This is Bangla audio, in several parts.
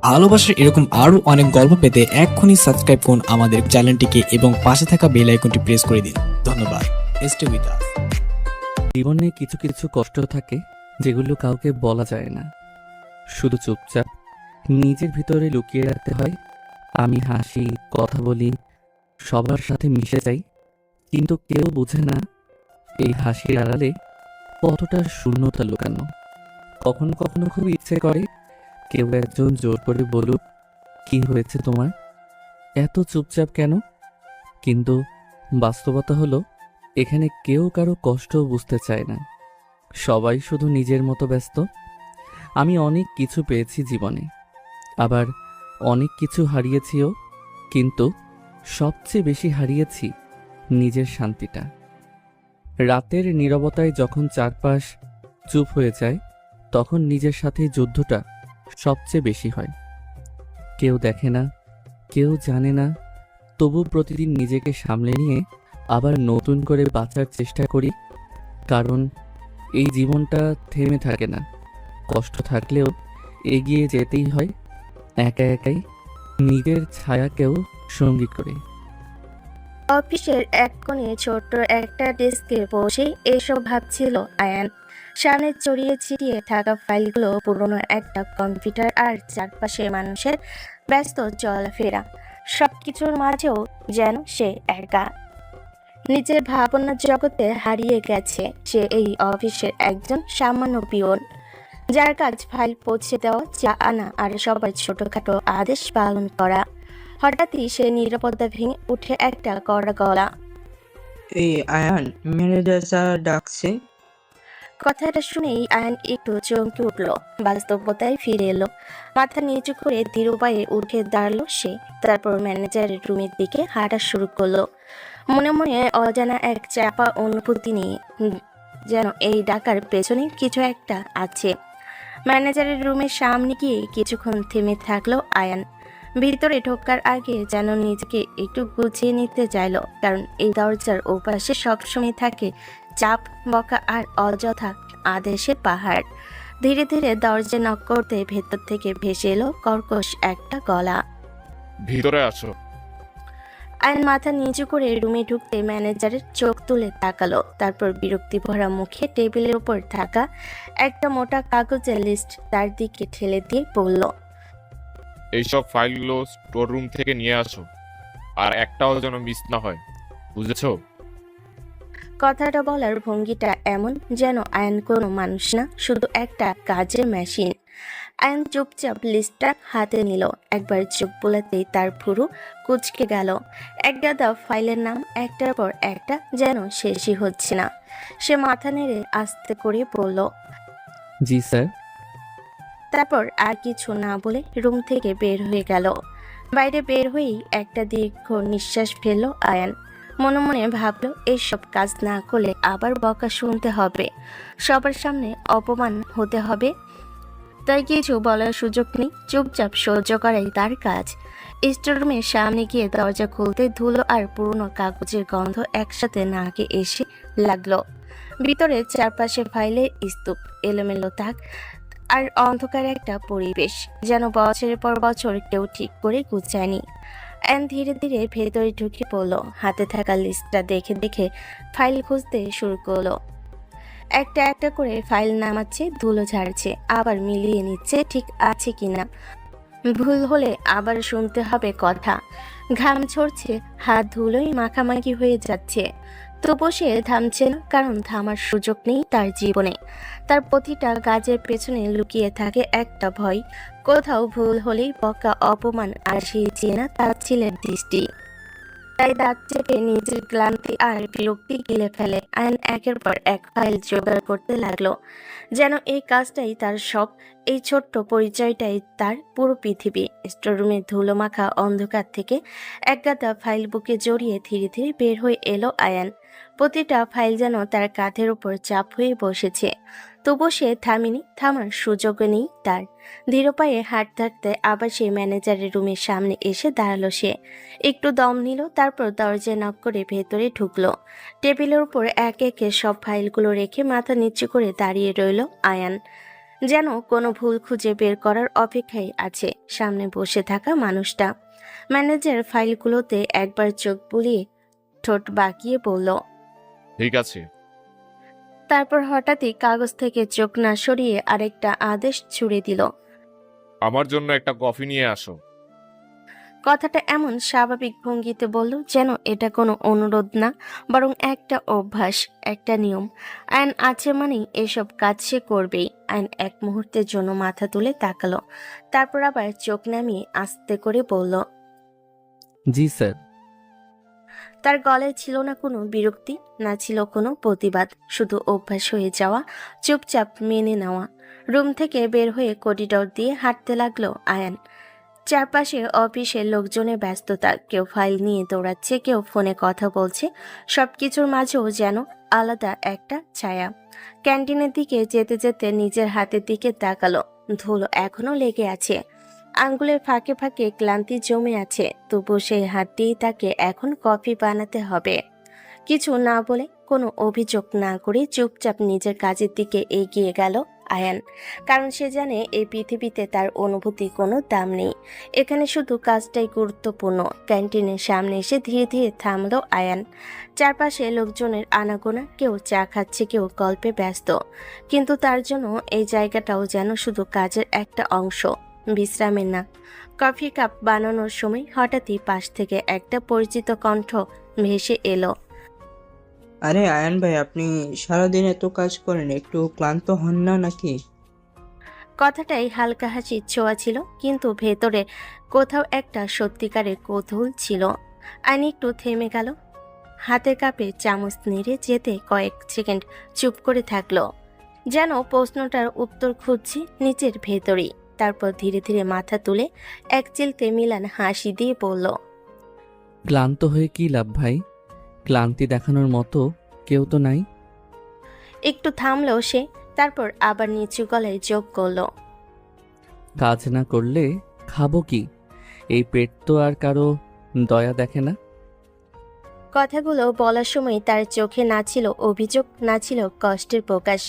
ভালোবাসার এরকম আরো অনেক গল্প পেতে এক্ষুনি সাবস্ক্রাইব করুন আমাদের চ্যানেলটিকে এবং পাশে থাকা বেল আইকনটি প্রেস করে দিন। ধন্যবাদ। Stay with us. জীবনে কিছু কিছু কষ্ট থাকে যেগুলো কাউকে বলা যায় না, শুধু চুপচাপ নিজের ভিতরে লুকিয়ে রাখতে হয়। আমি হাসি, কথা বলি, সবার সাথে মিশে যাই, কিন্তু কেউ বোঝে না এই হাসির আড়ালে কতটা শূন্যতা লুকানো। কখনো কখনো খুব ইচ্ছে করে কেউ একজন জোর করে বলুক, কি হয়েছে তোমার, এত চুপচাপ কেন? কিন্তু বাস্তবতা হলো এখানে কেউ কারো কষ্ট বুঝতে চায় না, সবাই শুধু নিজের মতো ব্যস্ত। আমি অনেক কিছু পেয়েছি জীবনে, আবার অনেক কিছু হারিয়েছিও, কিন্তু সবচেয়ে বেশি হারিয়েছি নিজের শান্তিটা। রাতের নীরবতায় যখন চারপাশ চুপ হয়ে যায়, তখন নিজের সাথে যুদ্ধটা সবচেয়ে বেশি হয়। কেউ দেখে না, কেউ জানে না, তবু প্রতিদিন নিজেকে সামলে নিয়ে আবার নতুন করে বাঁচার চেষ্টা করি। কারণ এই জীবনটা থেমে থাকে না, কষ্ট থাকলেও এগিয়ে যেতেই হয়, একা একাই, নিজের ছায়াকেও সঙ্গী করে। অফিসের এক কোণে ছোট্ট একটা ডেস্কে বসে এসব ভাবছিল আয়ান। সামনে ছড়িয়ে ছিটিয়ে থাকা ফাইলগুলো, পুরনো একটা কম্পিউটার আর চারপাশে মানুষের ব্যস্ত চলাফেরা, সবকিছুর মাঝেও যেন সে একা। নিজের ভাবনার জগতে হারিয়ে গেছে। সে এই অফিসের একজন সামান্য পিয়ন, যার কাজ ফাইল পৌঁছে দেওয়া, চা আনা আর সবার ছোটখাটো আদেশ পালন করা। হঠাৎই সে নীরবতা ভেঙে উঠে একটা কড়া গলা। এই আয়ান, ম্যানেজার স্যার ডাকছে। কথাটা শুনেই আয়ন একটু চমকে উঠল, বাস্তবতায় ফিরে এলো। মাথা নিচু করে ধীর পায়ে উঠে দাঁড়ালো সে। তারপর ম্যানেজারের রুমের দিকে হাঁটা শুরু করলো, মনে মনে অজানা এক চাপা অনুভূতি নিয়ে, যেন এই ডাকার পেছনে কিছু একটা আছে। ম্যানেজারের রুমের সামনে গিয়ে কিছুক্ষণ থেমে থাকলো আয়ান। ভিতরে ঢোকার আগে যেন নিজেকে একটু গুছিয়ে নিতে চাইলো, কারণ এই দরজার ওপাশে সবসময় থাকে চাপ, বকা আর অযথা আদেশের পাহাড়। ধীরে ধীরে দরজা নক করতে ভেতর থেকে ভেসে এলো কর্কশ একটা গলা। ভিতরে আসো। আয়ন মাথা নিচু করে রুমে ঢুকতে ম্যানেজারের চোখ তুলে তাকালো, তারপর বিরক্তি ভরা মুখে টেবিলের উপর থাকা একটা মোটা কাগজের লিস্ট তার দিকে ঠেলে দিয়ে বলল, এইসব ফাইলগুলো স্টোর রুম থেকে নিয়ে আসো, আর একটাও যেন মিস না হয়, বুঝেছো? কথাটা বলার ভঙ্গিটা এমন যেন আয়ন কোনো মানুষ না, শুধু একটা কাজের মেশিন। আয়ন চুপচাপ লিস্টটা হাতে নিল। একবার চোখ বোলাতেই তার ভুরু কুঁচকে গেল। এক গাদা ফাইলের নাম একটার পর একটা, যেন শেষই হচ্ছে না। সে মাথা নেড়ে আস্তে করে বলল, জি স্যার। তারপর আর কিছু না বলে রুম থেকে বের হয়ে গেল। বাইরে বের হয়েই একটা দীর্ঘ নিঃশ্বাস ফেলল আয়ান। মনে মনে ভাবলো, এইসব কাজ না করলে আবার বকা শুনতে হবে, সবার সামনে অপমান হতে হবে। তাই কিছু বলার সুযোগ নেই, চুপচাপ সহ্য করাই তার কাজ। স্টোররুমের সামনে গিয়ে দরজা খুলতে ধুলো আর পুরনো কাগজের গন্ধ একসাথে নাকে এসে লাগলো। ভিতরে চারপাশে ফাইলের স্তূপ, এলোমেলো তাক আর অন্ধকার একটা পরিবেশ, যেন বছরের পর বছর কেউ ঠিক করে গুছায়নি। অ্যান ধীরে ধীরে ভেতরে ঢুকে পড়লো, হাতে থাকা লিস্টটা দেখে দেখে ফাইল খুঁজতে শুরু করলো। একটা একটা করে ফাইল নামাচ্ছে, ধুলো ঝাড়ছে, আবার মিলিয়ে নিচ্ছে ঠিক আছে কিনা। ভুল হলে আবার শুনতে হবে কথা। ঘাম ঝরছে, হাত ধুলোই মাখামাখি হয়ে যাচ্ছে। তবু সে থামছে না, কারণ থামার সুযোগ নেই তার জীবনে। তার প্রতিটা কাজের পেছনে লুকিয়ে থাকে একটা ভয়, কোথাও ভুল হলেই বকা, অপমান আর সেই চেনা তার ছেলের দৃষ্টি। তাই দাঁত চেপে নিজের ক্লান্তি আর বিরক্তি গিলে ফেলে আয়ন একের পর এক ফাইল জোগাড় করতে লাগলো, যেন এই কাজটাই তার সব, এই ছোট্ট পরিচয়টাই তার পুরো পৃথিবী। স্টোররুমের ধুলো মাখা অন্ধকার থেকে এক গাদা ফাইল বুকে জড়িয়ে ধীরে ধীরে বের হয়ে এলো আয়ান। প্রতিটা ফাইল যেন তার কাঁধের উপর চাপ হয়ে বসেছে, তবু সে থামেনি, থামার সুযোগ নেই তার। ধীর পায়ে হাঁটতে হাঁটতে আবার সেই ম্যানেজারের রুমের সামনে এসে দাঁড়ালো সে। একটু দম নিল, তারপর দরজায় নক করে ভেতরে ঢুকলো। টেবিলের উপর একে একে সব ফাইলগুলো রেখে মাথা নিচু করে দাঁড়িয়ে রইল আয়ান। যেন কোনো ভুল খুঁজে বের করার অপেক্ষায় আছে সামনে বসে থাকা মানুষটা। ম্যানেজার ফাইলগুলোতে একবার চোখ বুলিয়ে ঠোঁট বাঁকিয়ে বলল, ঠিক আছে। তারপর হঠাৎই কাগজ থেকে চোখ না সরিয়ে আরেকটা আদেশ ছুড়ে দিল। আমার জন্য একটা কফি নিয়ে আসো। কথাটা এমন স্বাভাবিক ভঙ্গিতে বলল যেন এটা কোনো অনুরোধ না, বরং একটা অভ্যাস, একটা নিয়ম। আইন আছে মানেই এসব কাজ সে করবেই। আইন এক মুহূর্তের জন্য মাথা তুলে তাকালো, তারপর আবার চোখ নামিয়ে আস্তে করে বলল। জি স্যার। তার গলায় ছিল না কোনো বিরক্তি, না ছিল কোনো প্রতিবাদ, শুধু অভ্যাস হয়ে যাওয়া, চুপচাপ মেনে নেওয়া। রুম থেকে বের হয়ে করিডোর দিয়ে হাঁটতে লাগলো আয়ান। চারপাশে অফিসের লোকজনের ব্যস্ততা, কেউ ফাইল নিয়ে দৌড়াচ্ছে, কেউ ফোনে কথা বলছে। সবকিছুর মাঝেও যেন আলাদা একটা ছায়া। ক্যান্টিনের দিকে যেতে যেতে নিজের হাতের দিকে তাকালো। ধুলো এখনো লেগে আছে, আঙ্গুলের ফাঁকে ফাঁকে ক্লান্তি জমে আছে, তবু সেই হাত দিয়েই তাকে এখন কফি বানাতে হবে। কিছু না বলে, কোনো অভিযোগ না করে চুপচাপ নিজের কাজের দিকে এগিয়ে গেল আয়ান। কারণ সে জানে এই পৃথিবীতে তার অনুভূতি কোনো দাম নেই, এখানে শুধু কাজটাই গুরুত্বপূর্ণ। ক্যান্টিনের সামনে এসে ধীরে ধীরে থামলো আয়ান। চারপাশে লোকজনের আনাগোনা, কেউ চা খাচ্ছে, কেউ গল্পে ব্যস্ত, কিন্তু তার জন্য এই জায়গাটাও যেন শুধু কাজের একটা অংশ, বিশ্রামের না। কফি কাপ বানানোর সময় হঠাৎই পাশ থেকে একটা পরিচিত কণ্ঠ ভেসে এলো। আরে আয়ান ভাই, আপনি সারাদিন এত কাজ করেন, একটু ক্লান্ত হন না নাকি? কথাটাই হালকা হাসির ছোঁয়া ছিল, কিন্তু ভেতরে কোথাও একটা সত্যিকারের কৌতূহল ছিল। আইন একটু থেমে গেল, হাতের কাপে চামচ নেড়ে যেতে কয়েক সেকেন্ড চুপ করে থাকলো, যেন প্রশ্নটার উত্তর খুঁজছে নিচের ভেতরেই। তারপর ধীরে ধীরে মাথা তুলে এক চিলতে মিলান হাসি দিয়ে বলল, ক্লান্ত হয়ে কি লাভ ভাই? ক্লান্তি দেখানোর মতো কেউ তো নাই। একটু থামলো সে, তারপর আবার নিচু গলায় যোগ করলো, কাজ না করলে খাবো কি? এই পেট তো আর কারো দয়া দেখে না। কথাগুলো বলার সময় তার চোখে না ছিল অভিযোগ, না ছিল কষ্টের প্রকাশ,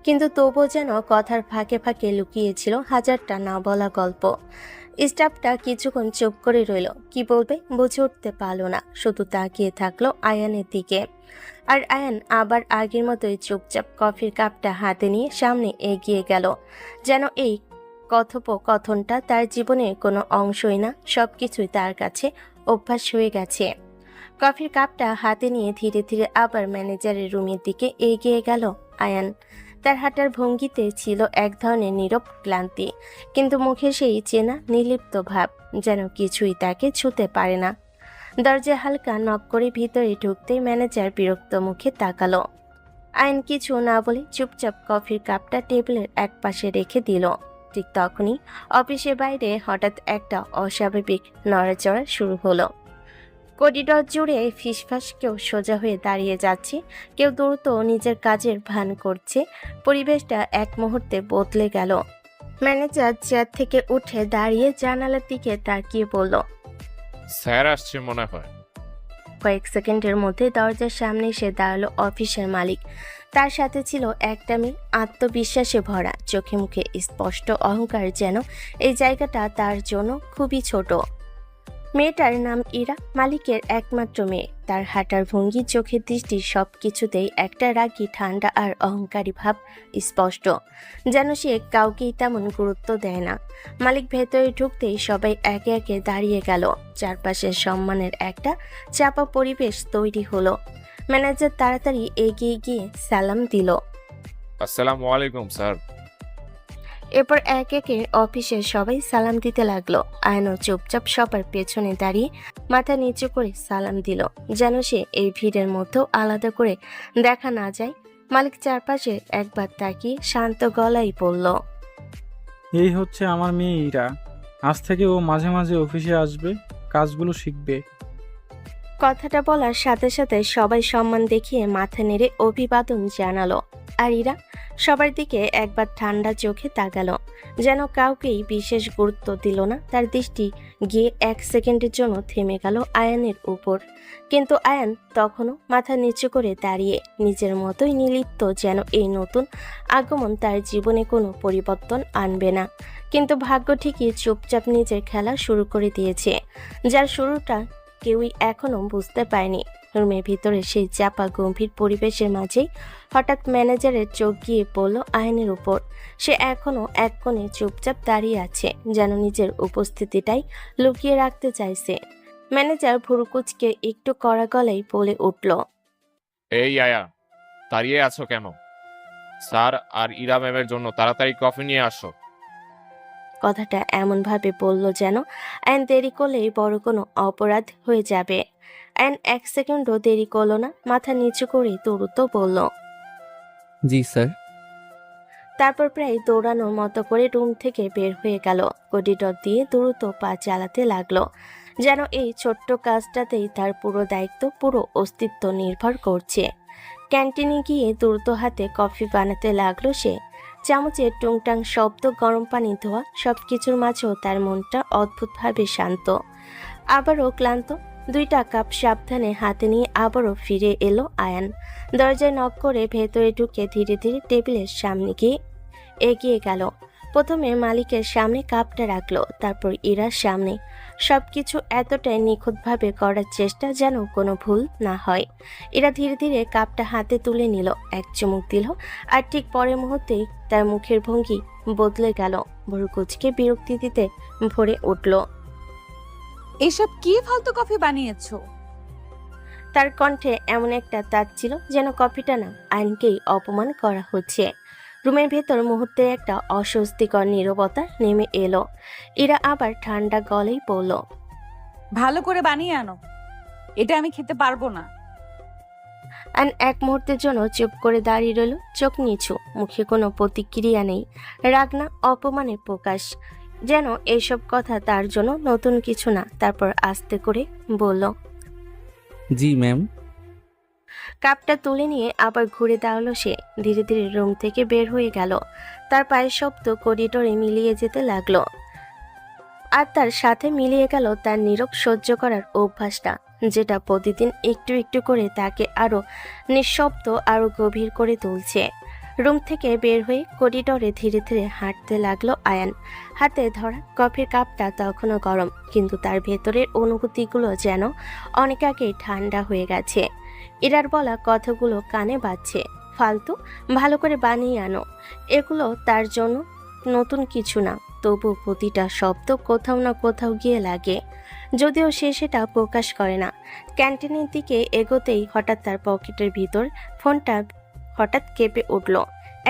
কিন্তু তবুও যেন কথার ফাঁকে ফাঁকে লুকিয়েছিল হাজারটা না বলা গল্প। স্টাফটা কিছুক্ষণ চুপ করে রইল, কি বলবে বুঝে উঠতে পারল না, শুধু তাকিয়ে থাকলো আয়ানের দিকে। আর আয়ান আবার আগের মতোই চুপচাপ কফির কাপটা হাতে নিয়ে সামনে এগিয়ে গেল, যেন এই কথোপকথনটা তার জীবনের কোনো অংশই না, সবকিছুই তার কাছে অভ্যাস হয়ে গেছে। কফির কাপটা হাতে নিয়ে ধীরে ধীরে আবার ম্যানেজারের রুমের দিকে এগিয়ে গেল আয়ান। তার হাঁটার ভঙ্গিতে ছিল এক ধরনের নীরব ক্লান্তি, কিন্তু মুখে সেই চেনা নির্লিপ্ত ভাব, যেন কিছুই তাকে ছুঁতে পারে না। দরজা হালকা নক করে ভিতরে ঢুকতেই ম্যানেজার বিরক্ত মুখে তাকালো। আয়ান কিছু না বলে চুপচাপ কফির কাপটা টেবিলের এক পাশে রেখে দিল। ঠিক তখনই অফিসের বাইরে হঠাৎ একটা অস্বাভাবিক নড়াচড়া শুরু হলো। করিডর জুড়ে ফিসফাস, কেউ সোজা হয়ে দাঁড়িয়ে যাচ্ছে, কেউ দ্রুত নিজের কাজের ভান করছে। পরিবেশটা এক মুহূর্তে বদলে গেল। ম্যানেজার চেয়ার থেকে উঠে দাঁড়িয়ে জানালার দিকে তাকিয়ে বলল, স্যার আসছে মনে হয়। কয়েক সেকেন্ডের মধ্যে দরজার সামনে এসে দাঁড়ালো অফিসের মালিক। তার সাথে ছিল একটা মেয়ে, আত্মবিশ্বাসে ভরা, চোখে মুখে স্পষ্ট অহংকার, যেন এই জায়গাটা তার জন্য খুবই ছোট। মেয়েটার নাম ইরা, মালিকের একমাত্র মেয়ে। তার হাঁটার ভঙ্গি, চোখের দৃষ্টি, সবকিছুতেই একটা রাগী, ঠান্ডা আর অহংকারী ভাব স্পষ্ট, যেন সে কাউকেই তেমন গুরুত্ব দেয় না। মালিক ভেতরে ঢুকতেই সবাই একে একে দাঁড়িয়ে গেল, চারপাশে সম্মানের একটা চাপা পরিবেশ তৈরি হলো। ম্যানেজার তাড়াতাড়ি এগিয়ে গিয়ে সালাম দিল। আসসালামু আলাইকুম স্যার। এরপর এক একে অফিসের সবাই সালাম দিতে লাগলো। আয়নও চুপচাপ সবার পেছনে দাঁড়িয়ে মাথা নিচু করে সালাম দিল, যেন সে এই ভিড়ের মধ্যেও আলাদা করে দেখা না যায়। মালিক চারপাশে একবার তাকিয়ে শান্ত গলায় বলল, এই হচ্ছে আমার মেয়ে ইরা। আজ থেকে ও মাঝে মাঝে অফিসে আসবে, কাজগুলো শিখবে। কথাটা বলার সাথে সাথে সবাই সম্মান দেখিয়ে মাথা নেড়ে অভিবাদন জানালো। আর ইরা সবার দিকে একবার ঠান্ডা চোখে তাকালো, যেন কাউকেই বিশেষ গুরুত্ব দিল না। তার দৃষ্টি গিয়ে 1 সেকেন্ডের জন্য থেমে গেল আয়ানের উপর, কিন্তু আয়ান তখনও মাথা নিচু করে দাঁড়িয়ে নিজের মতোই নির্লিপ্ত, যেন এই নতুন আগমন তার জীবনে কোনো পরিবর্তন আনবে না। কিন্তু ভাগ্য ঠিকই চুপচাপ নিজের খেলা শুরু করে দিয়েছে, যার শুরুটা কেউই এখনো বুঝতে পারেনি। রুমের ভিতরে সেই চাপা গম্ভীর পরিবেশের মাঝেই হঠাৎ ম্যানেজারের চোখ গিয়ে পড়ল আয়নের উপর। সে এখনো এক কোণে চুপচাপ দাঁড়িয়ে আছে, যেন নিজের উপস্থিতিটাই লুকিয়ে রাখতে চাইছে। ম্যানেজার ভুরুকুচকে একটু কড়া গলায় বলে উঠল, এই আয়া, দাঁড়িয়ে আছো কেন? স্যার আর ইরা ম্যামের জন্য তাড়াতাড়ি কফি নিয়ে আসো। কথাটা এমনভাবে বলল যেন আয়ন দেরি করলেই বড় কোনো অপরাধ হয়ে যাবে। আয়ন 1 সেকেন্ডও দেরি করল না, মাথা নিচু করে দ্রুত বলল। জি স্যার। তারপর প্রায় দৌড়ানোর মতো করে রুম থেকে বের হয়ে গেল। করিডর দিয়ে দ্রুত পা চালাতে লাগলো, যেন এই ছোট্ট কাজটাতেই তার পুরো দায়িত্ব, পুরো অস্তিত্ব নির্ভর করছে। ক্যান্টিনে গিয়ে দ্রুত হাতে কফি বানাতে লাগলো সে। চামচের টুংটাং শব্দ, গরম পানি ধোয়া, সবকিছুর মাঝেও তার মনটা অদ্ভুতভাবে শান্ত। আবারও ক্লান্ত। 2টা কাপ সাবধানে হাতে নিয়ে আবারও ফিরে এলো আয়ান। দরজায় নক করে ভেতরে ঢুকে ধীরে ধীরে টেবিলের সামনে গিয়ে এগিয়ে গেল। প্রথমে মালিকের সামনে কাপটা রাখলো, তারপর ইরার সামনে। সবকিছু এতটাই নিখুঁতভাবে করার চেষ্টা যেন কোনো ভুল না হয়। ইরা ধীরে ধীরে কাপটা হাতে তুলে নিল, এক চুমুক দিল, আর ঠিক পরের মুহূর্তেই তার মুখের ভঙ্গি বদলে গেল। ভুরুকুচকে বিরক্তি দিতে ভরে উঠল। এসব কি ফালতু কফি বানিয়েছো? তার কণ্ঠে এমন একটা তাত ছিল, যেন কফিটা না আইনকেই অপমান করা হচ্ছে। রুমের ভেতর মুহূর্তে একটা অস্বস্তিকর নীরবতা নেমে এলো। ইরা আবার ঠান্ডা গলেই বলল, ভালো করে বানিয়ে আনো, এটা আমি খেতে পারবো না। আইন এক মুহূর্তের জন্য চুপ করে দাঁড়িয়ে রইল, চোখ নিচু, মুখে কোনো প্রতিক্রিয়া নেই। রাগ না, অপমানের প্রকাশ, যেন এইসব কথা তার জন্য নতুন কিছু না। তারপর আস্তে করে বলল, জি ম্যাম। কাপটা তুলে নিয়ে আবার ঘুরে দাঁড়ালো সে। ধীরে ধীরে রুম থেকে বের হয়ে গেল। তার পায়ের শব্দ করিডোরে মিলিয়ে যেতে লাগলো, আর তার সাথে মিলিয়ে গেল তার নীরব সহ্য করার অভ্যাসটা, যেটা প্রতিদিন একটু একটু করে তাকে আরো নিঃশব্দ, আরো গভীর করে তুলছে। রুম থেকে বের হয়ে করিডোরে ধীরে ধীরে হাঁটতে লাগলো আয়ান। হাতে ধরা কফির কাপটা তখনও গরম, কিন্তু তার ভেতরের অনুভূতিগুলো যেন অনেক আগেই ঠান্ডা হয়ে গেছে। ইরার বলা কথাগুলো কানে বাজছে, ফালতু, ভালো করে বানিয়ে আনো, এগুলো তার জন্য নতুন কিছু না। তবু প্রতিটা শব্দ কোথাও না কোথাও গিয়ে লাগে, যদিও সে সেটা প্রকাশ করে না। ক্যান্টিনের দিকে এগোতেই হঠাৎ তার পকেটের ভিতর ফোনটা হঠাৎ কেঁপে উঠল।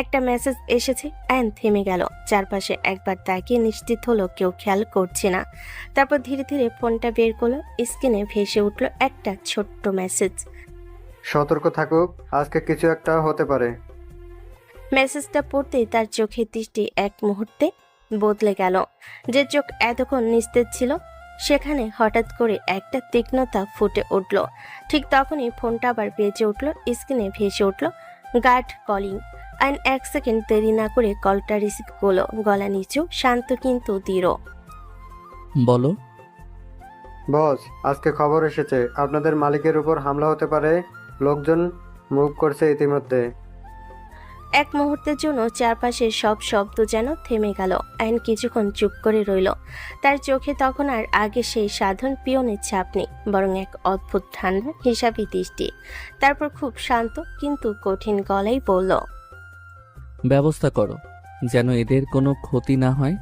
একটা মেসেজ এসেছে। আয়ন থেমে গেল, চারপাশে একবার তাকিয়ে নিশ্চিত হলো কেউ খেয়াল করছে না। তারপর ধীরে ধীরে ফোনটা বের করলো। স্ক্রিনে ভেসে উঠল একটা ছোট্ট মেসেজ। সতর্ক থাকুক, আজকে কিছু একটা হতে পারে। মেসেজটা পড়তেই তার চোখের দৃষ্টি এক মুহূর্তে বদলে গেল। যে চোখ এতক্ষণ নিস্তেজ ছিল, সেখানে হঠাৎ করে একটা তীক্ষ্ণতা ফুটে উঠল। ঠিক তখনই ফোনটা আবার বেজে উঠল। স্ক্রিনে ভেসে উঠল গার্ড কলিং। আইন 1 সেকেন্ড দেরি না করে কলটা রিসিভ করলো, গলা নিচু, শান্ত কিন্তু দৃঢ়। বলো। বস, আজকে খবর এসেছে আপনাদের মালিকের উপর হামলা হতে পারে। লোকজন মুভ করছে ইতিমধ্যে। এক মুহূর্তের জন্য চারপাশের সব শব্দ যেন থেমে গেল। আইন কিছুক্ষণ চুপ করে রইল। তার চোখে তখন আর আগে সেই সাধারণ পিয়নের ছাপ নেই, বরং এক অদ্ভুত ঠান্ডা হিসাবি দৃষ্টি। তারপর খুব শান্ত কিন্তু কঠিন গলায় বলল, ব্যবস্থা করো যেন এদের কোনো ক্ষতি না হয়।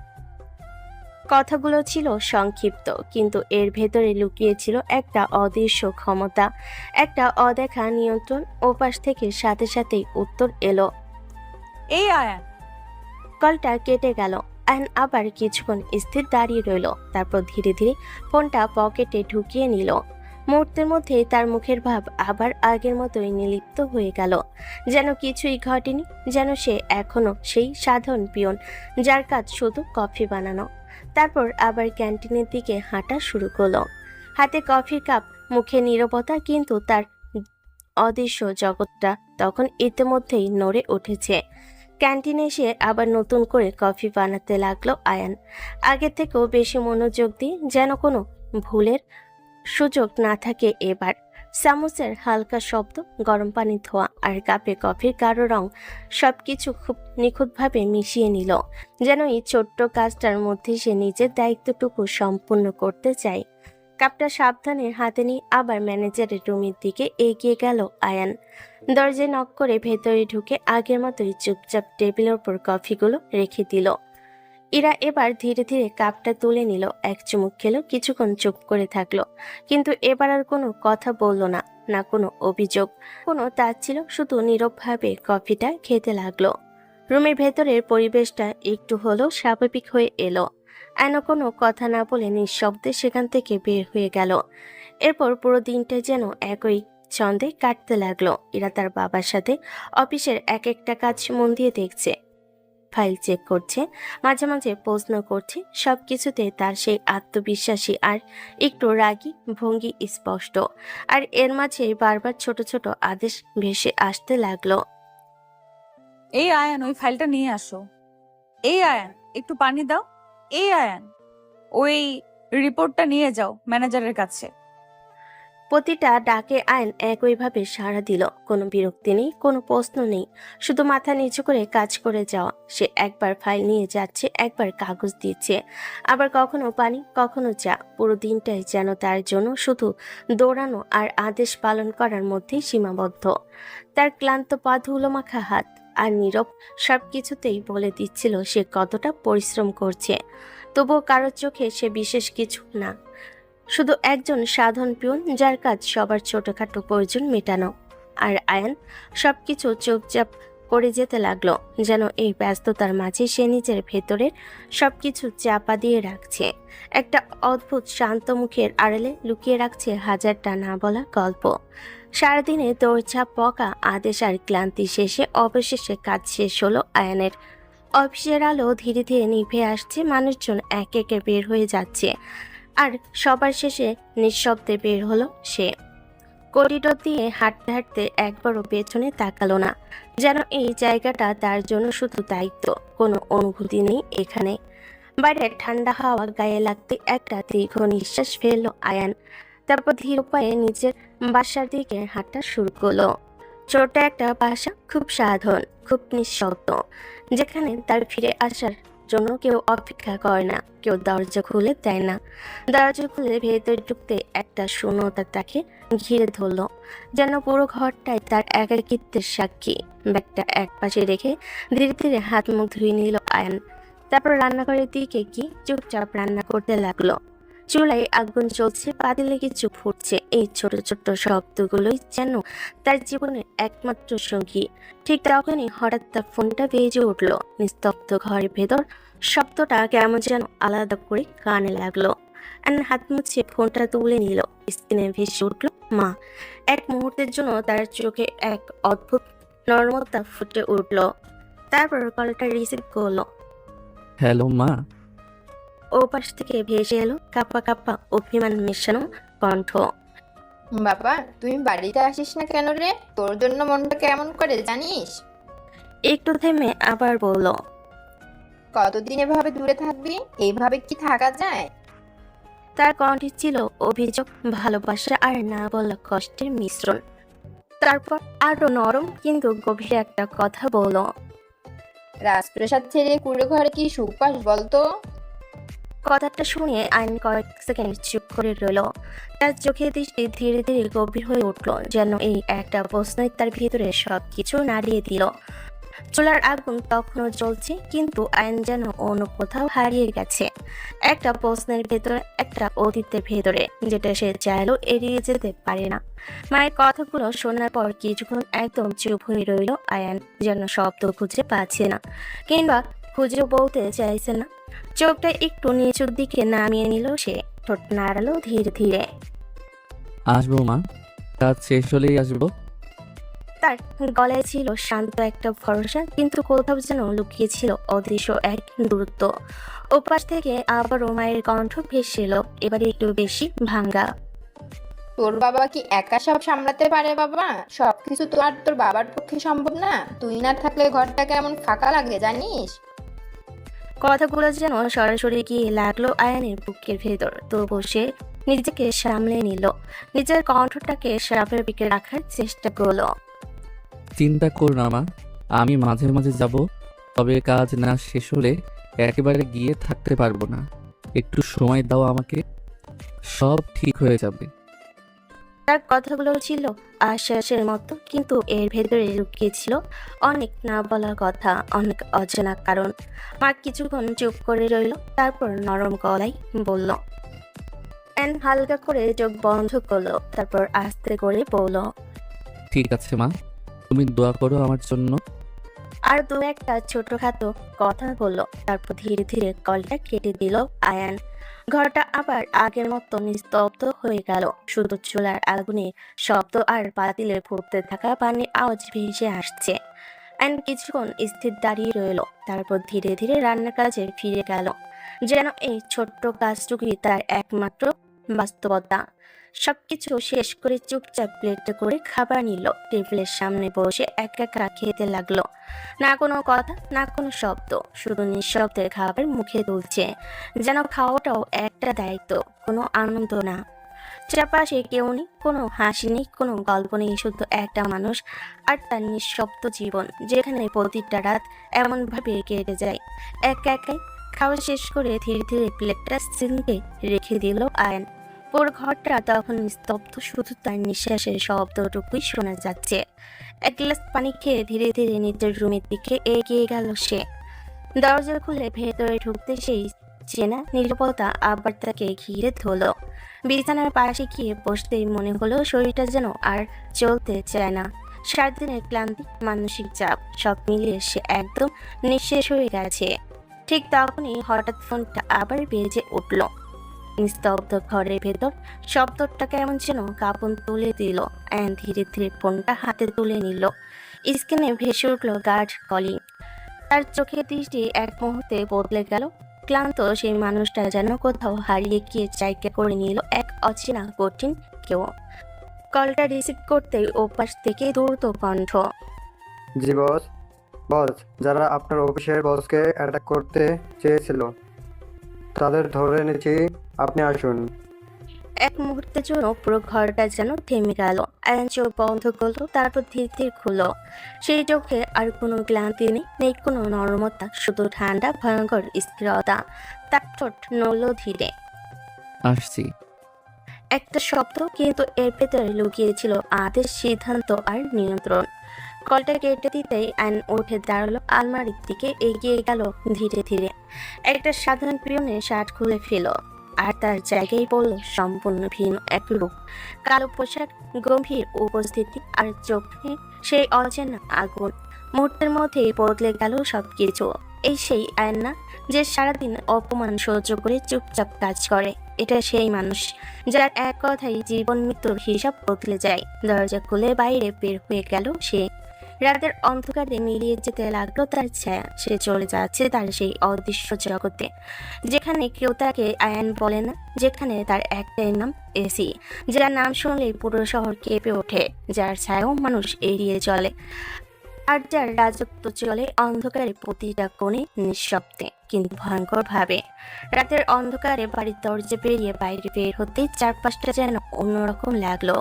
কথাগুলো ছিল সংক্ষিপ্ত, কিন্তু এর ভেতরে লুকিয়ে ছিল একটা অদৃশ্য ক্ষমতা, একটা অদেখা নিয়ন্ত্রণ। ওপাশ থেকে সাথে সাথেই উত্তর এলো। এই আয়ান। কলটা কেটে গেল। আয়ন আবার কিছুক্ষণ স্থির দাঁড়িয়ে রইল, তারপর ধীরে ধীরে ফোনটা পকেটে ঢুকিয়ে নিল। মুহূর্তের মধ্যে তার মুখের ভাব আবার আগের মতোই নির্লিপ্ত হয়ে গেল, যেন কিছুই ঘটেনি, যেন সে এখনো সেই সাধারণ পিয়ন যার কাজ শুধু কফি বানানো। তারপর আবার ক্যান্টিনের দিকে হাঁটা শুরু করলো, হাতে কফির কাপ, মুখে নীরবতা, কিন্তু তার অদৃশ্য জগৎটা তখন ইতিমধ্যেই নড়ে উঠেছে। ক্যান্টিনে এসে আবার নতুন করে কফি বানাতে লাগলো আয়ান। আগে থেকেও বেশি মনোযোগ দিয়ে, যেন কোনো ভুলের সুযোগ না থাকে এবার। চামচের হালকা শব্দ, গরম পানি ধোয়া আর কাপে কফির গাঢ় রং সবকিছু খুব নিখুঁতভাবে মিশিয়ে নিল, যেন এই ছোট্ট কাজটার মধ্যে সে নিজের দায়িত্বটুকু সম্পূর্ণ করতে চায়। কাপটা সাবধানে হাতে নিয়ে আবার ম্যানেজারের রুমের দিকে এগিয়ে গেল আয়ান। দরজায় নক করে ভেতরে ঢুকে আগের মতোই চুপচাপ টেবিলের উপর কফিগুলো রেখে দিল। ইরা এবার ধীরে ধীরে কাপটা তুলে নিল, এক চুমুক খেলো, কিছুক্ষণ চুপ করে থাকলো, কিন্তু এবার আর কোনো কথা বলল না, না কোনো অভিযোগ, কোনো তাচ্ছিল, শুধু নীরবভাবে কফিটা খেতে লাগলো। রুমের ভেতরের পরিবেশটা একটু হলেও স্বাভাবিক হয়ে এলো। আয়না কোনো কথা না বলে নিঃশব্দে সেখান থেকে বের হয়ে গেল। এরপর পুরো দিনটা যেন একই ছন্দে কাটতে লাগলো। ইরা তার বাবার সাথে অফিসের এক একটা কাজ মন দিয়ে দেখছে, ফাইল চেক করছে, মাঝে মাঝে প্রশ্ন করছে। সবকিছুতে তার সেই আত্মবিশ্বাসী আর একটু রাগী ভঙ্গি স্পষ্ট। আর এর মাঝে বারবার ছোট ছোট আদেশ ভেসে আসতে লাগলো। এই আয়ান, ওই ফাইলটা নিয়ে আসো। এই আয়ান, একটু পানি দাও। এই আয়ান, ওই রিপোর্টটা নিয়ে যাও ম্যানেজারের কাছে। প্রতিটা ডাকে আয়ন একইভাবে সাড়া দিল। কোনো বিরক্তি নেই, কোনো প্রশ্ন নেই, শুধু মাথা নিচু করে কাজ করে যাওয়া। সে একবার ফাইল নিয়ে যাচ্ছে, একবার কাগজ দিচ্ছে, আবার কখনো পানি, কখনো চা। পুরো দিনটাই যেন তার জন্য শুধু দৌড়ানো আর আদেশ পালন করার মধ্যেই সীমাবদ্ধ। তার ক্লান্ত পা ধুলো মাখা হাত আর নীরব সবকিছুতেই বলে দিচ্ছিল সে কতটা পরিশ্রম করছে। তবুও কারোর চোখে সে বিশেষ কিছু না, শুধু একজন সাধারণ পিয়ন যার কাজ সবার ছোটখাটো প্রয়োজন মেটানো। আর আয়ান সবকিছু চুপচাপ করে যেতে লাগলো, যেন এই ব্যস্ততার মাঝে সে নিজের ভেতরের সবকিছু চাপা দিয়ে রাখছে, একটা অদ্ভুত শান্ত মুখের আড়ালে লুকিয়ে রাখছে হাজারটা না বলা গল্প। সারাদিনে দৌড়ঝাঁপ, পকা আদেশ আর ক্লান্তি শেষে অবশেষে কাজ শেষ হলো আয়ানের। অফিসের আলো ধীরে ধীরে নিভে আসছে, মানুষজন এক একে বের হয়ে যাচ্ছে, আর সবার শেষে নিঃশব্দে বের হলো সে। করিডোর দিয়ে হাঁটতে হাঁটতে একবারও পেছনে তাকালো না, যেন এই জায়গাটা তার জন্য শুধু দায়িত্ব, কোনো অনুভূতি নেই এখানে। বাইরে ঠান্ডা হাওয়া গায়ে লাগতে একটা দীর্ঘ নিঃশ্বাস ফেললো আয়ান। তারপর ধীর পায়ে নিজের বাসার দিকে হাঁটা শুরু করলো। ছোট্ট একটা বাসা, খুব সাধারণ, খুব নিঃশব্দ, যেখানে তার ফিরে আসার জন্য কেউ অপেক্ষা করে না, কেউ দরজা খুলে দেয় না। দরজা খুলে ভেতরে ঢুকতে একটা শূন্যতা তাকে ঘিরে ধরলো, যেন পুরো ঘরটাই তার একাকিত্বের সাক্ষী। ব্যাগটা এক পাশে রেখে ধীরে ধীরে হাত মুখ ধুয়ে নিল আয়ান। তারপর রান্নাঘরের দিকে গিয়ে চুপচাপ রান্না করতে লাগলো। চুলায় আগুন চলছে, পাতিলে কিছু ফুটছে। এই ছোট ছোট শব্দগুলোই যেন তার জীবনের একমাত্র সঙ্গী। ঠিক তখনই হঠাৎ তার ফোনটা বেজে উঠলো। নিস্তব্ধ ঘরের ভেতর শব্দটা কেমন যেন আলাদা করে কানে লাগলো। হাত মুছে ফোনটা তুলে নিল। স্ক্রিনে ভেসে উঠল মা। এক মুহূর্তের জন্য তার চোখে এক অদ্ভুত নরমতা ফুটে উঠল। তারপর কলটা রিসিভ করলো। হ্যালো মা। ও পাশ থেকে ভেসে এলো কাঁপা কাঁপা অভিমান মেশানো কণ্ঠ। বাবা, তুই বাড়িতে আসিস না কেন রে? তোর জন্য মনটা কেমন করে জানিস? একটু থেমে আবার বলল, কতদিন এভাবে দূরে থাকবি? এইভাবে কি থাকা যায়? তার কণ্ঠে ছিল অভিযোগ, ভালোবাসা আর না বলা কষ্টের মিশ্রণ। তারপর আরো নরম কিন্তু গভীর একটা কথা বলল, রাজপ্রাসাদ ছেড়ে কুড়ে ঘরে কি সুখ পাস বলতো? কথাটা শুনে আইন কয়েক সেকেন্ড চুপ করে রইল। তার চোখের দৃষ্টি ধীরে ধীরে গভীর হয়ে উঠল, যেন এই একটা প্রশ্নই তার ভিতরে সবকিছু নাড়িয়ে দিল। চুলার আগুন তখনও জ্বলছে, কিন্তু আইন যেন অন্য কোথাও হারিয়ে গেছে, একটা প্রশ্নের ভেতরে, একটা অতীতের ভেতরে, যেটা সে চাইলেও এড়িয়ে যেতে পারে না। মায়ের কথাগুলো শোনার পর কিছুক্ষণ একদম চুপ হয়ে রইল আয়ান, যেন শব্দ খুঁজে পাচ্ছে না, কিংবা খুঁজে বলতে চাইছে না। চোখটা একটু নিচুর দিকে নামিয়ে নিল সে, ঠোঁট নাড়ালো ধীরে ধীরে। আসবো মা, কাজ শেষ হলেই আসবো। তার গলায় ছিল শান্ত একটা ভরসা, কিন্তু কোথাও যেন লুকিয়ে ছিল অদৃশ্য এক দূরত্ব। ওপাশ থেকে আবারও মায়ের কণ্ঠ ভেসে এলো, এবারে একটু বেশি ভাঙ্গা। তোর বাবা কি একা সব সামলাতে পারে বাবা? সবকিছু তো আর তোর বাবার পক্ষে সম্ভব না। তুই না থাকলে ঘরটা কেমন ফাঁকা লাগে জানিস? কথাগুলো যেন সরাসরি গিয়ে লাগলো আয়ানের বুকের ভেতর। তো বসে নিজেকে সামলে নিল, নিজের কণ্ঠটাকে স্বাভাবিক রাখার চেষ্টা করলো। চিন্তা কর না মা, আমি মাঝে মাঝে যাব, তবে কাজ না শেষ হলে একেবারে গিয়ে থাকতে পারবো না। একটু সময় দাও আমাকে, সব ঠিক হয়ে যাবে। তার কথাগুলো ছিল আশ্বাসের মতো, কিন্তু এর ভেতরে লুকিয়ে ছিল অনেক না বলা কথা, অনেক অজানা কারণ। মা কিছুক্ষণ চুপ করে রইল, তারপর নরম গলায় বলল। অ্যান হালকা করে চোখ বন্ধ করলো, তারপর আস্তে করে বলল। ঠিক আছে মা, তুমি দোয়া করো আমার জন্য। আর দু একটা ছোটখাটো কথা বললো, তারপর ধীরে ধীরে কলটা কেটে দিল আয়ান। ঘরটা আবার আগের মতো নিস্তব্ধ হয়ে গেল, শুধু চুলার আগুনে শব্দ আর পাতিলে ফুটতে থাকা পানির আওয়াজ ভেসে আসছে। আয়ান কিছুক্ষণ স্থির দাঁড়িয়ে রইল, তারপর ধীরে ধীরে রান্নার কাজে ফিরে গেল, যেন এই ছোট্ট কাজটুকুই তার একমাত্র বাস্তবতা। সবকিছু শেষ করে চুপচাপ প্লেটে করে খাবার নিল, টেবিলের সামনে বসে একা একা খেতে লাগলো। না কোনো কথা, না কোনো শব্দ, শুধু নিঃশব্দে খাবার মুখে তুলছে, যেন খাওয়াটাও একটা দায়িত্ব, কোনো আনন্দ না। চারপাশে কেউ নেই, কোনো হাসি নেই, কোনো গল্প নেই, শুধু একটা মানুষ আর তার নিঃশব্দ জীবন, যেখানে প্রতিটা রাত এমনভাবে কেটে যায় একা একাই। খাওয়া শেষ করে ধীরে ধীরে প্লেটটা সিঙ্কে রেখে দিল আয়ন। পুরো ঘরটা তখন স্তব্ধ, শুধু তার নিঃশ্বাসের শব্দটুকুই শোনা যাচ্ছে। এক গ্লাস পানি খেয়ে ধীরে ধীরে নিজের রুমের দিকে এগিয়ে গেল সে। দরজা খুলে ভেতরে ঢুকতে সেই চেনা নীরবতা আবার তাকে ঘিরে ধরলো। বিছানার পাশে গিয়ে বসতেই মনে হলো শরীরটা যেন আর চলতে চায় না। সারাদিনের ক্লান্তি, মানসিক চাপ সব মিলিয়ে সে একদম নিঃশেষ হয়ে গেছে। ঠিক তখনই হঠাৎ ফোনটা আবার বেজে উঠল। নিস্তব্ধ ঘরের ভেতর শব্দটা কেমন যেন কাঁপন তুলে দিল। অ্যান ধীরে ধীরে ফোনটা হাতে তুলে নিল। স্ক্রিনে ভেসে উঠল গার্ড কলিং। তার চোখের দৃষ্টি এক মুহূর্তে বদলে গেল। ক্লান্ত সেই মানুষটা যেন কোথাও হারিয়ে গিয়ে জায়গা করে নিল এক অচেনা কঠিন কেউ। কলটা রিসিভ করতেই ওপাশ থেকে দ্রুত কণ্ঠ। জি বস। বস, যারা আপনার অফিসের বসকে অ্যাটাক করতে চেয়েছিল তাদের ধরে এনেছি, আপনি আসুন। এক মুহূর্তের জন্য পুরো ঘরটা যেন থেমে গেল। আয়ন চোখ বন্ধ করলো, তারপর ধীরে ধীরে খুলল। সেই চোখে আর কোনো ক্লান্তি নেই, নেই কোনো নরমতা, শুধু ঠান্ডা ভয়ঙ্কর স্থিরতা। তার ঠোঁট নড়ল ধীরে। আসছি। একটা শব্দ, কিন্তু এর ভেতরে লুকিয়ে ছিল আদেশ, সিদ্ধান্ত আর নিয়ন্ত্রণ। কলটা কেটে দিতেই আইন উঠে দাঁড়ালো, আলমারির দিকে এগিয়ে গেল ধীরে ধীরে। একটা সাধারণ পিয়নের শার্ট খুলে ফেল, আর তার জায়গায় পড়ল সম্পূর্ণ ভিন্ন এক রূপ। কালো পোশাক, গম্ভীর উপস্থিতি, আর চোখে সেই অচেনা আগুন। মুহূর্তের মধ্যেই বদলে গেল সবকিছু। এই সেই আয়ন না, যে সারাদিন অপমান সহ্য করে চুপচাপ কাজ করে। এটা সেই মানুষ যার এক কথাই জীবন মৃত্যুর হিসাব বদলে যায়। দরজা খুলে বাইরে বের হয়ে গেল সে। রাতের অন্ধকারে মিলিয়ে যেতে লাগলো তার ছায়া। সে চলে যাচ্ছে তার সেই অদৃশ্য জগতে, যেখানে কেউ তাকে আয়ন বলে না, যেখানে তার একটাই নাম এসি, যার নাম শুনলেই পুরো শহর কেঁপে ওঠে, যার ছায়াও মানুষ এড়িয়ে চলে, আর যার রাজত্ব চলে অন্ধকারে প্রতিটা কোণে, নিঃশব্দে কিন্তু ভয়ঙ্কর ভাবে। রাতের অন্ধকারে বাড়ির দরজা পেরিয়ে বাইরে বের হতেই চারপাশটা যেন অন্যরকম লাগলো।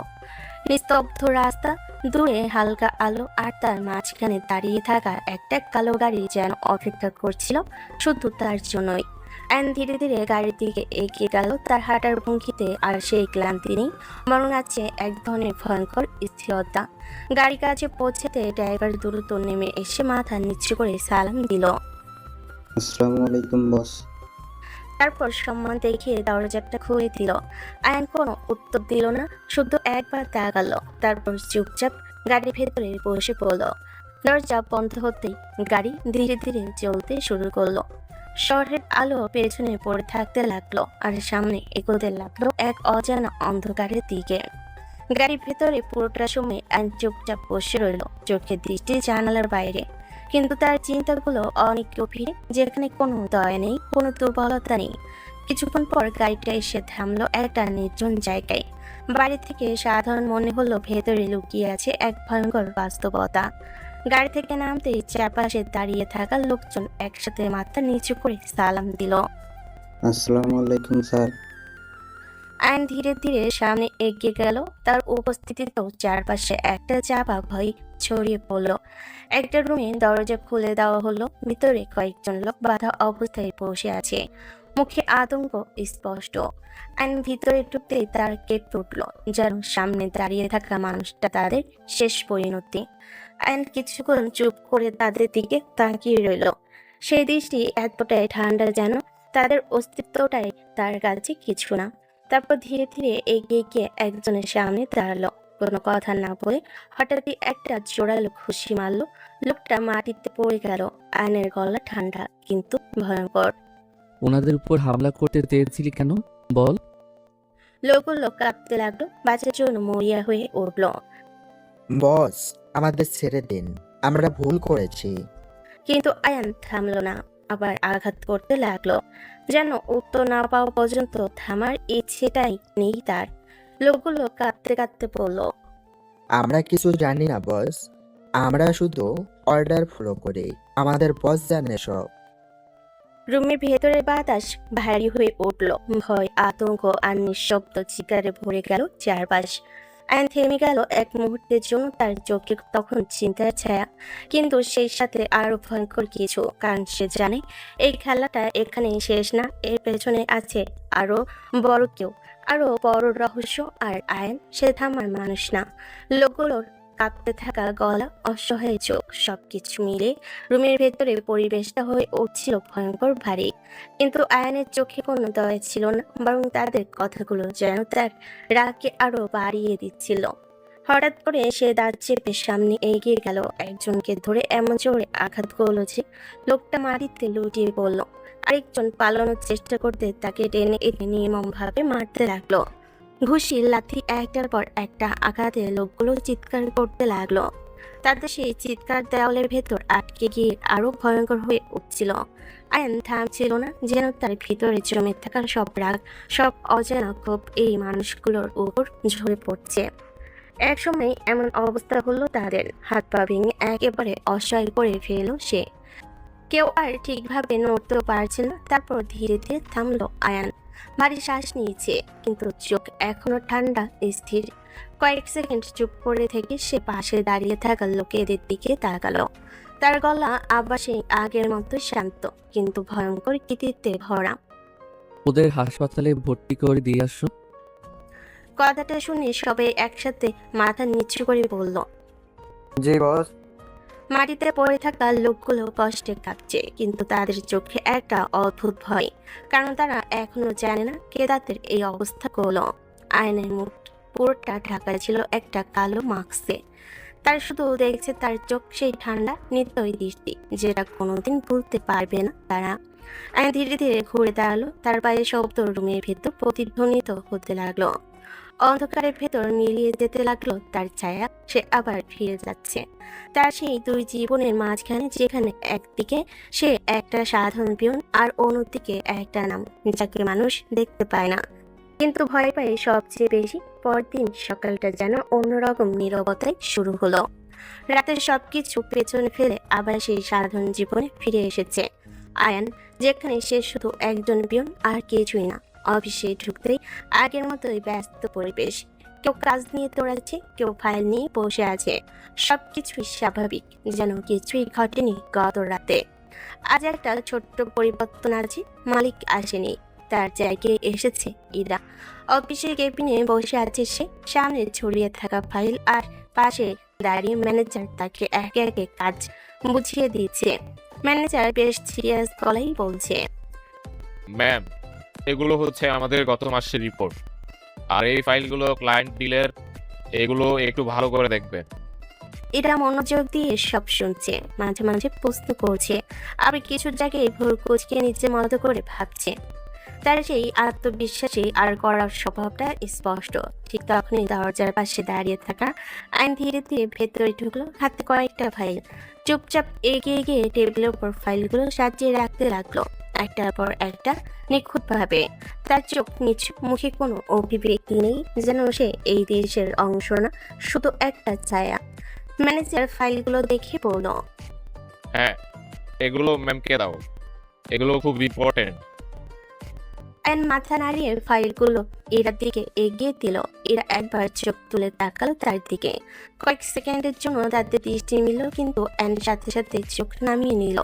নিস্তব্ধ রাস্তা, দূরে হালকা আলো, আর তার মাঝখানে দাঁড়িয়ে থাকা একটা কালো গাড়ি যেন অপেক্ষা করছিল শুধু তার জন্যই। অ্যান ধীরে ধীরে গাড়ির দিকে এগিয়ে গেল। তার হাঁটার ভঙ্গিতে আর সেই ক্লান্তি নেই, বরং আছে এক ধরনের ভয়ঙ্কর স্থিরতা। গাড়ি কাছে পৌঁছাতে ড্রাইভার দ্রুত নেমে এসে মাথা নিচু করে সালাম দিল। আসসালামু আলাইকুম বস। তারপর সম্মান দেখিয়ে দরজাটা খুলে দিল। আয়ন কোনো উত্তর দিল না, শুধু একবার তাকালো, তারপর চুপচাপ গাড়ির ভেতরে বসে পড়ল। দরজা বন্ধ হতেই গাড়ি ধীরে ধীরে চলতে শুরু করলো। শহরের আলো পেছনে পড়ে থাকতে লাগলো, আর সামনে এগোতে লাগলো এক অজানা অন্ধকারের দিকে। গাড়ির ভেতরে পুরোটা সময় আয়ন চুপচাপ বসে রইল, চোখের দৃষ্টি জানালার বাইরে। কিন্তু তার চিন্তাগুলো অনেক গভীরে, যেখানে কোনো দয়া নেই, কোনো দুর্বলতা নেই। কিছুক্ষণ পর গাড়িটা এসে থামলো একটা নির্জন জায়গায়। বাড়ি থেকে সাধারণ মনে হলো, ভেতরে লুকিয়ে আছে এক ভয়ঙ্কর বাস্তবতা। গাড়ি থেকে নামতেই চারপাশে দাঁড়িয়ে থাকা লোকজন একসাথে মাথা নিচু করে সালাম দিল। আসসালামু আলাইকুম স্যার। আয়ন ধীরে ধীরে সামনে এগিয়ে গেল। তার উপস্থিতিতেও চারপাশে একটা চাপা ভয় ছড়িয়ে পড়ল। একটা রুমে দরজা খুলে দেওয়া হলো। ভিতরে কয়েকজন লোক বাধা অবস্থায় বসে আছে, মুখে আতঙ্ক স্পষ্ট। আয়ন ভিতরে ঢুকতেই তার কেঁপে উঠল, যেন সামনে দাঁড়িয়ে থাকা মানুষটা তাদের শেষ পরিণতি। আয়ন কিছুক্ষণ চুপ করে তাদের দিকে তাকিয়ে রইল। সেই দৃষ্টি এতটাই ঠান্ডা যেন তাদের অস্তিত্বটাই তার কাছে কিছু না। তারপর ধীরে ধীরে এগিয়ে গিয়ে একজনের সামনে দাঁড়ালো। কোনো কথা না বলে হঠাৎই একটা জোরালো ঘুষি মারলো। লোকটা মাটিতে পড়ে গেল। আয়নের গলা ঠান্ডা কিন্তু ভয়ঙ্কর। ওনাদের উপর হামলা করতে চেয়েছিলি কেন বল? লোকগুলো কাঁপতে লাগলো, বাঁচার জন্য মরিয়া হয়ে উঠল। বস, আমাদের ছেড়ে দিন, আমরা ভুল করেছি। কিন্তু আয়ান থামলো না, আবার আঘাত করতে লাগলো, যেন উত্তর না পাওয়া পর্যন্ত থামার ইচ্ছেটাই নেই তার। লোকগুলো কাঁদতে কাঁদতে বলল, আমরা কিছু জানি না বস, আমরা শুধু অর্ডার ফলো করি, আমাদের বস জানে সব। রুমের ভেতরে বাতাস ভারী হয়ে উঠল। ভয়, আতঙ্ক আর নিঃশব্দ চিৎকারে ভরে গেল চারপাশ। আয়ন থেমে গেল এক মুহূর্তের জন্য। তার চোখে তখন চিন্তার ছায়া, কিন্তু সেই সাথে আরো ভয়ঙ্কর কিছু। কারণ সে জানে এই খেলাটা এখানেই শেষ না, এর পেছনে আছে আরো বড় কেউ, আরো বড় রহস্য। আর আয়ন সে থামার মানুষ না। লোকগুলোর কাঁপতে থাকা গলা, অসহায় চোখ, সবকিছু মিলে রুমের ভেতরে পরিবেশটা হয়ে উঠছিল ভয়ঙ্কর ভারী। কিন্তু আয়নের চোখে কোনো দয়া ছিল না, বরং তাদের কথাগুলো যেন তার রাগকে আরো বাড়িয়ে দিচ্ছিল। হঠাৎ করে সে দাঁত চেপে সামনে এগিয়ে গেল, একজনকে ধরে এমন জোরে আঘাত করলো যে লোকটা মাটিতে লুটিয়ে পড়ল। আরেকজন পালানোর চেষ্টা করতে তাকে টেনে এনে নির্মমভাবে মারতে লাগলো। ঘুষি, লাথি একটার পর একটা আঘাতে লোকগুলো চিৎকার করতে লাগলো। তাদের সেই চিৎকার দেওয়ালের ভেতর আটকে গিয়ে আরো ভয়ঙ্কর হয়ে উঠছিল। আয়ন থামছিল না, যেন তার ভিতরে জমে থাকা সব রাগ, সব অজানা ক্ষোভ এই মানুষগুলোর উপর ঝরে পড়ছে। একসময় এমন অবস্থা হলো তাদের, হাত পা ভেঙে একেবারে অসহায় করে ফেললো সে। কেউ আর ঠিকভাবে নড়তেও পারছে না। তারপর ধীরে ধীরে থামলো আয়ান। ভারী শ্বাস নিয়েছে, কিন্তু চোখ এখনো ঠান্ডা স্থির। কয়েক সেকেন্ড চুপ করে থেকে সে পাশে দাঁড়িয়ে থাকা লোকেদের দিকে তাকালো। তার গলা আবার সেই আগের মতো শান্ত, কিন্তু ভয়ঙ্কর কৃতিত্বে ভরা। ওদের হাসপাতালে ভর্তি করে দিয়ে আসো। কথাটা শুনে সবাই একসাথে মাথা নিচু করে বলল। জি বস। মাটিতে পড়ে থাকা লোকগুলো কষ্টে কাঁপছে, কিন্তু তাদের চোখে একটা অদ্ভুত ভয়, কারণ তারা এখনো জানে না কে তাদের এই অবস্থা করলো। আয়নের মুখ পুরোটা ঢাকা ছিল একটা কালো মাস্কে। তার শুধু দেখছে তার চোখ, সেই ঠান্ডা নির্দয় দৃষ্টি, যেটা কোনোদিন ভুলতে পারবে না তারা। আয়ন ধীরে ধীরে ঘুরে দাঁড়ালো। তার বাইরে শব্দ রুমের ভেতর প্রতিধ্বনিত হতে লাগলো। অন্ধকারের ভেতর মিলিয়ে যেতে লাগলো তার ছায়া। সে আবার ফিরে যাচ্ছে তার সেই দুই জীবনের মাঝখানে, যেখানে একদিকে সে একটা সাধারণ পিয়ন আর অন্যদিকে একটা নাম যাকে মানুষ দেখতে পায় না, কিন্তু ভয় পায় সবচেয়ে বেশি। পরদিন সকালটা যেন অন্যরকম নীরবতায় শুরু হলো। রাতের সবকিছু পেছনে ফেলে আবার সেই সাধারণ জীবনে ফিরে এসেছে আয়ান, যেখানে সে শুধু একজন পিয়ন আর কিছুই না। অফিসে ঢুকতেই আগের মতোই ব্যস্ত পরিবেশ। কেউ কাজ নিয়ে দৌড়াচ্ছে, কেউ ফাইল নিয়ে বসে আছে। সবকিছুই স্বাভাবিক, যেন কিছুই ঘটেনি গত রাতে। আজ একটা ছোট্ট পরিবর্তন আছে, মালিক আসেনি, তার জায়গায় এসেছে ইরা। অফিসের কেবিনে বসে আছে সে, সামনে ছড়িয়ে থাকা ফাইল আর পাশে দাঁড়িয়ে ম্যানেজার তাকে একে একে কাজ বুঝিয়ে দিচ্ছে। ম্যানেজার বেশ সিরিয়াস গলায় বলছে, ম্যাম, এগুলো হচ্ছে আমাদের গত মাসের রিপোর্ট, আর এই ফাইলগুলো ক্লায়েন্ট ডিলের, এগুলো একটু ভালো করে দেখবেন। এরা মনোযোগ দিয়ে সব শুনছে, মাঝে মাঝে প্রশ্ন করছে, আবার কিছু জায়গায় ভুল কুচকে নিজের মতো করে ভাবছে। তার সেই আত্মবিশ্বাসী আর করার স্বভাবটা স্পষ্ট। ঠিক তখনই দরজার পাশে দাঁড়িয়ে থাকা আইন ধীরে ধীরে ভেতরে ঢুকলো, হাতে কয়েকটা ফাইল। চুপচাপ এগিয়ে গিয়ে টেবিলের উপর ফাইলগুলো সাজিয়ে রাখতে লাগলো একটার পর একটা নিখুঁতভাবে। তার চোখ নিচু, মুখে কোনো অভিব্যক্তি নেই, যেন সে এই দেশের অংশ না, শুধু একটা ছায়া। ম্যানেজার ফাইলগুলো দেখে বলল, হ্যাঁ, এগুলো ম্যামকে দাও, এগুলো খুব ইম্পর্টেন্ট। আয়ন মাথা নাড়িয়ে ফাইলগুলো এরার দিকে এগিয়ে দিল। এরা একবার চোখ তুলে তাকালো তার দিকে। কয়েক সেকেন্ডের জন্য তাদের দৃষ্টি মিলল, কিন্তু অ্যান সাথে সাথে চোখ নামিয়ে নিল,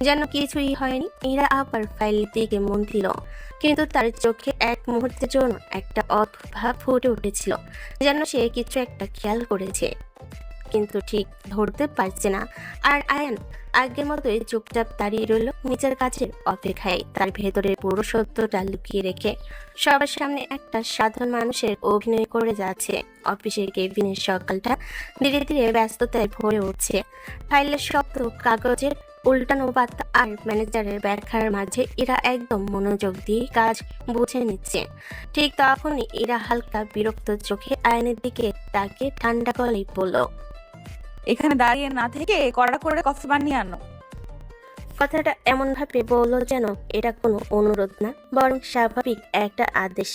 যেন কিছুই হয়নি। এরা আবার ফাইলের দিকে মন দিল, কিন্তু তার চোখে এক মুহূর্তের জন্য একটা অদ্ভুত ভাব ফুটে উঠেছিল, যেন সে কিছু একটা খেয়াল করেছে, কিন্তু ঠিক ধরতে পারছে না। আর আয়ান আগের মতোই চুপচাপ দাঁড়িয়ে রইল নিজের কাছের অপেক্ষায়, তার ভেতরে পুরো সত্যটা লুকিয়ে রেখে সবার সামনে একটা সাধারণ মানুষের অভিনয় করে যাচ্ছে। অফিসের কেবিনের সকালটা ধীরে ধীরে ব্যস্ততায় ভরে উঠছে। ফাইলের শব্দ, কাগজের উল্টানো বার্তা আর ম্যানেজারের ব্যাখ্যার মাঝে এরা একদম মনোযোগ দিয়ে কাজ বুঝে নিচ্ছে। ঠিক তখনই এরা হালকা বিরক্ত চোখে আয়নের দিকে তাকে ঠান্ডা গলায় বলল, এখানে দাঁড়িয়ে না থেকে কড়া করে কফি বানিয়ে আনো। কথাটা এমন ভাবে বললো যেন এটা কোনো অনুরোধ না, বরং স্বাভাবিক একটা আদেশ,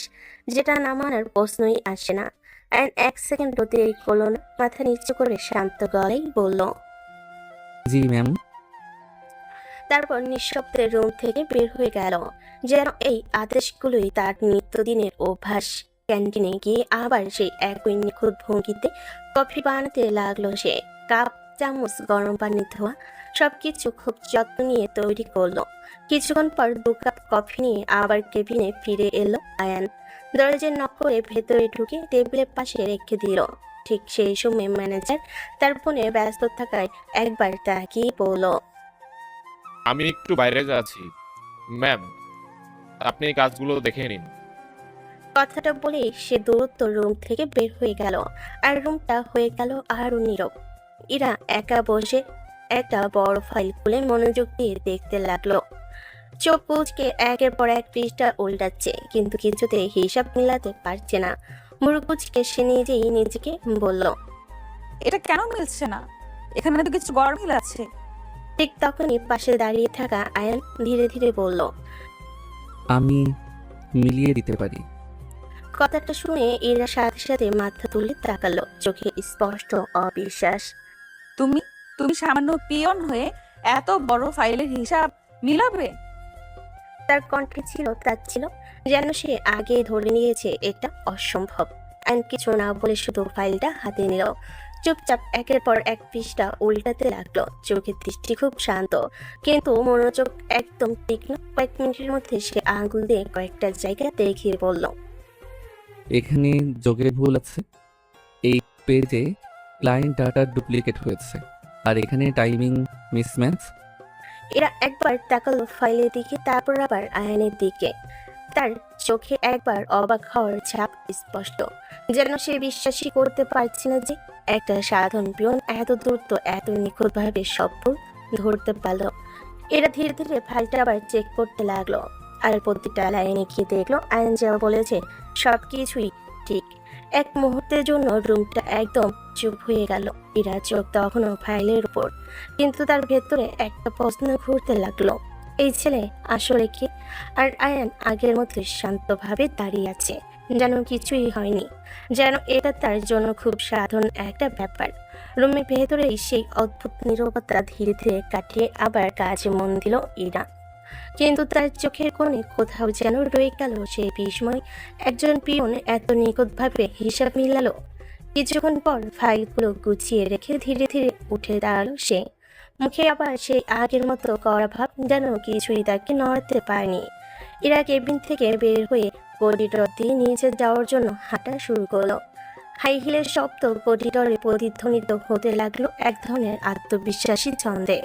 যেটা না মানার প্রশ্নই আসে না। অ্যান্ড এক সেকেন্ড দেরি করলো না, মাথা নিচু করে শান্ত গলায় বলল। জি ম্যাম। তারপর নিঃশব্দে রুম থেকে বের হয়ে গেল, যেন এই আদেশগুলোই তার নিত্যদিনের অভ্যাস। ক্যান্টিনে গিয়ে আবার সেই একই নিখুঁত ভঙ্গিতে কফি বানাতে লাগলো সে। কাপ, চামচ, গরম পানি ধোয়া সবকিছু খুব যত্ন নিয়ে তৈরি করলো। কিছুক্ষণ পর 2 কাপ কফি নিয়ে আবার কেবিনে ফিরে এলো আয়ান। দরজায় নক করে ভেতরে ঢুকে টেবিলের পাশে রেখে দিল। ঠিক সেই সময় ম্যানেজার তার ফোনে ব্যস্ত থাকায় একবার তাকিয়ে বলল, আমি একটু বাইরে যাচ্ছি ম্যাম, আপনি কাজগুলো দেখে নিন। কথাটা বলে সে দূরত্ব রুম থেকে বের হয়ে গেল, আর রুমটা হয়ে গেল আরো নীরব। ইরা একা বসে একটা বড় ফাইল খুলে মনোযোগ দিয়ে দেখতে লাগলো। চোখ কুচকে একের পর এক পৃষ্ঠা উল্টাচ্ছে, কিন্তু কিছুতে হিসাব মিলাতে পারছে না। মুড় কুচকে সে নিজেই নিজেকে বলল, এটা কেন মিলছে না? এখানে তো কিছু গরমিল আছে। ঠিক তখনই পাশে দাঁড়িয়ে থাকা আয়ান ধীরে ধীরে বলল, আমি মিলিয়ে দিতে পারি। কথাটা শুনে এরা সাথে সাথে মাথা তুলে তাকালো, চোখে স্পষ্ট অবিশ্বাস। তুমি তুমি সামান্য পিয়ন হয়ে এত বড় ফাইলের হিসাব মিলাবে? তার কণ্ঠে ছিল ছিল, যেন সে আগে ধরে নিয়েছে এটা অসম্ভব। আর কিছু না বলে শুধু ফাইলটা হাতে নিল, চুপচাপ একের পর এক পৃষ্ঠা উল্টাতে লাগলো। চোখের দৃষ্টি খুব শান্ত, কিন্তু মনোযোগ একদম তীক্ষ্ণ। কয়েক মিনিটের মধ্যে সে আঙুল দিয়ে কয়েকটা জায়গা দেখিয়ে বলল, এখানে যোগের ভুল আছে, এই পেজে ক্লায়েন্ট ডাটা ডুপ্লিকেট হয়েছে, আর এখানে টাইমিং মিসম্যাচ। এরা একবার তাকালো ফাইলের দিকে, তারপর আবার আয়নের দিকে। তার চোখে একবার অবাক হওয়ার ছাপ স্পষ্ট, যেন সে বিশ্বাসই করতে পারছে না যে একটা সাধারণ পিয়ন এত দ্রুত এত নিখুঁতভাবে সব ভুল ধরতে পারল। এরা ধীরে ধীরে ফাইলটা আবার চেক করতে লাগলো, আর প্রতিটা লাইনে গিয়ে দেখলো আয়ন যা বলেছে সব কিছুই ঠিক। এক মুহূর্তের জন্য রুমটা একদম চুপ হয়ে গেল। এরা চোখ তখনও ফাইলের উপর, কিন্তু তার ভেতরে একটা প্রশ্ন ঘুরতে লাগলো, এই ছেলে আসলে কি? আর আয়ান আগের মতো শান্তভাবে দাঁড়িয়ে আছে, যেন কিছুই হয়নি, যেন এটা তার জন্য খুব সাধারণ একটা ব্যাপার। রুমের ভেতরেই সেই অদ্ভুত নীরবতা ধীরে ধীরে কাটিয়ে আবার কাজে মন দিল ইরা। কিন্তু তার চোখের কোণে কোথাও যেন রয়ে গেল সেই বিস্ময়, একজন পিয়ন এত নিখুঁতভাবে হিসাব মিলালো। কিছুক্ষণ পর ফাইলগুলো গুছিয়ে রেখে ধীরে ধীরে উঠে দাঁড়ালো সে, মুখে আবার সেই আগের মতো কড়া ভাব, যেন কিছুই তাকে নড়াতে পারেনি। এরা কেবিন থেকে বের হয়ে করিডর দিয়ে নিচে যাওয়ার জন্য হাঁটা শুরু করলো। হাই হিলের শব্দ করিডরে প্রতিধ্বনিত হতে লাগলো এক ধরনের আত্মবিশ্বাসী ছন্দে।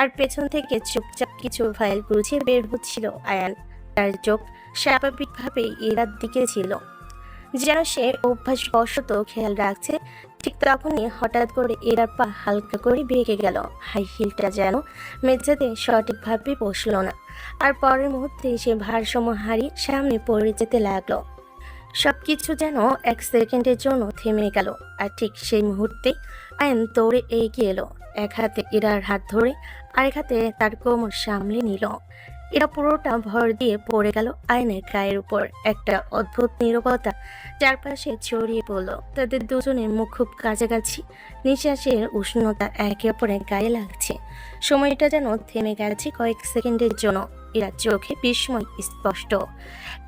আর পেছন থেকে চুপচাপ কিছু ফাইল গুছিয়ে বের হচ্ছিল আয়ান। তার চোখ স্বাভাবিকভাবেই এরার দিকে ছিল, যেন সে অভ্যাসবশত খেয়াল রাখছে। ঠিক তখনই হঠাৎ করে এরার পা হালকা করে বেঁকে গেল। হাই হিলটা যেন মেঝেতে সঠিকভাবে বসলো না, আর পরের মুহূর্তে সে ভারসাম্য হারিয়ে সামনে পড়ে যেতে লাগলো। সবকিছু যেন এক সেকেন্ডের জন্য থেমে গেল, আর ঠিক সেই মুহূর্তে আয়ন দৌড়ে এগিয়ে এলো, এক হাতে ইরার হাত ধরে আরেক হাতে তার কোমর সামলে নিল। এরা পুরোটা ভর দিয়ে পড়ে গেল আয়নের গায়ের উপর। একটা অদ্ভুত নীরবতা চারপাশে ছড়িয়ে পড়ল। তাদের দুজনের মুখ খুব কাছাকাছি, নিঃশ্বাসের উষ্ণতা একে অপরের গায়ে লাগছে। সময়টা যেন থেমে গেছে কয়েক সেকেন্ডের জন্য। এরা চোখে বিস্ময় স্পষ্ট।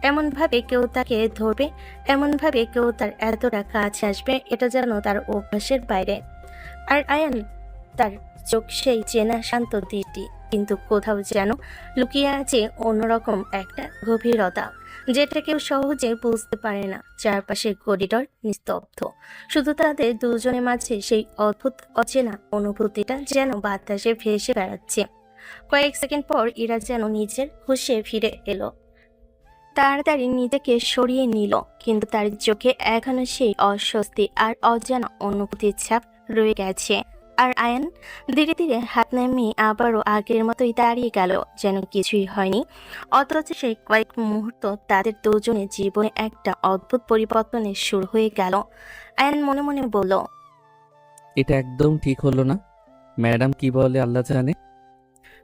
এমনভাবে কেউ তাকে ধরবে, এমনভাবে কেউ তার এতটা কাছে আসবে, এটা যেন তার অভ্যাসের বাইরে। আর আয়ান, তার চোখ সেই চেনা শান্ত দৃষ্টি, কিন্তু কোথাও যেন লুকিয়ে আছে অন্যরকম একটা গভীরতা, যেটা কেউ সহজে বুঝতে পারে না। চারপাশের করিডর নিস্তব্ধ, শুধু তাদের দুজনের মাঝে সেই অদ্ভুত অচেনা অনুভূতিটা যেন বাতাসে ভেসে বেড়াচ্ছে। কয়েক সেকেন্ড পর ইরা যেন নিজের হুঁশে ফিরে এলো। তাড়াতাড়ি নিজেকে সরিয়ে নিল, কিন্তু তার চোখে এখনো সেই অস্বস্তি আর অজানা অনুভূতির ছাপ রয়ে গেছে। আর আয়ান ধীরে ধীরে হাত নামিয়ে আবারও আগের মতোই দাঁড়িয়ে গেল, যেন কিছুই হয়নি। অথচ সেই কয়েক মুহূর্ত তাদের দুজনের জীবনে একটা অদ্ভুত পরিবর্তনের শুরু হয়ে গেল। আয়ান মনে মনে বলল, এটা একদম ঠিক হলো না। ম্যাডাম কি বলে আল্লাহ জানে।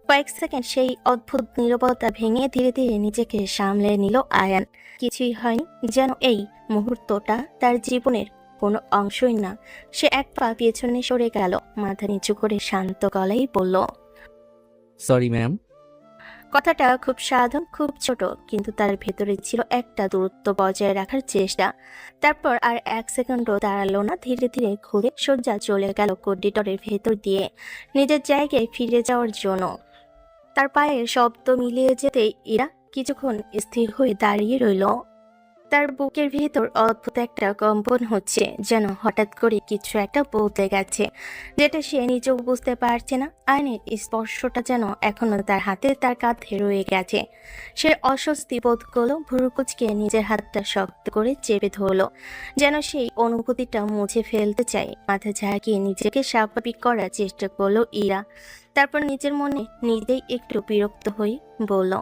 কয়েক সেকেন্ড সেই অদ্ভুত নীরবতা ভেঙে ধীরে ধীরে নিজেকে সামলে নিল আয়ান। কিছুই হয়নি, যেন এই মুহূর্তটা তার জীবনের কোনো অংশই না। সে এক পা পেছনে সরে গেল, মাথা নিচু করে শান্ত গলায় বলল, সরি ম্যাম। কথাটা খুব সাধারণ, খুব ছোট, কিন্তু তার ভেতরে ছিল একটা দূরত্ব বজায় রাখার চেষ্টা। তারপর আর এক সেকেন্ডও দাঁড়ালো না, ধীরে ধীরে ঘুরে সোজা চলে গেল করিডরের ভেতর দিয়ে নিজের জায়গায় ফিরে যাওয়ার জন্য। তার পায়ের শব্দ মিলিয়ে যেতেই ইরা কিছুক্ষণ স্থির হয়ে দাঁড়িয়ে রইল। তার বুকের ভেতর অদ্ভুত একটা কম্পন হচ্ছে, যেন হঠাৎ করে কিছু একটা বদলে গেছে, যেটা সে নিজেও বুঝতে পারছে না। আয়নের স্পর্শটা যেন এখনো তার হাতে, তার কাঁধে রয়ে গেছে। সে অস্বস্তি বোধ করলো, ভুরু কুঁচকে নিজের হাতটা শক্ত করে চেপে ধরলো, যেন সেই অনুভূতিটা মুছে ফেলতে চায়। মাথা ঝাঁকিয়ে নিজেকে স্বাভাবিক করার চেষ্টা করলো ইরা। তারপর নিজের মনে নিজেই একটু বিরক্ত হয়ে বলল,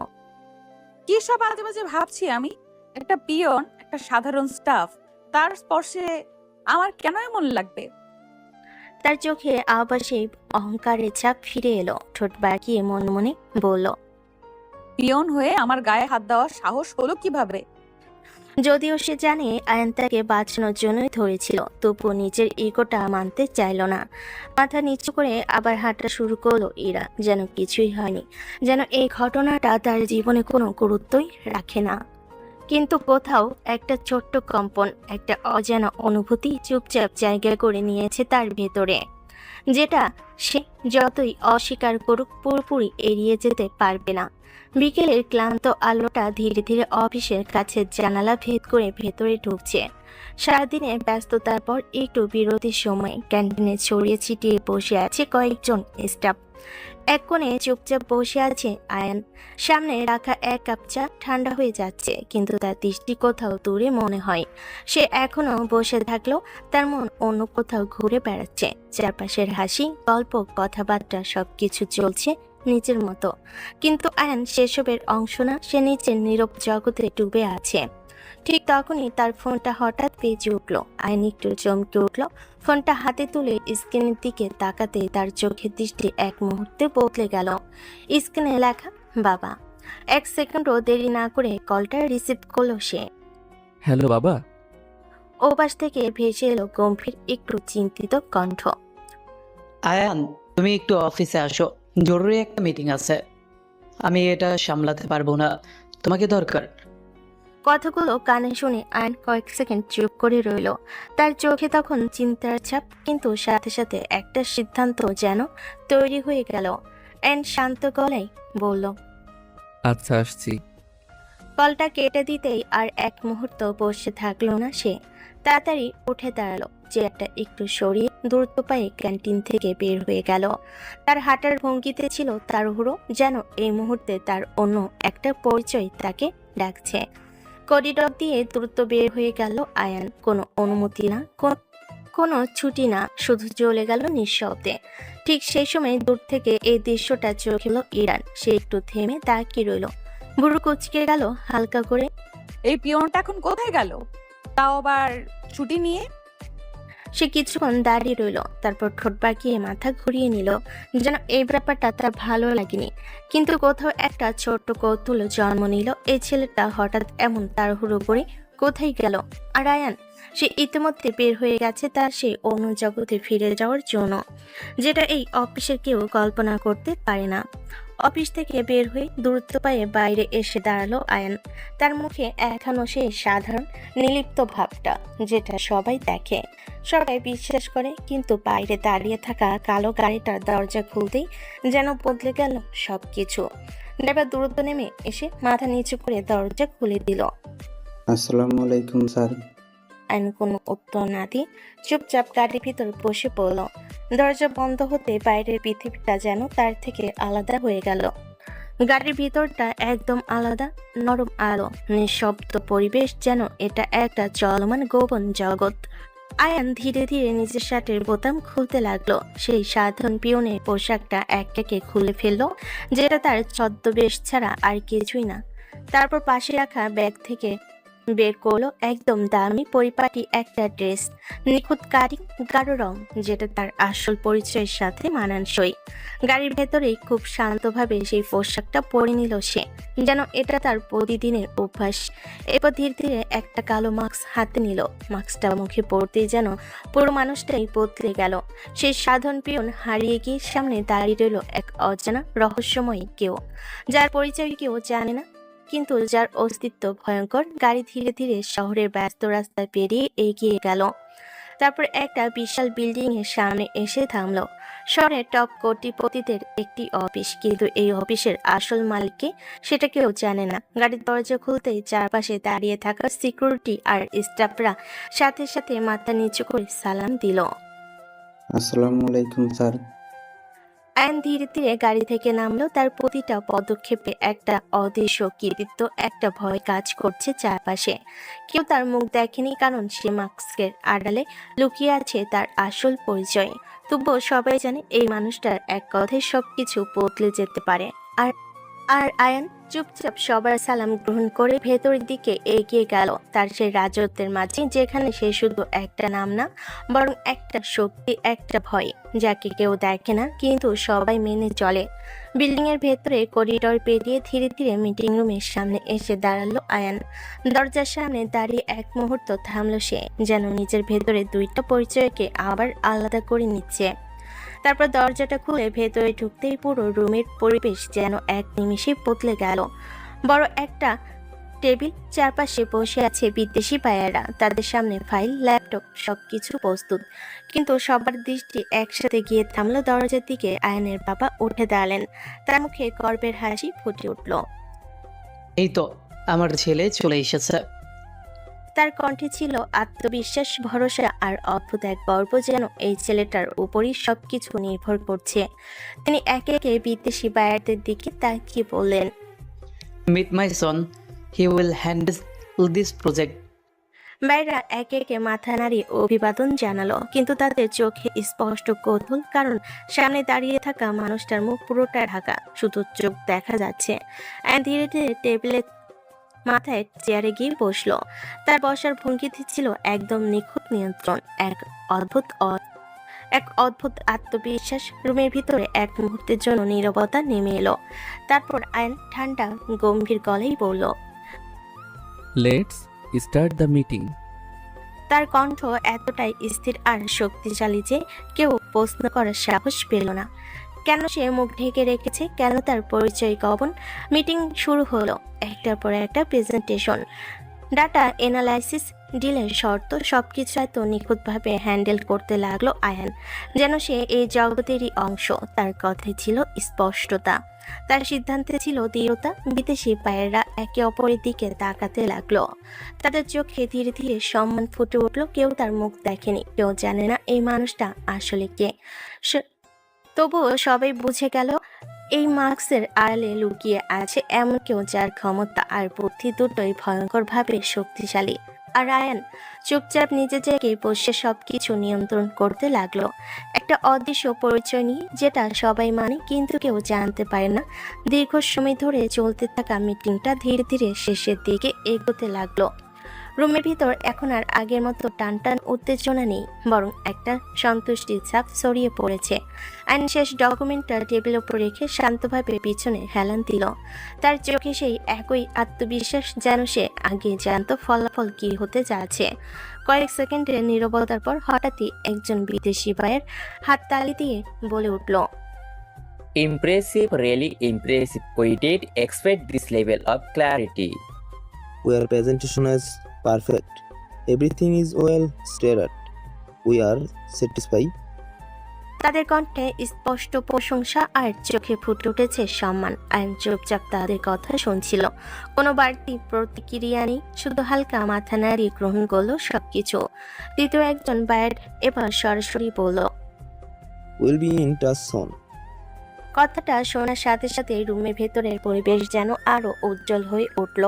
কি সব আজে বাজে ভাবছি আমি? একটা পিয়ন, একটা সাধারণ স্টাফ, তার স্পর্শে আমার কেন এমন লাগবে? তার চোখে আবার সেই অহংকারের ছাপ ফিরে এলো। ঠোঁট বাঁকিয়ে মনে মনে বলল, পিয়ন হয়ে আমার গায়ে হাত দেওয়ার সাহস হলো কিভাবে? যদিও সে জানে আয়ন তাকে বাঁচানোর জন্যই ধরেছিল, তবুও নিজের ইগোটা মানতে চাইল না। মাথা নিচু করে আবার হাঁটা শুরু করলো ইরা, যেন কিছুই হয়নি, যেন এই ঘটনাটা তার জীবনে কোনো গুরুত্বই রাখে না। কিন্তু কোথাও একটা ছোট্ট কম্পন, একটা অজানা অনুভূতি চুপচাপ জায়গা করে নিয়েছে তার ভেতরে, যেটা সে যতই অস্বীকার করুক পুরোপুরি এড়িয়ে যেতে পারবে না। বিকেলের ক্লান্ত আলোটা ধীরে ধীরে অফিসের কাছের জানালা ভেদ করে ভেতরে ঢুকছে। সারাদিনের ব্যস্ততার পর একটু বিরতির সময় ক্যান্টিনে ছড়িয়ে ছিটিয়ে বসে আছে কয়েকজন স্টাফ। এক কোণে চুপচাপ বসে আছে আয়ান, সামনে রাখা এক কাপ চা ঠান্ডা হয়ে যাচ্ছে, কিন্তু তার দৃষ্টি কোথাও দূরে মনে হয়। সে এখনো বসে থাকলেও তার মন অন্য কোথাও ঘুরে বেড়াচ্ছে। চারপাশের হাসি, গল্প, কথাবার্তা সবকিছু চলছে নিজের মতো, কিন্তু আয়ান সেসবের অংশ না। সে নিজের নীরব জগতে ডুবে আছে। ঠিক তখনই তার ফোনটা হঠাৎ বেজে উঠল। আয়ন একটু চমকে উঠল। ফোনটা হাতে তুলে স্ক্রিনের দিকে তাকাতে তার চোখের দৃষ্টি এক মুহূর্তে বদলে গেল। স্ক্রিনে লেখা বাবা। এক সেকেন্ডও দেরি না করে কলটা রিসিভ করলো সে। হ্যালো বাবা। ওপাশ থেকে ভেসে এলো গম্ভীর, একটু চিন্তিত কণ্ঠ। আয়ান, তুমি একটু অফিসে আসো, জরুরি একটা মিটিং আছে। আমি এটা সামলাতে পারবো না, তোমাকে দরকার। কথাগুলো কানে শুনে আয়ন কয়েক সেকেন্ড চুপ করে রইল। তার চোখে তখন চিন্তার ছাপ, কিন্তু সাথে সাথে একটা সিদ্ধান্ত যেন তৈরি হয়ে গেল। আয়ন শান্ত গলায় বলল, আচ্ছা আসছি। কলটা কেটে দিতেই আর এক মুহূর্ত বসে থাকলো না সে। তাড়াতাড়ি উঠে দাঁড়ালো, চেয়ারটা একটু সরিয়ে দ্রুত পায়ে ক্যান্টিন থেকে বের হয়ে গেল। তার হাঁটার ভঙ্গিতে ছিল তাড়াহুড়ো, যেন এই মুহূর্তে তার অন্য একটা পরিচয় তাকে ডাকছে। করিডর দিয়ে দ্রুত বের হয়ে গেল আয়ান। কোনো অনুমতি না, কোনো ছুটি না, শুধু চলে গেল নিঃশব্দে। ঠিক সেই সময় দূর থেকে এই দৃশ্যটা চোখে এলো ইরান। সে একটু থেমে তাকিয়ে রইল, ভুরু কুচকে গেল হালকা করে। এই পিয়নটা এখন কোথায় গেল, তাও আবার ছুটি নিয়ে? সে কিছুক্ষণ দাঁড়িয়ে রইল, তারপর ঠোঁট বাঁকিয়ে মাথা ঘুরিয়ে নিল, যেন এই ব্যাপারটা তার ভালো লাগেনি। কিন্তু কোথাও একটা ছোট্ট কৌতূহল জন্ম নিল, এই ছেলেটা হঠাৎ এমন তাড়াহুড়ো করে কোথায় গেল। আর আয়ান, সে ইতিমধ্যে বের হয়ে গেছে তার সেই অন্য জগতে ফিরে যাওয়ার জন্য, যেটা এই অফিসের কেউ কল্পনা করতে পারে না। অফিস থেকে বের হয়ে দূরত্ব পায়ে বাইরে এসে দাঁড়ালো আয়ান। তার মুখে এখনো সেই সাধারণ নির্লিপ্ত ভাবটা, যেটা সবাই দেখে, সবাই বিশ্বাস করে। কিন্তু বাইরে দাঁড়িয়ে থাকা কালো গাড়িটার দরজা খুলতেই যেন বদলে গেল সবকিছু। ড্রাইভার দূরত্ব নেমে এসে মাথা নিচু করে দরজা খুলে দিল। আসসালামু আলাইকুম স্যার। আইন কোনো উত্তর না দিয়ে চুপচাপ গাড়ির ভিতর বসে পড়ল। দরজা বন্ধ হতে বাইরের পৃথিবীটা যেন তার থেকে আলাদা হয়ে গেল। গাড়ির ভিতরটা একদম আলাদা, নরম আলো, নিঃশব্দ পরিবেশ, যেন এটা একটা চলমান গোপন জগৎ। আয়ান ধীরে ধীরে নিজের শার্টের বোতাম খুলতে লাগলো। সেই সাধারণ পিয়নের পোশাকটা এক একে খুলে ফেললো, যেটা তার ছদ্মবেশ ছাড়া আর কিছুই না। তারপর পাশে রাখা ব্যাগ থেকে বের করলো একদম দামি পরিপাটি একটা ড্রেস, নিখুঁত কাটিং, গাঢ় রং, যেটা তার আসল পরিচয়ের সাথে মানানসই। গাড়ির ভেতরেই খুব শান্তভাবে সেই পোশাকটা পরে নিল সে, যেন এটা তার প্রতিদিনের অভ্যাস। এরপর ধীরে ধীরে একটা কালো মাস্ক হাতে নিল। মাস্কটা মুখে পড়তেই যেন পুরো মানুষটাই বদলে গেল। সেই সাধারণ পিয়ন হারিয়ে গিয়ে সামনে দাঁড়িয়ে রইল এক অজানা রহস্যময়ী কেউ, যার পরিচয় কেউ জানে না, কিন্তু যার অস্তিত্ব ভয়ঙ্কর। গাড়ি ধীরে ধীরে শহরের ব্যস্ত রাস্তা পেরিয়ে এগিয়ে গেল। তারপর একটা বিশাল বিল্ডিং এর সামনে এসে থামলো। শহরের টপ কোটিপতিদের একটি অফিস, কিন্তু এই অফিসের আসল মালিককে সেটা কেউ জানে না। গাড়ির দরজা খুলতেই চারপাশে দাঁড়িয়ে থাকা সিকিউরিটি আর স্টাফরা সাথে সাথে মাথা নিচু করে সালাম দিল। আসসালামু আলাইকুম স্যার। আয়ন ধীরে ধীরে গাড়ি থেকে নামলো। তার প্রতিটা পদক্ষেপে একটা অদৃশ্য কৃতিত্ব, একটা ভয় কাজ করছে চারপাশে। কেউ তার মুখ দেখেনি, কারণ সে মাস্কের আড়ালে লুকিয়ে আছে তার আসল পরিচয়। তবুও সবাই জানে এই মানুষটার এক কথায় সবকিছু বদলে যেতে পারে। আর আয়ান চুপচাপ সবার সালাম গ্রহণ করে ভেতরের দিকে এগিয়ে গেল, তার সেই রাজত্বের মাঝে, যেখানে সে শুধু একটা নাম না, বরং একটা শক্তি, একটা ভয়, যাকে কেউ দেখে না কিন্তু সবাই মেনে চলে। বিল্ডিং এর ভেতরে করিডোর পেরিয়ে ধীরে ধীরে মিটিং রুমের সামনে এসে দাঁড়ালো আয়ান। দরজার সামনে দাঁড়িয়ে এক মুহূর্ত থামলো সে, যেন নিজের ভেতরে দুইটা পরিচয়কে আবার আলাদা করে নিচ্ছে। তারপর দরজাটা খুলে ভেতরে ঢুকতেই পুরো রুমের পরিবেশ যেন এক নিমিষে বদলে গেল। বড় একটা টেবিল, চারপাশে বসে আছে বিদেশি ভাইয়েরা, তাদের সামনে ফাইল, ল্যাপটপ, সবকিছু প্রস্তুত। কিন্তু সবার দৃষ্টি একসাথে গিয়ে থামলো দরজার দিকে। আয়নের বাবা উঠে দাঁড়ালেন, তার মুখে গর্বের হাসি ফুটে উঠল। এই তো আমার ছেলে চলে এসেছে। তার কণ্ঠে ছিল আত্মবিশ্বাস, ভরসা আর অদ্ভুত এক গর্ব, যেন এই ছেলেটার উপরই সবকিছু নির্ভর করছে। তিনি একে একে বিদেশি বায়ারদের দিকে তাকিয়ে বললেন, meet my son, he will handle this project. বাইরা একে একে মাথা নাড়িয়ে অভিবাদন জানালো, কিন্তু তাদের চোখে স্পষ্ট কৌতূহল, কারণ সামনে দাঁড়িয়ে থাকা মানুষটার মুখ পুরোটা ঢাকা, শুধু চোখ দেখা যাচ্ছে। ধীরে ধীরে টেবিলের মাথায় চেয়ারে গিয়ে বসলো। তার বসার ভঙ্গিতে ছিল একদম নিখুঁত নিয়ন্ত্রণ, এক অদ্ভুত আত্মবিশ্বাস। রুমের ভিতরে এক মুহূর্তের জন্য নীরবতা নেমে এলো। তারপর আয়ন ঠান্ডা গম্ভীর গলায় বলল, লেটস স্টার্ট দ্য মিটিং। তার কণ্ঠ এতটাই স্থির আর শক্তিশালী যে কেউ প্রশ্ন করার সাহস পেল না। কেন সে মুখ ঢেকে রেখেছে, কেন তার পরিচয় গোপন। মিটিং শুরু হলো, একটার পর একটা প্রেজেন্টেশন, ডাটা এনালাইসিস, ডিলের শর্ত, সবকিছু এত নিখুঁতভাবে হ্যান্ডেল করতে লাগলো আয়ান, যেন সে এই জগতেরই অংশ। তার কথায় ছিল স্পষ্টতা, তার সিদ্ধান্তে ছিল দৃঢ়তা। বিদেশি পায়েরা একে অপরের দিকে তাকাতে লাগলো, তাদের চোখে ধীরে ধীরে সম্মান ফুটে উঠলো। কেউ তার মুখ দেখেনি, কেউ জানে না এই মানুষটা আসলে কে, তবুও সবাই বুঝে গেল এই মাস্কের আড়ালে লুকিয়ে আছে এমন কেউ, যার ক্ষমতা আর বুদ্ধি দুটোই ভয়ঙ্করভাবে শক্তিশালী। আর আয়ান চুপচাপ নিজে থেকে বসে সবকিছু নিয়ন্ত্রণ করতে লাগলো, একটা অদৃশ্য পরিচয় নিয়ে, যেটা সবাই মানে কিন্তু কেউ জানতে পারে না। দীর্ঘ সময় ধরে চলতে থাকা মিটিংটা ধীরে ধীরে শেষের দিকে এগোতে লাগলো। রুমের ভিতর এখন আর আগের মতো টান টান উত্তেজনা নেই, বরং একটা সন্তুষ্টির ছাপ ছড়িয়ে পড়েছে। আইন শেষ ডকুমেন্টটা টেবিলের উপর রেখে শান্তভাবে পিছনে হেলান দিল। তার চোখে সেই একই আত্মবিশ্বাস, যেন সে আগে জানতো ফলাফল কি হতে যাচ্ছে। কয়েক সেকেন্ডের নীরবতার পর হঠাৎই একজন বিদেশি ভাইয়ের হাত তালি দিয়ে বলে উঠল, Impressive, really impressive. We did expect this level of clarity. Your presentation is perfect. Everything is well stated. We are satisfied. তাদের কণ্ঠে স্পষ্ট প্রশংসা আর চোখে ফুটে উঠেছে সম্মান। আইন চুপচাপ তাদের কথা শুনছিল, কোনো বাড়তি প্রতিক্রিয়া নেই, শুধু হালকা মাথা নাড়িয়ে গ্রহণ করলো সবকিছু। দ্বিতীয় একজন বায়ার এবার সরাসরি বলল, We'll be in touch soon. কথাটা শোনার সাথে সাথে রুমের ভেতরের পরিবেশ যেন আরো উজ্জ্বল হয়ে উঠল।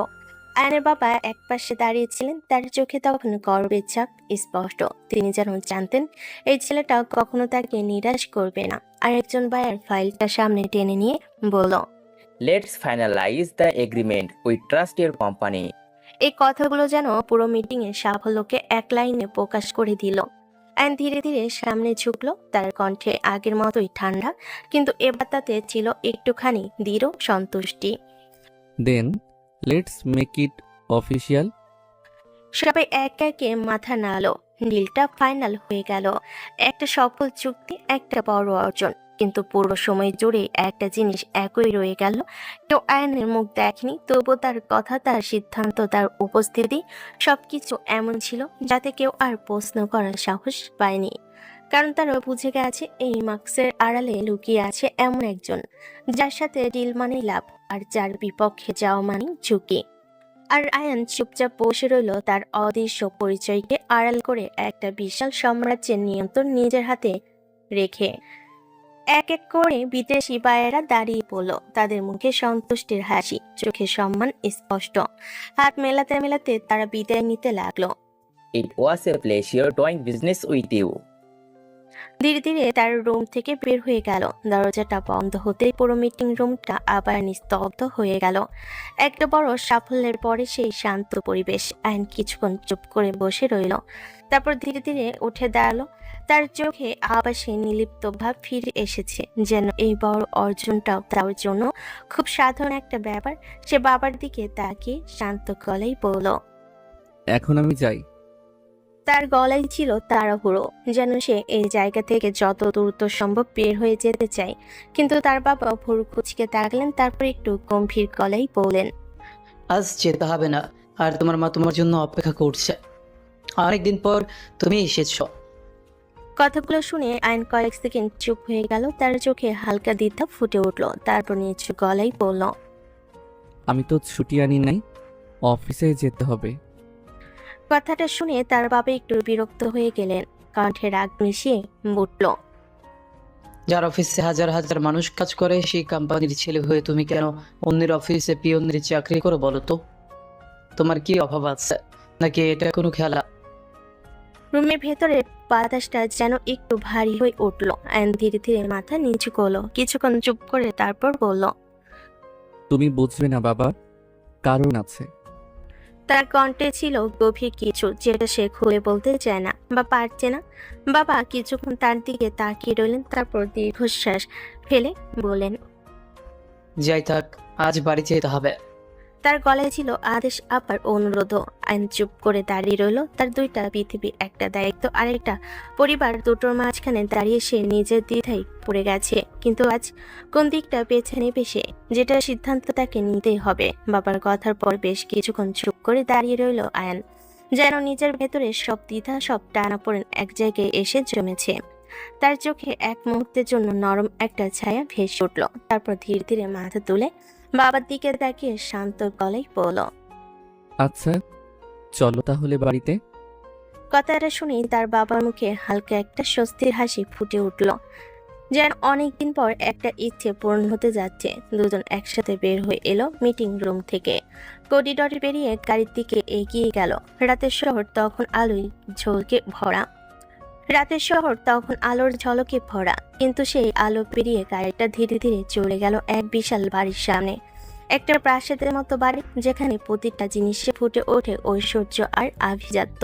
আয়নের বাবা একপাশে দাঁড়িয়েছিলেন, তার চোখে তখন গর্বের ছাপ স্পষ্ট। তিনি যেন জানতেন এই ছেলেটা কখনো তাকে নিরাশ করবে না। আরেকজন বায়ার ফাইলটা সামনে টেনে নিয়ে বলল, Let's finalize the agreement. We trust your company. এই কথাগুলো যেন পুরো মিটিং এর সাফল্যকে এক লাইনে প্রকাশ করে দিল। আইন ধীরে ধীরে সামনে ঝুঁকলো, তার কণ্ঠে আগের মতোই ঠান্ডা, কিন্তু এবার তাতে ছিল একটুখানি দৃঢ় সন্তুষ্টি। Then let's make it official. সবাই এক একে মাথা নাড়ালো। ডিলটা ফাইনাল হয়ে গেল। একটা সফল চুক্তি, একটা বড় অর্জন। কিন্তু পুরো সময় জুড়ে একটা জিনিস একই রয়ে গেল। কেউ আয়নের মুখ দেখেনি, তবু তার কথা, তার সিদ্ধান্ত, তার উপস্থিতি সবকিছু এমন ছিল যাতে কেউ আর প্রশ্ন করার সাহস পায়নি। কারণ তারা বুঝে গেছে এই মার্কসের আড়ালে লুকিয়ে আছে এমন একজন, যার সাথে ডিল মানে লাভ, আর যার বিপক্ষে যাওয়া মানে ঝুঁকি। আর আয়ান চুপচাপ বসে রইল, তার অদৃশ্য পরিচয়কে আড়াল করে একটা বিশাল সাম্রাজ্যের নিয়ন্ত্রণ নিজের হাতে রেখে। এক এক করে বিদেশি বায়েরা দাঁড়িয়ে পড়ল, তাদের মুখে সন্তুষ্টির হাসি, চোখে সম্মান স্পষ্ট। হাত মেলাতে মেলাতে তারা বিদায় নিতে লাগলো। It was a pleasure doing business with you. ধীরে ধীরে তার রুম থেকে বের হয়ে গেল। দরজাটা বন্ধ হতেই পুরো মিটিং রুমটা আবার নিস্তব্ধ হয়ে গেল। একটা বড় সাফল্যের পরে সেই শান্ত পরিবেশ। আইন কিছুক্ষণ চুপ করে বসে রইল, তারপর ধীরে ধীরে উঠে দাঁড়ালো। তার চোখে আবার সেই নিলিপ্ত ভাব ফিরে এসেছে, যেন এই বড় অর্জনটাও তার জন্য খুব সাধারণ একটা ব্যাপার। সে বাবার দিকে তাকিয়ে শান্ত গলায় বলল, এখন আমি যাই। তার গলায় ছিল তাড়াহুড়ো, যেন সে এই জায়গা থেকে যত দ্রুত সম্ভব বের হয়ে যেতে চায়। কিন্তু তার বাবা ভুরু কুচকে তাকলেন, তারপর একটু গম্ভীর গলায় বললেন, আজ যেতে হবে না, আর তোমার মা তোমার জন্য অপেক্ষা করছে। অনেকদিন পর তুমি এসেছো। কথাগুলো শুনে আইন কয়েক সেকেন্ড চুপ হয়ে গেল, তার চোখে হালকা দ্বিধা ফুটে উঠল। তারপর নিচু গলায় বলল, আমি তো ছুটি আনি নাই, অফিসে যেতে হবে। কথাটা শুনে তার বাবা একটু বিরক্ত হয়ে গেলেন, কণ্ঠে রাগ মিশিয়ে বলল, যার অফিসে হাজার হাজার মানুষ কাজ করে সেই কোম্পানির ছেলে হয়ে তুমি কেন অন্যের অফিসে পিয়নের চাকরি করো বলো তো? তোমার কি অভাব আছে, নাকি এটা কোনো খেলা? রুমের ভেতরে বাতাসটা যেন একটু ভারী হয়ে উঠল। আইন ধীরে ধীরে মাথা নিচু করলো, কিছুক্ষণ চুপ করে তারপর বলল, তুমি বুঝবে না বাবা, কারণ আছে। তার কণ্ঠে ছিল গভীর কিছু, যেটা সে খুলে বলতে চায় না বা পারছে না। বাবা কিছুক্ষণ তার দিকে তাকিয়ে রইলেন, তারপর দীর্ঘশ্বাস ফেলে বললেন, যাই থাক, আজ বাড়ি যেতে হবে। তার গলায় ছিল আদেশ, আবার অনুরোধ। আইন চুপ করে দাঁড়িয়ে রইল। তার দুইটা পৃথিবী, একটা দায়িত্ব আর একটা পরিবার, দুটোর মাঝখানে দাঁড়িয়ে সে নিজের দ্বিধায় পড়ে গেছে। কিন্তু আজ কোন দিকটা বেছে নেবে সে? যেটা সিদ্ধান্ত তাকে নিতেই হবে। বাবার কথার পর বেশ কিছুক্ষণ চুপ করে দাঁড়িয়ে রইল আয়ান, যেন নিজের ভেতরে সব দ্বিধা, সব টানাপোড়েন এক জায়গায় এসে জমেছে। তার চোখে এক মুহূর্তের জন্য নরম একটা ছায়া ভেসে উঠল, তারপর ধীরে ধীরে মাথা তুলে বাবার দিকে তাকিয়ে শান্ত গলায় বলল, আচ্ছা চলো তাহলে বাড়িতে। কথাটা শুনেই তার বাবার মুখে হালকা একটা স্বস্তির হাসি ফুটে উঠল, যেন অনেকদিন পর একটা ইচ্ছে পূরণ হতে যাচ্ছে। দুজন একসাথে বের হয়ে এলো মিটিং রুম থেকে। করিডরে বেরিয়ে গাড়ির দিকে এগিয়ে গেল। রাতের শহর তখন আলোর ঝলকে ভরা, কিন্তু সেই আলো পেরিয়ে গাড়িটা ধীরে ধীরে চলে গেল এক বিশাল বাড়ির সামনে। একটা প্রাসাদের মতো বাড়ি, যেখানে প্রতিটা জিনিসে ফুটে ওঠে ঐশ্বর্য আর আভিজাত্য।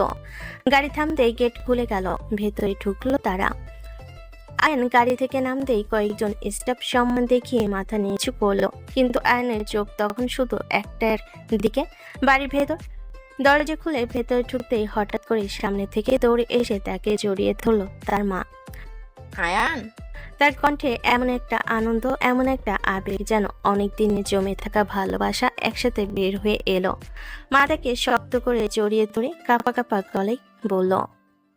গাড়ি থামতেই গেট খুলে গেল, ভেতরে ঢুকলো তারা। আয়ন গাড়ি থেকে নামতেই কয়েকজন স্টাফ সম্মান দেখিয়ে মাথা নিচু করলো, কিন্তু আয়নের চোখ তখন শুধু একটার দিকে। বাড়ির ভেতর দরজা খুলে ভেতরে ঢুকতেই হঠাৎ করে সামনে থেকে দৌড়ে এসে তাকে জড়িয়ে ধরলো তার মা। আয়ান, তার কণ্ঠে এমন একটা আনন্দ, এমন একটা আবেগ, যেন অনেক দিনে জমে থাকা ভালোবাসা একসাথে বের হয়ে এলো। মা তাকে শক্ত করে জড়িয়ে ধরে কাঁপা কাঁপা গলায় বলল,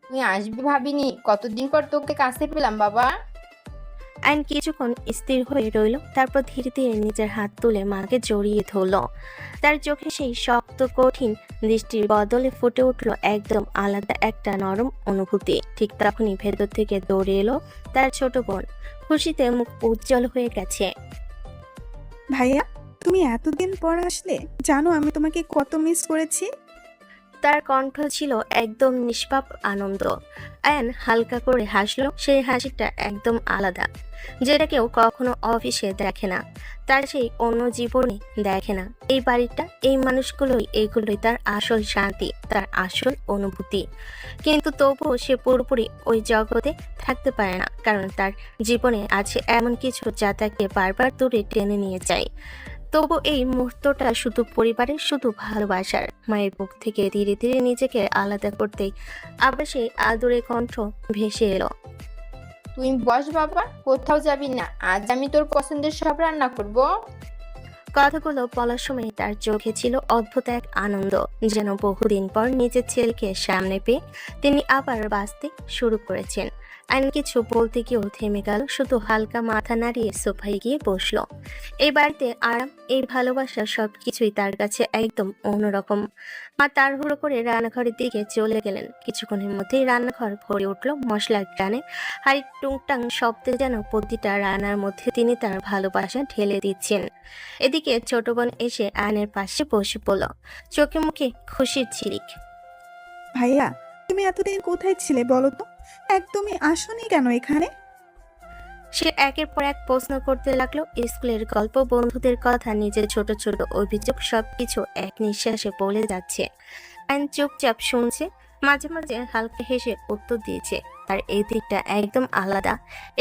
তুই আসবি ভাবিনি, কতদিন পর তোকে কাছে পেলাম বাবা। আইন কিছুক্ষণ স্থির হয়ে রইল, তারপর ধীরে ধীরে নিজের হাত তুলে মাকে জড়িয়ে ধরল। তার চোখে সেই শক্ত কঠিন দৃষ্টির বদলে ফুটে উঠল একদম আলাদা একটা নরম অনুভূতি। ঠিক তখনই ভেতর থেকে দৌড়ে এলো তার ছোট বোন। খুশিতে মুখ উজ্জ্বল হয়ে গেছে। ভাইয়া, তুমি এতদিন পর আসলে, জানো আমি তোমাকে কত মিস করেছি। তার কণ্ঠ ছিল একদম নিষ্পাপ আনন্দ। আয়ান হালকা করে হাসলো, সেই হাসিটা একদম আলাদা, যেটা কেউ কখনো অফিসে দেখে না, তার সেই অন্য জীবনে দেখে না। এই বাড়িটা, এই মানুষগুলোই, এইগুলোই তার আসল শান্তি, তার আসল অনুভূতি। কিন্তু তবুও সে পুরোপুরি ওই জগতে থাকতে পারে না, কারণ তার জীবনে আছে এমন কিছু যা তাকে বারবার দূরে টেনে নিয়ে যায়। তবু এই মুহূর্তটা শুধু পরিবারের, শুধু ভালোবাসার। মায়ের বুক থেকে ধীরে ধীরে নিজেকে আলাদা করতেই আবার সেই আদুরে কণ্ঠ ভেসে এলো, তুই বস বাবা, কোথাও যাবি না, আজ আমি তোর পছন্দের সব রান্না করব। কথাগুলো বলার সময় তার চোখে ছিল অদ্ভুত এক আনন্দ, যেন বহুদিন পর নিজের ছেলেকে সামনে পেয়ে তিনি আবার বাঁচতে শুরু করেছেন। আইন কিছু বলতে গিয়েও থেমে গেল, শুধু হালকা মাথা নাড়িয়ে সোফায় গিয়ে বসলো। এই বাড়িতে আরাম, এই ভালোবাসা, সবকিছুই তার কাছে একদম অন্যরকম। মা তাড়াহুড়ো করে রান্নাঘরের দিকে চলে গেলেন। কিছুক্ষণের মধ্যেই রান্নাঘর ভরে উঠলো মশলার টানে, হাড়ির টুংটাং শব্দে, যেন প্রতিটা রান্নার মধ্যে তিনি তার ভালোবাসা ঢেলে দিচ্ছেন। এদিকে ছোট বোন এসে আয়নের পাশে বসে পড়ল, চোখে মুখে খুশির ঝিলিক। ভাইয়া, তুমি এতদিন কোথায় ছিলে বলো তো? একদমই আসোনি কেন এখানে? সে একের পর এক প্রশ্ন করতে লাগলো। স্কুলের গল্প, বন্ধুদের কথা, নিজের ছোট ছোট অভিযোগ, সবকিছু এক নিঃশ্বাসে বলে যাচ্ছে। আইন চুপচাপ শুনছে, মাঝে মাঝে হালকা হেসে উত্তর দিয়েছে। আর এই দিকটা একদম আলাদা।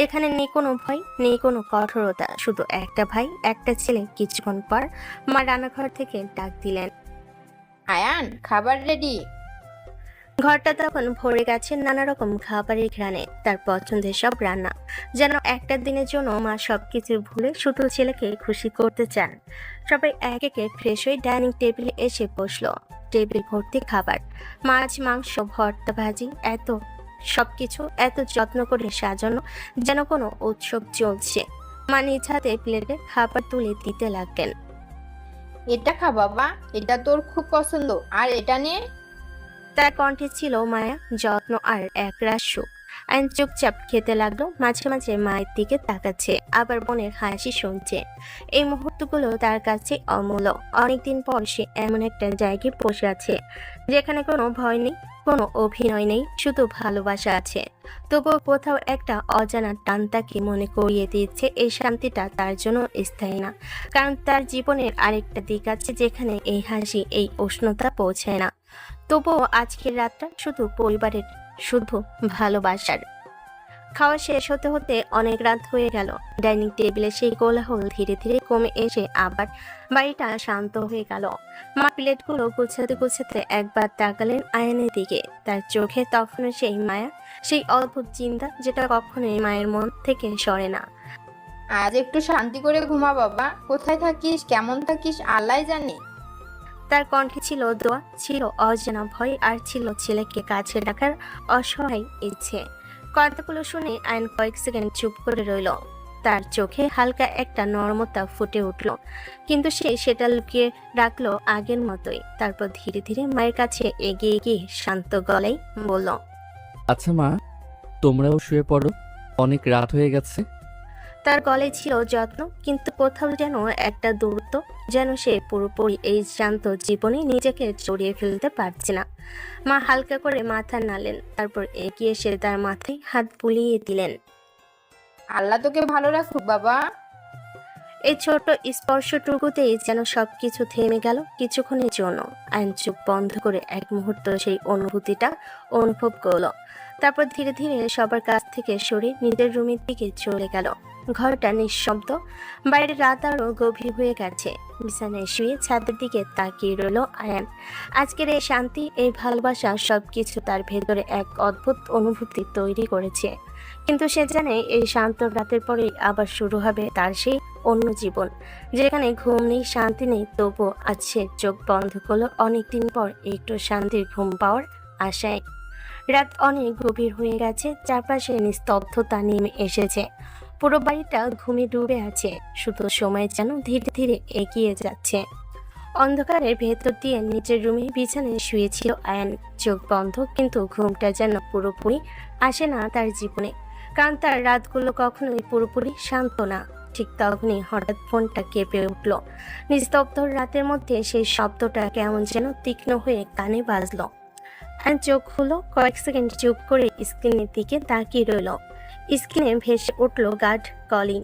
এখানে নেই কোনো ভয়, নেই কোনো কঠোরতা, শুধু একটা ভাই, একটা ছেলে। কিছুক্ষণ পর মা রান্নাঘর থেকে ডাক দিলেন, আয়ান, খাবার রেডি। ঘরটা তখন ভরে গেছে নানা রকম খাবারের ঘ্রাণে, তার পছন্দের সব রান্না। যেন একটা দিনের জন্য মা সবকিছু ভুলে শুধু ছেলেকে খুশি করতে চান। সবাই এক একে ফ্রেশ হয়ে ডাইনিং টেবিলে এসে বসলো। টেবিল ভর্তি খাবার, মাছ, মাংস, ভর্তা, ভাজি, এত সবকিছু এত যত্ন করে সাজানো, যেন কোনো উৎসব চলছে। মা নিজ হাতে প্লেটে খাবার তুলে দিতে লাগলেন। এটা খা বাবা, এটা তোর খুব পছন্দ, আর এটা নিয়ে। তার কণ্ঠে ছিল মায়া, যত্ন আর একরাশ সুখ। আইন চুপচাপ খেতে লাগলো, মাঝে মাঝে মায়ের দিকে তাকাচ্ছে, আবার বোনের হাসি শুনছে। এই মুহূর্তগুলো তার কাছে অমূল্য। অনেকদিন পর সে এমন একটা জায়গায় বসে আছে, যেখানে কোনো ভয় নেই, কোনো অভিনয় নেই, শুধু ভালোবাসা আছে। তবুও কোথাও একটা অজানা টান তাকে মনে করিয়ে দিচ্ছে এই শান্তিটা তার জন্য স্থায়ী না, কারণ তার জীবনের আরেকটা দিক আছে, যেখানে এই হাসি, এই উষ্ণতা পৌঁছায় না। তবুও আজকের রাতটা শুধু পরিবারের, শুধু ভালোবাসার। খাওয়া শেষ হতে হতে অনেক রাত হয়ে গেল। ডাইনিং টেবিলে সেই কোলাহল ধীরে ধীরে কমে এসে আবার বাড়িটা শান্ত হয়ে গেল। মা প্লেটগুলো গুছাতে গুছাতে একবার তাকালেন আয়নের দিকে। তার চোখে তখনও সেই মায়া, সেই অদ্ভুত চিন্তা, যেটা কখনোই মায়ের মন থেকে সরে না। আজ একটু শান্তি করে ঘুমা বাবা, কোথায় থাকিস, কেমন থাকিস, আল্লাহ জানে। তার কণ্ঠে ছিল দোয়া, ছিল অজানা ভয়, আর ছিল ছেলেকে কাছে রাখার অসহায় ইচ্ছে। কথাগুলো শুনে আইন কয়েক সেকেন্ড চুপ করে রইল। তার চোখে হালকা একটা নরমতা ফুটে উঠল, কিন্তু সে সেটা লুকিয়ে রাখলো আগের মতোই। তারপর ধীরে ধীরে মায়ের কাছে এগিয়ে গিয়ে শান্ত গলায় বলল, আচ্ছা মা, তোমরাও শুয়ে পড়ো, অনেক রাত হয়ে গেছে। তার গলায় ছিল যত্ন, কিন্তু কোথাও যেন একটা দূরত্ব, যেন সে পুরোপুরি এই শান্ত জীবনে নিজেকে জড়িয়ে ফেলতে পারছে না। মা হালকা করে মাথা নাড়লেন, তারপর এগিয়ে এসে তার মাথায় হাত বুলিয়ে দিলেন। আল্লাহ তোকে ভালো রাখুক বাবা। এই ছোট স্পর্শটুকুতেই যেন সবকিছু থেমে গেল কিছুক্ষণের জন্য। আয়ন চোখ বন্ধ করে এক মুহূর্ত সেই অনুভূতিটা অনুভব করলো। তারপর ধীরে ধীরে সবার কাছ থেকে সরে নিজের রুমের দিকে চলে গেল। ঘরটা নিঃশব্দ, বাইরে রাত আরো গভীর হয়ে গেছে। বিছানায় শুয়ে ছাদের দিকে তাকিয়ে রইল আয়ান। আজকের এই শান্তি, এই ভালোবাসা সবকিছু তার ভেতরে এক অদ্ভুত অনুভূতি তৈরি করেছে। কিন্তু সে জানে এই শান্ত রাতের পরেই আবার শুরু হবে তার সেই অন্য জীবন, যেখানে ঘুম নেই, শান্তি নেই। তবুও আজ সে চোখ বন্ধ করলো অনেকদিন পর একটু শান্তির ঘুম পাওয়ার আশায়। রাত অনেক গভীর হয়ে গেছে, চারপাশে নিস্তব্ধতা নেমে এসেছে। পুরো বাড়িটা ঘুমে ডুবে আছে, শুধু সময় যেন ধীরে ধীরে এগিয়ে যাচ্ছে। অন্ধকারের ভেতর দিয়ে নিচের রুমে বিছানায় শুয়েছিল আয়ান, চোখ বন্ধ, কিন্তু ঘুমটা যেন পুরোপুরি আসে না তার জীবনে, কারণ তার রাতগুলো কখনোই পুরোপুরি শান্ত না। ঠিক তখনই হঠাৎ ফোনটা কেঁপে উঠল। নিস্তব্ধ রাতের মধ্যে সেই শব্দটা কেমন যেন তীক্ষ্ণ হয়ে কানে বাজলো। আয়ান চোখ খুলো, কয়েক সেকেন্ড চুপ করে স্ক্রিনের দিকে তাকিয়ে রইল। স্ক্রিনে ভেসে উঠল গার্ড কলিং।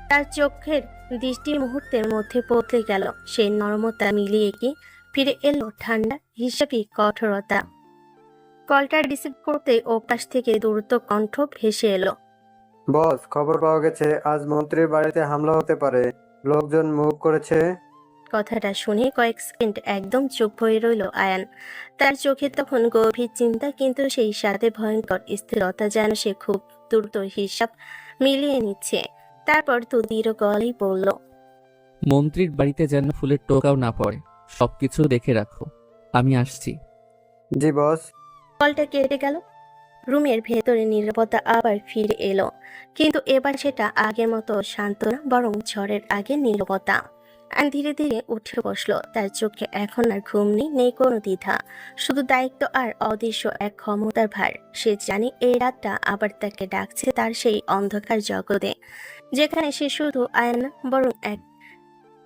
তার চোখের দৃষ্টি মুহূর্তের মধ্যে বদলে গেল। সেই নরমতা মিলিয়ে কি ফিরে এলো ঠান্ডা হিসাবি কঠোরতা। কলটা রিসিভ করতে ওপাশ থেকে দ্রুত কণ্ঠ ভেসে এলো। বস, খবর পাওয়া গেছে আজ মন্ত্রীর বাড়িতে হামলা হতে পারে। লোকজন মুভ করেছে। কথাটা শুনে কয়েক সেকেন্ড একদম চুপ হয়ে রইল আয়ান। তার চোখে তখন গভীর চিন্তা, কিন্তু সেই সাথে ভয়ঙ্কর স্থিরতা, যেন সে খুব দ্রুত হিসাব মিলিয়ে নিচ্ছে। তারপর তো দৃঢ় গলায় বলল, মন্ত্রীর বাড়িতে যেন ফুলের টোকাও না পড়ে, সবকিছু দেখে রাখো, আমি আসছি। জি বস। কলটা কেটে গেল। রুমের ভেতরে নীরবতা আবার ফিরে এলো, কিন্তু এবার সেটা আগের মতো শান্ত না, বরং ঝড়ের আগে নীরবতা। আর ধীরে ধীরে উঠে বসলো। তার চোখে এখন আর ঘুম নেই, নেই কোনো দ্বিধা, শুধু দায়িত্ব আর অদৃশ্য এক ক্ষমতার ভার। সে জানে এই রাতটা আবার তাকে ডাকছে তার সেই অন্ধকার জগতে, যেখানে সে শুধু আয়ন না,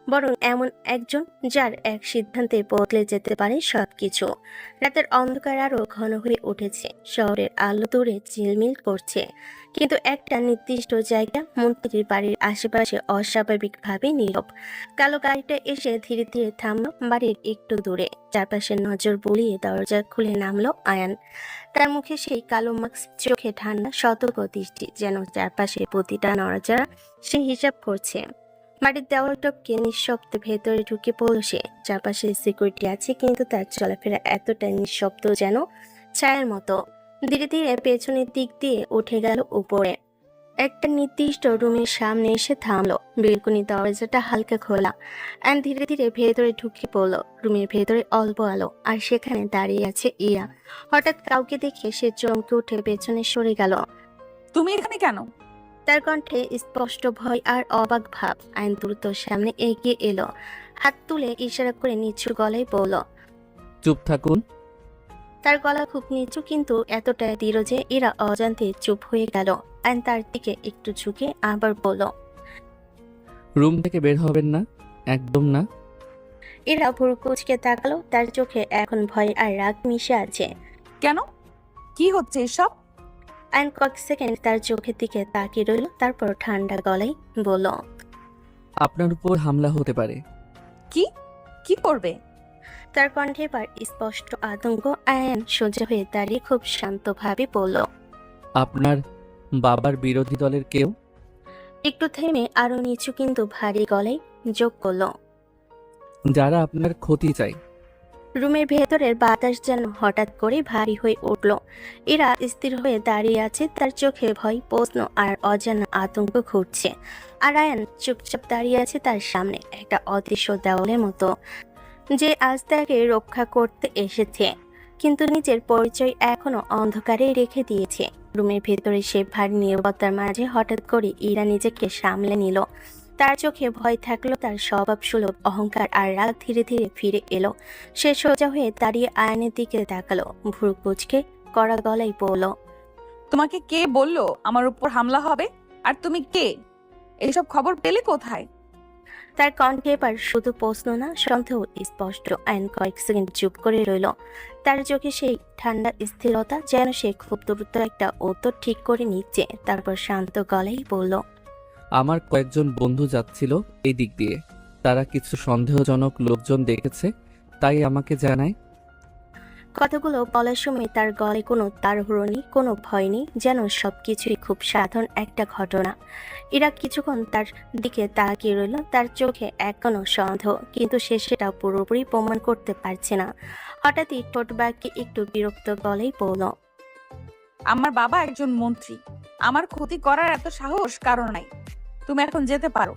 বরং এমন একজন যার এক সিদ্ধান্তে বদলে যেতে পারে সবকিছু। রাতের অন্ধকার আরো ঘন হয়ে উঠেছে, শহরের আলো দূরে ঝিলমিল করছে, কিন্তু একটা নির্দিষ্ট জায়গা, মন্ত্রীর বাড়ির আশেপাশে অস্বাভাবিকভাবে নীরব। কালো গাড়িটা এসে ধীরে ধীরে থামলো বাড়ির একটু দূরে। চারপাশে নজর বুলিয়ে দরজা খুলে নামলো আয়ান। তার মুখে সেই কালো মাস্ক, চোখে ঠান্ডা সতর্ক দৃষ্টি, যেন চারপাশে প্রতিটা নড়াচড়া সে হিসাব করছে। বাড়ির দেওয়াল টপকে নিঃশব্দে ভেতরে ঢুকে পড়ল সে। চারপাশে সিকিউরিটি আছে, কিন্তু তার চলাফেরা এতটাই নিঃশব্দ, যেন ছায়ার মতো। ধীরে ধীরে পেছনের দিক দিয়ে উঠে গেল উপরে। একটা নির্দিষ্ট রুমের সামনে এসে থামলো। বেলকনি দরজাটা হালকা খোলা, আর ধীরে ধীরে ভেতরে ঢুকে পড়লো। রুমের ভেতরে অল্প আলো, আর সেখানে দাঁড়িয়ে আছে ইরা। হঠাৎ কাউকে দেখে সে চমকে উঠে পেছনে সরে গেল। তুমি এখানে কেন? তার কণ্ঠে স্পষ্ট ভয় আর অবাক ভাব। আইন দ্রুত সামনে এগিয়ে এলো, হাত তুলে ইশারা করে নিচু গলায় বলল, চুপ থাকুন। তার গলা খুব নিচু, কিন্তু এতটা দৃঢ় যে এরা অজান্তে চুপ হয়ে গেল। আইন তার দিকে একটু ঝুঁকে আবার বলল, রুম থেকে বের হবেন না, একদম না। এরা ভুরু কুঁচকে তাকালো। তার চোখে এখন ভয় আর রাগ মিশে আছে। কেন? কি হচ্ছে এসব? আইন কয়েক সেকেন্ড তার চোখের দিকে তাকিয়ে রইল, তারপর ঠান্ডা গলায় বলল, আপনার উপর হামলা হতে পারে। কি কি করবে? তার কণ্ঠে এবার স্পষ্ট আতঙ্ক। আয়ান সোজা হয়ে দাঁড়িয়ে খুব শান্তভাবে বলল, আপনার বাবার বিরোধী দলের কেউ? একটু থেমে আরো নিচু কিন্তু ভারী গলায় যোগ করল, যারা আপনার ক্ষতি চায়। রুমের ভেতরের বাতাস যেন হঠাৎ করে ভারী হয়ে উঠল। এরা স্থির হয়ে দাঁড়িয়ে আছে, তার চোখে ভয়, প্রশ্ন আর অজানা আতঙ্ক ঘুরছে। আর আয়ান চুপচাপ দাঁড়িয়ে আছে তার সামনে, একটা অদৃশ্য দেওয়ালের মতো, যে আজ তাকে রক্ষা করতে এসেছে, কিন্তু নিজের পরিচয় এখনো অন্ধকারে রেখে দিয়েছে। রুমের ভেতরে সে ভারী নীরবতার মাঝে হঠাৎ করে ইরা নিজেকে সামলে নিল। তার চোখে ভয় থাকলো, তার স্বভাব সুলভ অহংকার আর রাগ ধীরে ধীরে ফিরে এলো। সে সোজা হয়ে দাঁড়িয়ে আয়নের দিকে তাকালো, ভুরু কুঁচকে কড়া গলায় বলল, তোমাকে কে বললো আমার উপর হামলা হবে? আর তুমি কে? এইসব খবর পেলে কোথায়? তার কণ্ঠে এবার শুধু প্রশ্ন না, সন্দেহ স্পষ্ট। আয়ন কয়েক সেকেন্ড চুপ করে রইল। তার চোখে সেই ঠান্ডা স্থিরতা, যেন সে খুব দ্রুত একটা উত্তর ঠিক করে নিচ্ছে। তারপর শান্ত গলায় বলল, আমার কয়েকজন বন্ধু যাচ্ছিল এই দিক দিয়ে, তারা কিছু সন্দেহজনক লোকজন দেখেছে, তাই আমাকে জানায়। কথাগুলো বলার সময় তার গলায় কোনো তাড়াহুড়ো নেই, কোনো ভয় নেই, যেন সবকিছুই খুব সাধারণ একটা ঘটনা। ইরা কিছুক্ষণ তার দিকে তাকিয়ে রইল, তার চোখে এখনো সন্দেহ, কিন্তু সে সেটা পুরোপুরি প্রমাণ করতে পারছে না। হঠাৎই ঠোঁট বাঁকিয়ে একটু বিরক্ত গলেই বলল, আমার বাবা একজন মন্ত্রী, আমার ক্ষতি করার এত সাহস কারো নাই। তুমি এখন যেতে পারো।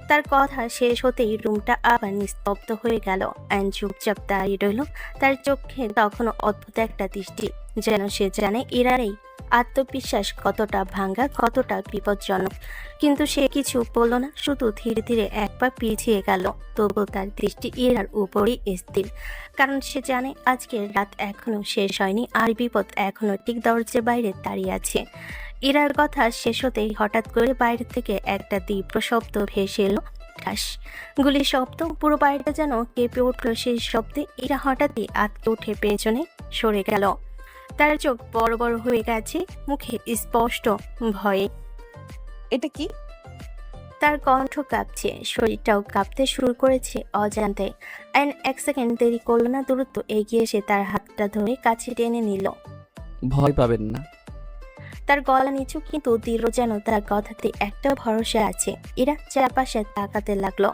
তার কথা শেষ হতেই রুমটা আবার নিস্তব্ধ হয়ে গেল। আইন চুপচাপ দাঁড়িয়ে রইল, তার চোখে তখনও অদ্ভুত একটা দৃষ্টি, যেন সে জানে ইরার এই আত্মবিশ্বাস কতটা ভাঙ্গা, কতটা বিপজ্জনক। কিন্তু সে কিছু বলল না, শুধু ধীরে ধীরে এক পা পিছিয়ে গেল। তবু তার দৃষ্টি ইরার উপরই স্থির, কারণ সে জানে আজকের রাত এখনো শেষ হয়নি, আর বিপদ এখনো ঠিক দরজার বাইরে দাঁড়িয়ে আছে। ইরার কথা শেষ হতেই হঠাৎ করে বাইরে থেকে একটা তীব্র শব্দ ভেসে এলো, ঠাস। গুলির শব্দ, পুরো বাড়িটা যেন কেঁপে উঠল সেই শব্দে। ইরা হঠাৎই আটকে উঠে পেছনে সরে গেল, তার চোখ বড় বড় হয়ে গেছে, মুখে স্পষ্ট ভয়ে। এটা কি? তার কণ্ঠ কাঁপছে, শরীরটাও কাঁপতে শুরু করেছে অজান্তে। আইন এক সেকেন্ড দেরি করলো না, দ্রুত এগিয়ে এসে তার হাতটা ধরে কাছে টেনে নিল। ভয় পাবেন না। তার গলা নিচু, কিন্তু দৃঢ়, যেন তার কথাতে একটা ভরসা আছে। এরা চারপাশে তাকাতে লাগলো,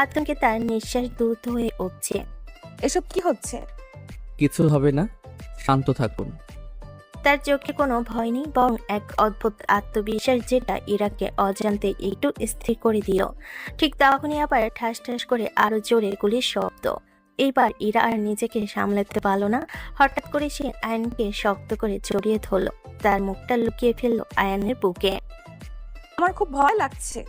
আতঙ্কে তার নিঃশ্বাস দ্রুত হয়ে উঠছে। এসব কি হচ্ছে? কিছু হবে না, শান্ত থাকুন। তার চোখে কোনো ভয় নেই, বরং এক অদ্ভুত আত্মবিশ্বাস, যেটা ইরাকে অজান্তে একটু স্থির করে দিল। ঠিক তখনই আবার ঠাস ঠাস করে আরো জোরে গুলির শব্দ। এইবার ইরা আর নিজেকে সামলাতে পারল না, হঠাৎ করে সে আয়নকে শক্ত করে জড়িয়ে ধরল, তার মুখটা লুকিয়ে ফেললো আয়নের বুকে। আমার খুব ভয় লাগছে।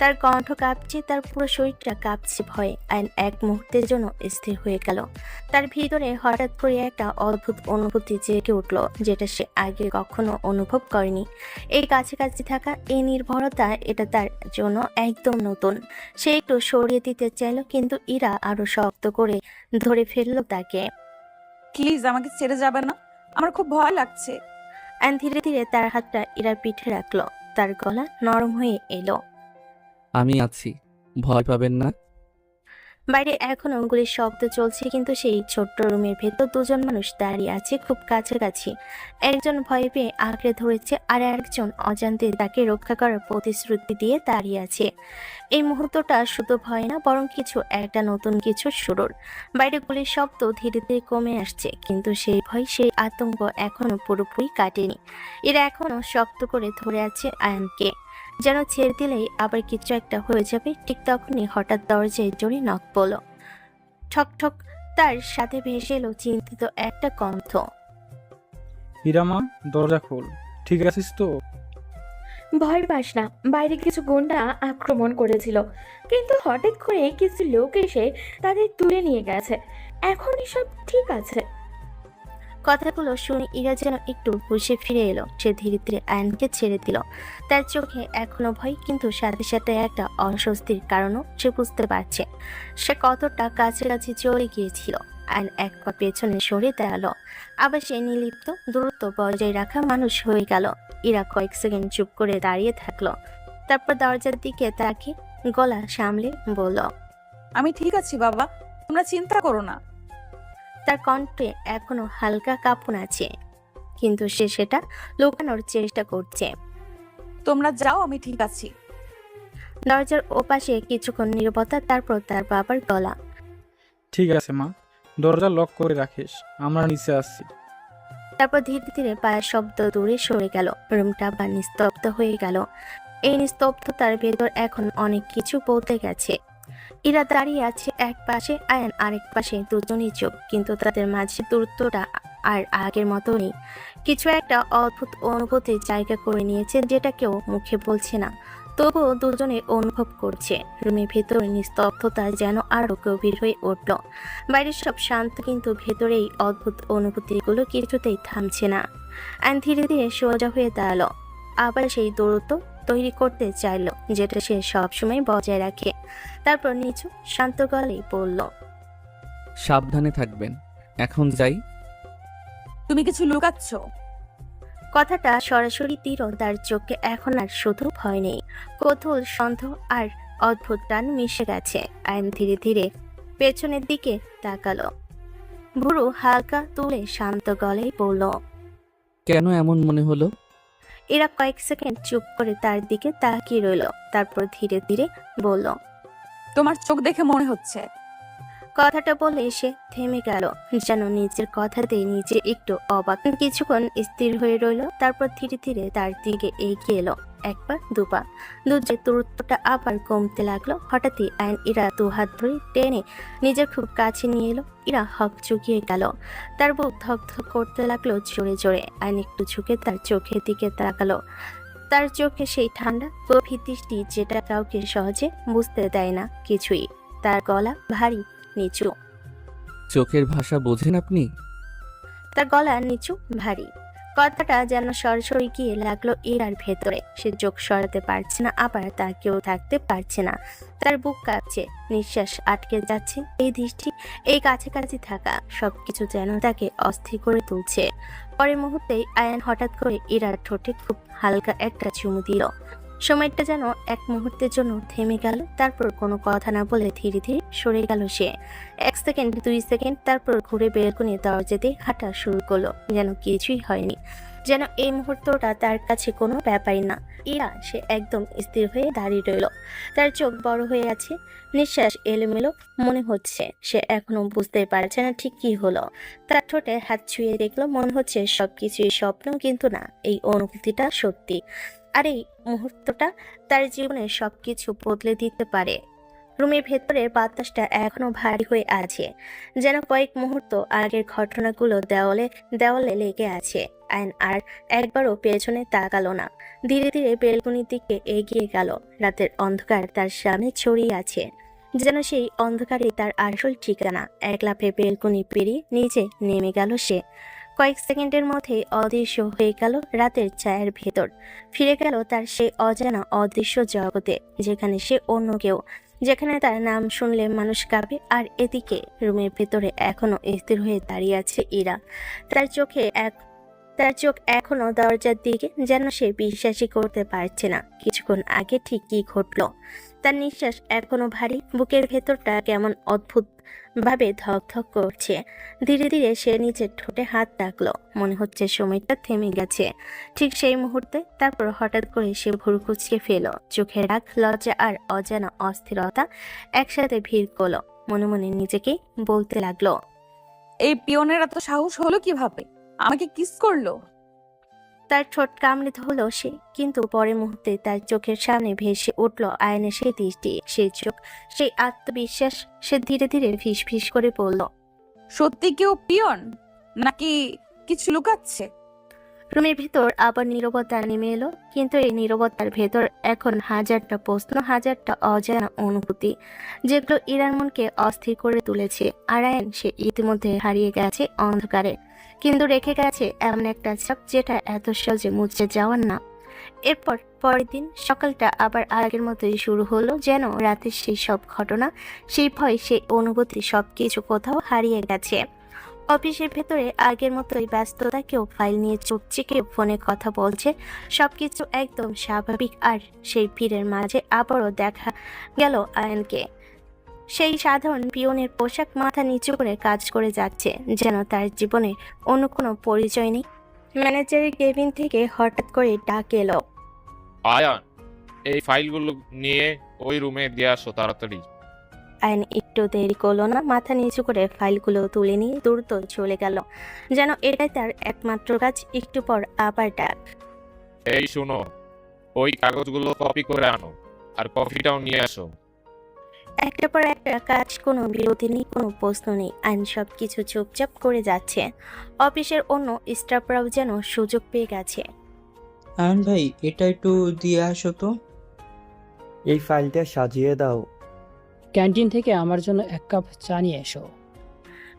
তার কণ্ঠ কাঁপছে, তার পুরো শরীরটা কাঁপছে ভয়ে। আয়ন এক মুহূর্তের জন্য স্থির হয়ে গেল। তার ভিতরে হঠাৎ করে একটা অদ্ভুত অনুভূতি জেগে উঠল, যেটা সে আগে কখনো অনুভব করেনি। এই কাছাকাছি থাকা, এই নির্ভরতা, এটা তার জন্য একদম নতুন। সে একটু সরিয়ে দিতে চাইল, কিন্তু ইরা আরো শক্ত করে ধরে ফেললো তাকে। প্লিজ আমাকে ছেড়ে যাবে না, আমার খুব ভয় লাগছে। আয়ন ধীরে ধীরে তার হাতটা ইরার পিঠে রাখলো, তার গলা নরম হয়ে এলো। আমি আছি, ভয় পাবেন না। বাইরে এখনো গুলির শব্দ চলছে, কিন্তু সেই ছোট্ট রুমের ভেতর দুজন মানুষ দাঁড়িয়ে আছে খুব কাছাকাছি। একজন ভয় পেয়ে আঁকড়ে ধরেছে, আর একজন অজান্তে তাকে রক্ষা করার প্রতিশ্রুতি দিয়ে দাঁড়িয়ে আছে। এই মুহূর্তটা শুধু ভয় না, বরং একটা নতুন কিছু শুরুর। বাইরে গুলির শব্দ ধীরে ধীরে কমে আসছে, কিন্তু সেই ভয়, সেই আতঙ্ক এখনো পুরোপুরি কাটেনি। এরা এখনো শক্ত করে ধরে আছে আয়নকে, যেন ছেড়ে দিলেই আবার কিছু একটা হয়ে যাবে। ঠিক তখনই হঠাৎ দরজায় জোরে নক পড়ল, ঠক ঠক। তার সাথে ভেসে এলো চিন্তিত একটা কণ্ঠ। হিরামা, দরজা খোল, ঠিক আছিস তো? ভয় পাস না, বাইরে কিছু গুন্ডা আক্রমণ করেছিল, কিন্তু হঠাৎ করে কিছু লোক এসে তাদের তুলে নিয়ে গেছে, এখন সব ঠিক আছে। কথাগুলো শুনে ইরা যেন একটু হুঁশে ফিরে এলো। সে ধীরে ধীরে আয়নকে ছেড়ে দিল। তার চোখে এখনো ভয়, কিন্তু সাথে সাথে একটা অস্বস্তির কারণও সে বুঝতে পারছে। সে কতটা কাছাকাছি চলে গিয়েছিল। আয়ন এক পা পেছনে সরে দাঁড়ালো, আবার সে নির্লিপ্ত দূরত্ব বজায় রাখা মানুষ হয়ে গেল। ইরা কয়েক সেকেন্ড চুপ করে দাঁড়িয়ে থাকলো, তারপর দরজার দিকে তাকে গলা সামলে বলল, আমি ঠিক আছি বাবা, তোমরা চিন্তা করো না। তার কণ্ঠে এখনো হালকা কাঁপন আছে, কিন্তু সে সেটা লুকানোর চেষ্টা করছে। তোমরা যাও, আমি ঠিক আছি। দরজার ওপাশে কিছুক্ষণ নীরবতা, তারপর তার বাবার গলা, ঠিক আছে মা, দরজা লক করে রাখিস, আমরা নিচে আসছি। তারপর ধীরে ধীরে পায়ের শব্দ দূরে সরে গেল। রুমটা আবার নিস্তব্ধ হয়ে গেল। এই নিস্তব্ধতার ভেতর এখন অনেক কিছু বলতে গেছে। ইরা দাঁড়িয়ে আছে এক পাশে, আয়ন আরেক পাশে, দুজনই চোখ, কিন্তু তাদের মাঝে দূরত্বটা আর আগের মতো নেই। কিছু একটা অদ্ভুত অনুভূতির জায়গা করে নিয়েছে, যেটা কেউ মুখে বলছে না, তবুও দুজনে অনুভব করছে। রুমের ভেতরে নিস্তব্ধতা যেন আরো গভীর হয়ে উঠল। বাইরে সব শান্ত, কিন্তু ভেতরে এই অদ্ভুত অনুভূতিগুলো কিছুতেই থামছে না। আয়ন ধীরে ধীরে সোজা হয়ে দাঁড়ালো, আবার সেই দূরত্ব তৈরি করতে চাইল, যেটা সে সবসময় বজায় রাখে। তারপর নিচু শান্ত গলায় বলল, সাবধানে থাকবেন, এখন যাই। তুমি কিছু লুকাচ্ছ? কথাটা সরাসরি তীর তার চোখে এখন আর শুধু ভয় নেই, কৌতূহল, সন্দেহ আর অদ্ভুত টান মিশে গেছে। আয়ন ধীরে ধীরে পেছনের দিকে তাকালো, ভুরু হালকা তুলে শান্ত গলায় বলল। কেন এমন মনে হলো? এরা কয়েক সেকেন্ড চুপ করে তার দিকে তাকিয়ে রইল, তারপর ধীরে ধীরে বলল, তোমার চোখ দেখে মনে হচ্ছে। কথাটা বলে সে থেমে গেল, যেন নিজের কথাতেই নিজে একটু অবাক। কিছুক্ষণ স্থির হয়ে রইল, তারপর ধীরে ধীরে তার দিকে এগিয়ে এলো, একবার দুবার। দুধের দূরত্বটা আবার কমতে লাগলো। হঠাৎই আয়ন ইরা দু হাত ধরে টেনে নিজের খুব কাছে নিয়ে এলো। ইরা হক চুকিয়ে গেল, তার বুক ধক ধক করতে লাগলো জোরে জোরে। আয়ন একটু ঝুঁকে তার চোখের দিকে তাকালো, তার চোখে সেই ঠান্ডা গভীর দৃষ্টি যেটা কাউকে সহজে বুঝতে দেয় না কিছুই। তার গলা ভারী নিচু, চোখের ভাষা বোঝেন আপনি? তার গলা নিচু ভারী। কথাটা যেন সরাসরি গিয়ে লাগলো ইরার ভেতরে। সে চোখ সরাতে পারছে না, আবার তাকেও থাকতে পারছে না। তার বুক কাঁপছে, নিঃশ্বাস আটকে যাচ্ছে। এই দৃষ্টি, এই কাছাকাছি থাকা সবকিছু যেন তাকে অস্থির করে তুলছে। পরের মুহূর্তেই আয়ান হঠাৎ করে ইরার ঠোঁটে খুব হালকা একটা চুমু দিল। সময়টা যেন এক মুহূর্তের জন্য থেমে গেল, তারপর কোনো কথা না বলে ধীরে ধীরে সরে গেল সে। 1 সেকেন্ড, 2 সেকেন্ড, তারপর ঘুরে বেলকনি দরজাতে হাঁটা শুরু করলো, যেন কিছুই হয়নি, যেন এই মুহূর্তটা তার কাছে কোনো ব্যাপারই না। ইরা, সে একদম স্থির হয়ে দাঁড়িয়ে রইল, তার চোখ বড় হয়ে আছে, নিঃশ্বাস এলোমেলো মনে হচ্ছে। সে এখনো বুঝতে পারছে না ঠিক কি হলো। তার ঠোঁটে হাত ছুঁয়ে দেখলো, মনে হচ্ছে সবকিছুই স্বপ্ন, কিন্তু না, এই অনুভূতিটা সত্যি। আর এই মুহূর্তটা তার জীবনের সবকিছু বদলে দিতে পারে। রুমের ভেতরের বাতাসটা এখনো ভারী হয়ে আছে, যেন কয়েক মুহূর্ত আগের ঘটনাগুলো দেওয়ালে দেওয়ালে লেগে আছে। আয়ন আর একবারও পেছনে তাকালো না, ধীরে ধীরে বেলকনির দিকে এগিয়ে গেল। রাতের অন্ধকার তার সামনে ছড়িয়ে আছে, যেন সেই অন্ধকারে তার আসল ঠিকানা। এক লাফে বেলকনি পেরিয়ে নিচে নেমে গেল সে। কয়েক সেকেন্ডের মধ্যেই অদৃশ্য হয়ে গেল রাতের ছায়ার ভেতর, ফিরে গেল তার সেই অজানা অদৃশ্য জগতে, যেখানে সে অন্য কেউ, যেখানে তার নাম শুনলে মানুষ কাঁপে। আর এদিকে রুমের ভেতরে এখনো স্থির হয়ে দাঁড়িয়ে আছে ইরা, তার চোখ এখনো দরজার দিকে, যেন সে বিশ্বাসই করতে পারছে না কিছুক্ষণ আগে ঠিক কি ঘটলো। তার নিঃশ্বাস এখনো ভারী, বুকের ভেতরটা কেমন অদ্ভুত ভাবে ধক ধক করছে। ধীরে ধীরে সে নিচের ঠোঁটে হাত রাখলো, মনে হচ্ছে সময়টা থেমে গেছে। ঠিক সেই মুহূর্তে তারপর হঠাৎ করে সে ভুরু কুঁচকে ফেলো, চোখে রাগ, লজ্জা আর অজানা অস্থিরতা একসাথে ভিড় করলো। মনে মনে নিজেকেই বলতে লাগলো, এই পিয়নের এত সাহস হলো কিভাবে? আমাকে কিস করলো। তার ঠোঁট কামড়ে ধরলো সে, কিন্তু পরের মুহূর্তে তার চোখের সামনে ভেসে উঠল আয়নের সেই দৃষ্টি, সেই চোখ, সেই আত্মবিশ্বাস। সে ধীরে ধীরে ফিস ফিস করে বলল, সত্যি কেউ পিয়ন নাকি কিছু লুকাচ্ছে? রুমের ভিতর আবার নীরবতা নেমে এলো, কিন্তু এই নীরবতার ভেতর এখন হাজারটা প্রশ্ন, হাজারটা অজানা অনুভূতি, যেগুলো ইরার মনকে অস্থির করে তুলেছে। আর আয়ন, সে ইতিমধ্যে হারিয়ে গেছে অন্ধকারে, কিন্তু রেখে গেছে এমন একটা ছাপ যেটা এত সহজে মুছে যাওয়ার না। এরপর পরের দিন সকালটা আবার আগের মতোই শুরু হলো, যেন রাতের সেই সব ঘটনা, সেই ভয়, সেই অনুভূতি সবকিছু কোথাও হারিয়ে গেছে। অফিসের ভেতরে আগের মতোই ব্যস্ততা, কেউ ফাইল নিয়ে চুপছে, কেউ ফোনে কথা বলছে, সবকিছু একদম স্বাভাবিক। আর সেই ভিড়ের মাঝে আবারও দেখা গেল আয়নকে, সেই সাধারণ পিয়নের পোশাক, মাথা নিচু করে কাজ করে যাচ্ছে, যেন তার জীবনে অন্য কোনো পরিচয় নেই। ম্যানেজারের কেবিন থেকে হঠাৎ করে ডাক এলো, আয়ান, এই ফাইলগুলো নিয়ে ওই রুমে দিয়ে আসো তাড়াতাড়ি। আয়ন একটু দেরি করলো না, মাথা নিচু করে ফাইলগুলো তুলে নিয়ে দ্রুত চলে গেল, যেন এটাই তার একমাত্র কাজ। একটু পর আবার ডাক, এই শুনো, ওই কাগজগুলো কপি করে আনো, আর কফিটাও নিয়ে আসো। একটা পর একটা কাজ, কোনো বিরতি নেই, কোনো প্রশ্ন নেই। আইন সব কিছু চুপচাপ করে যাচ্ছে। অফিসের অন্য স্টাফরাও যেন সুযোগ পেয়ে গেছে। আয়ন ভাই, এটা একটু দিয়ে আসো তো। এই ফাইলটা সাজিয়ে দাও। ক্যান্টিন থেকে আমার জন্য 1 কাপ চা নিয়ে এসো।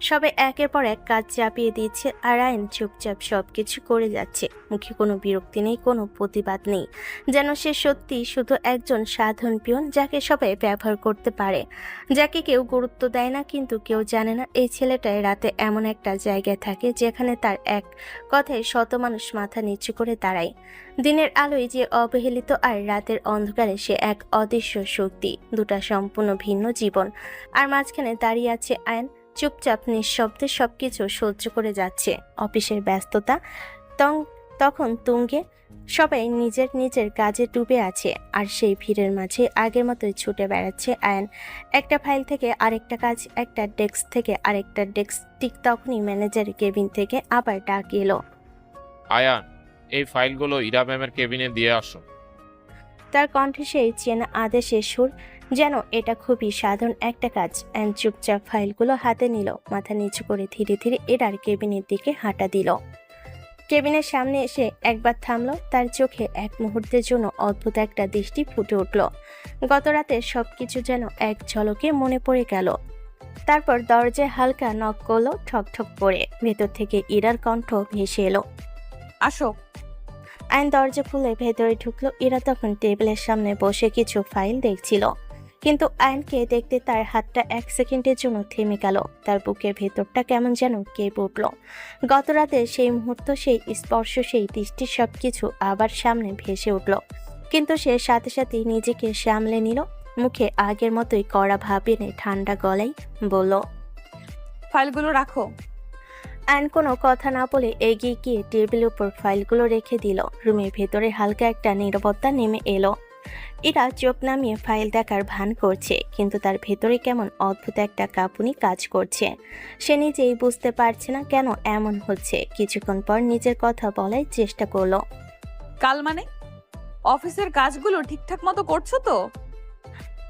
সবে একের পর এক কাজ চাপিয়ে দিচ্ছে আর আয়ন চুপচাপ সবকিছু করে যাচ্ছে। মুখে কোনো বিরক্তি নেই, কোনো প্রতিবাদ নেই, যেন সে সত্যি শুধু একজন সাধারণ পিয়ন যাকে সবাই ব্যবহার করতে পারে, যাকে কেউ গুরুত্ব দেয় না। কিন্তু কেউ জানে না এই ছেলেটাই রাতে এমন একটা জায়গায় থাকে যেখানে তার এক কথায় শত মানুষ মাথা নিচু করে দাঁড়ায়। দিনের আলোয় যে অবহেলিত আর রাতের অন্ধকারে সে এক অদৃশ্য শক্তি, দুটা সম্পূর্ণ ভিন্ন জীবন। আর মাঝখানে দাঁড়িয়ে আছে আয়ন, চুপচাপ নিঃশব্দে সবকিছু সহ্য করে যাচ্ছে। অফিসের ব্যস্ততা তখন তুঙ্গে, সবাই নিজের নিজের কাজে ডুবে আছে, আর সেই ভিড়ের মাঝে আগের মতোই ছুটে বেড়াচ্ছে আয়ন। একটা ফাইল থেকে আরেকটা কাজ, একটা ডেস্ক থেকে আরেকটা ডেস্ক। ঠিক তখনই ম্যানেজার কেবিন থেকে আবার ডাক এলো। আয়ান, এই ফাইলগুলো ইরা ম্যামের কেবিনে দিয়ে আসো। তার কণ্ঠে সেই চেনা আদেশের সুর, যেন এটা খুবই সাধারণ একটা কাজ। অ্যান চুপচাপ ফাইলগুলো হাতে নিল, মাথা নিচু করে ধীরে ধীরে এরার কেবিনের দিকে হাঁটা দিল। কেবিনের সামনে এসে একবার থামলো। তার চোখে এক মুহূর্তের জন্য অদ্ভুত একটা দৃষ্টি ফুটে উঠল। গত রাতের সবকিছু যেন এক ঝলকে মনে পড়ে গেল। তারপর দরজায় হালকা নক করলো, ঠক ঠক করে। ভেতর থেকে ইরার কণ্ঠ ভেসে এলো, আসো। আইন দরজা খুলে ভেতরে ঢুকলো। ইরা তখন টেবিলের সামনে বসে কিছু ফাইল দেখছিল, কিন্তু আয়নকে দেখতে তার হাতটা এক সেকেন্ডের জন্য থেমে গেল। তার বুকের ভেতরটা কেমন যেন কেঁপে উঠল। গত রাতে সেই মুহূর্ত, সেই স্পর্শ, সেই দৃষ্টি, সবকিছু আবার সামনে ভেসে উঠল। কিন্তু সে সাথে সাথে নিজেকে সামলে নিল। মুখে আগের মতোই কড়া ভাব এনে ঠান্ডা গলায় বলল, ফাইলগুলো রাখো। আয়ন কোনো কথা না বলে এগিয়ে গিয়ে টেবিলের উপর ফাইলগুলো রেখে দিল। রুমের ভেতরে হালকা একটা নীরবতা নেমে এলো। এরা চোখ নামিয়ে ফাইল দেখার ভান করছে, কিন্তু তার ভেতরে কেমন অদ্ভুত একটা কাঁপুনি কাজ করছে। সে নিজেই বুঝতে পারছে না কেন এমন হচ্ছে। কিছুক্ষণ পর নিজের কথা বলার চেষ্টা করলো। কাল মানে অফিসের কাজগুলো ঠিকঠাক মতো করছো তো?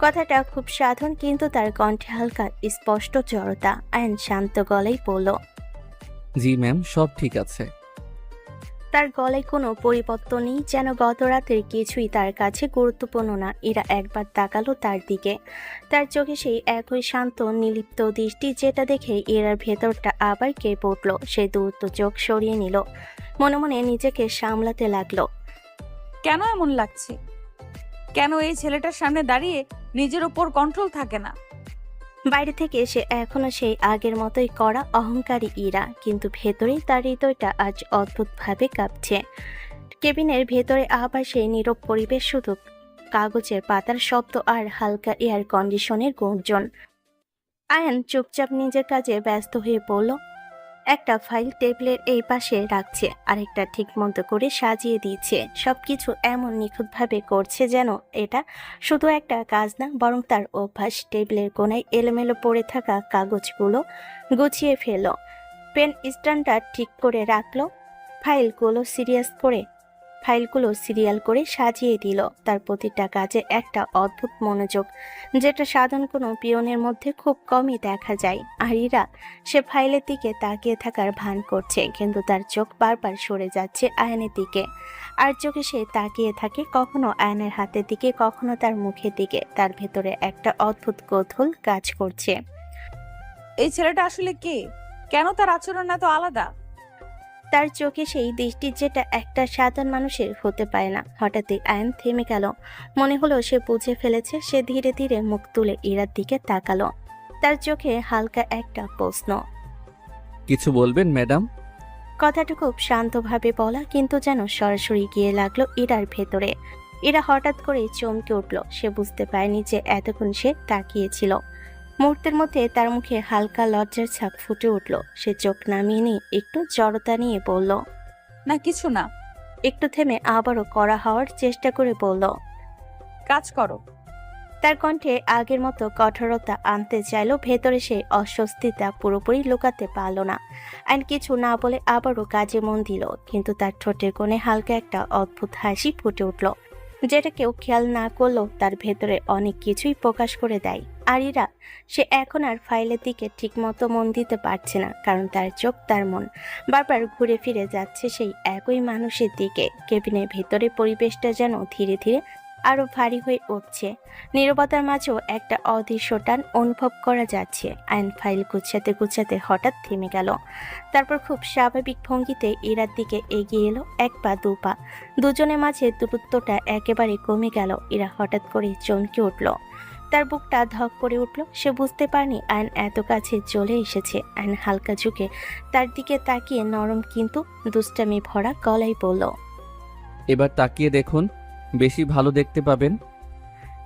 কথাটা খুব সাধারণ, কিন্তু তার কণ্ঠে হালকা স্পষ্ট জড়তা। আয়ন শান্ত গলায় বলল, জি ম্যাম, সব ঠিক আছে। তার গলায় কোনো পরিবর্তন নেই, যেন গত রাতের কিছুই তার কাছে গুরুত্বপূর্ণ না। এরা একবার তাকালো তার দিকে। তার চোখে সেই একই শান্ত নিলিপ্ত দৃষ্টি, যেটা দেখে এরার ভেতরটা আবার কেঁপে উঠল। সে দ্রুত চোখ সরিয়ে নিল, মনে মনে নিজেকে সামলাতে লাগলো। কেন এমন লাগছে? কেন এই ছেলেটার সামনে দাঁড়িয়ে নিজের ওপর কন্ট্রোল থাকে না? বাইরে থেকে এসে এখনো সেই আগের মতোই কড়া অহংকারী ইরা, কিন্তু ভেতরেই তার হৃদয়টা আজ অদ্ভুতভাবে কাঁপছে। কেবিনের ভেতরে আবার সেই নীরব পরিবেশ, শুধু কাগজের পাতার শব্দ আর হালকা এয়ার কন্ডিশনের গুঞ্জন। আয়ান চুপচাপ নিজের কাজে ব্যস্ত হয়ে পড়ল। একটা ফাইল টেবিলের এই পাশে রাখছে, আরেকটা ঠিক মতো করে সাজিয়ে দিচ্ছে। সবকিছু এমন নিখুঁতভাবে করছে যেন এটা শুধু একটা কাজ না, বরং তার অভ্যাস। টেবিলের কোণায় এলোমেলো পড়ে থাকা কাগজগুলো গুছিয়ে ফেলল, পেন স্ট্যান্ডটা ঠিক করে রাখলো, ফাইলগুলো সিরিয়াল করে সাজিয়ে দিল। তার প্রতিটা কাজে একটা অদ্ভুত মনোযোগ, যেটা সাধারণ কোনো পিয়নের মধ্যে খুব কমই দেখা যায়। আর ইরা সে ফাইলের দিকে তাকিয়ে থাকার ভান করছে, কিন্তু তার চোখ বারবার সরে যাচ্ছে আয়নের দিকে। আর চোখে সে তাকিয়ে থাকে, কখনো আয়নের হাতের দিকে, কখনো তার মুখের দিকে। তার ভেতরে একটা অদ্ভুত কৌতূহল কাজ করছে। এই ছেলেটা আসলে কে? কেন তার আচরণ এত আলাদা? তার চোখে সেই দৃষ্টি, যেটা একটা সাধারণ মানুষের হতে পারে না। হঠাৎই আয়ন থেমে গেল। মনে হলো সে বুঝে ফেলেছে। সে ধীরে ধীরে মুখ তুলে ইরার দিকে তাকালো। তার চোখে হালকা একটা প্রশ্ন। কিছু বলবেন ম্যাডাম? কথাটা খুব শান্তভাবে বলা, কিন্তু যেন সরাসরি গিয়ে লাগলো ইরার ভেতরে। ইরা হঠাৎ করে চমকে উঠল। সে বুঝতে পারেনি যে এতক্ষণ সে তাকিয়েছিল। মুহূর্তের মধ্যে তার মুখে হালকা লজ্জার ছাপ ফুটে উঠল। সে চোখ নামিয়ে নিয়ে একটু জড়তা নিয়ে বলল, না কিছু না। একটু থেমে আবারও কড়া হওয়ার চেষ্টা করে বলল, কাজ করো। তার কণ্ঠে আগের মতো কঠোরতা আনতে চাইল। ভেতরে সেই অস্বস্তিটা পুরোপুরি লুকাতে পারল না। আর কিছু না বলে আবারও কাজে মন দিল, কিন্তু তার ঠোঁটের কোণে হালকা একটা অদ্ভুত হাসি ফুটে উঠল, যেটা কেউ খেয়াল না করলেও তার ভেতরে অনেক কিছুই প্রকাশ করে দেয়। আর ইরা সে এখন আর ফাইলের দিকে ঠিক মতো মন দিতে পারছে না, কারণ তার চোখ, তার মন বারবার ঘুরে ফিরে যাচ্ছে সেই একই মানুষের দিকে। কেবিনের ভেতরে পরিবেশটা যেন ধীরে ধীরে আরো ভারী হয়ে উঠছে। নীরবতার মাঝেও একটা অদৃশ্য টান অনুভব করা যাচ্ছে। আয়ন ফাইল গুছাতে গুছাতে হঠাৎ থেমে গেল। তারপর খুব স্বাভাবিক ভঙ্গিতে ইরার দিকে এগিয়ে এলো, এক পা দু পা। দুজনের মাঝে দূরত্বটা একেবারে কমে গেল। ইরা হঠাৎ করে চমকে উঠল, তার বুকটা ধক করে উঠল। সে বুঝতে পারেনি আয়ন এত কাছে চলে এসেছে। আয়ন হালকা ঝুঁকে তার দিকে তাকিয়ে নরম কিন্তু দুষ্টামি ভরা গলায় বলল, এবার তাকিয়ে দেখুন, বেশি ভালো দেখতে পাবেন।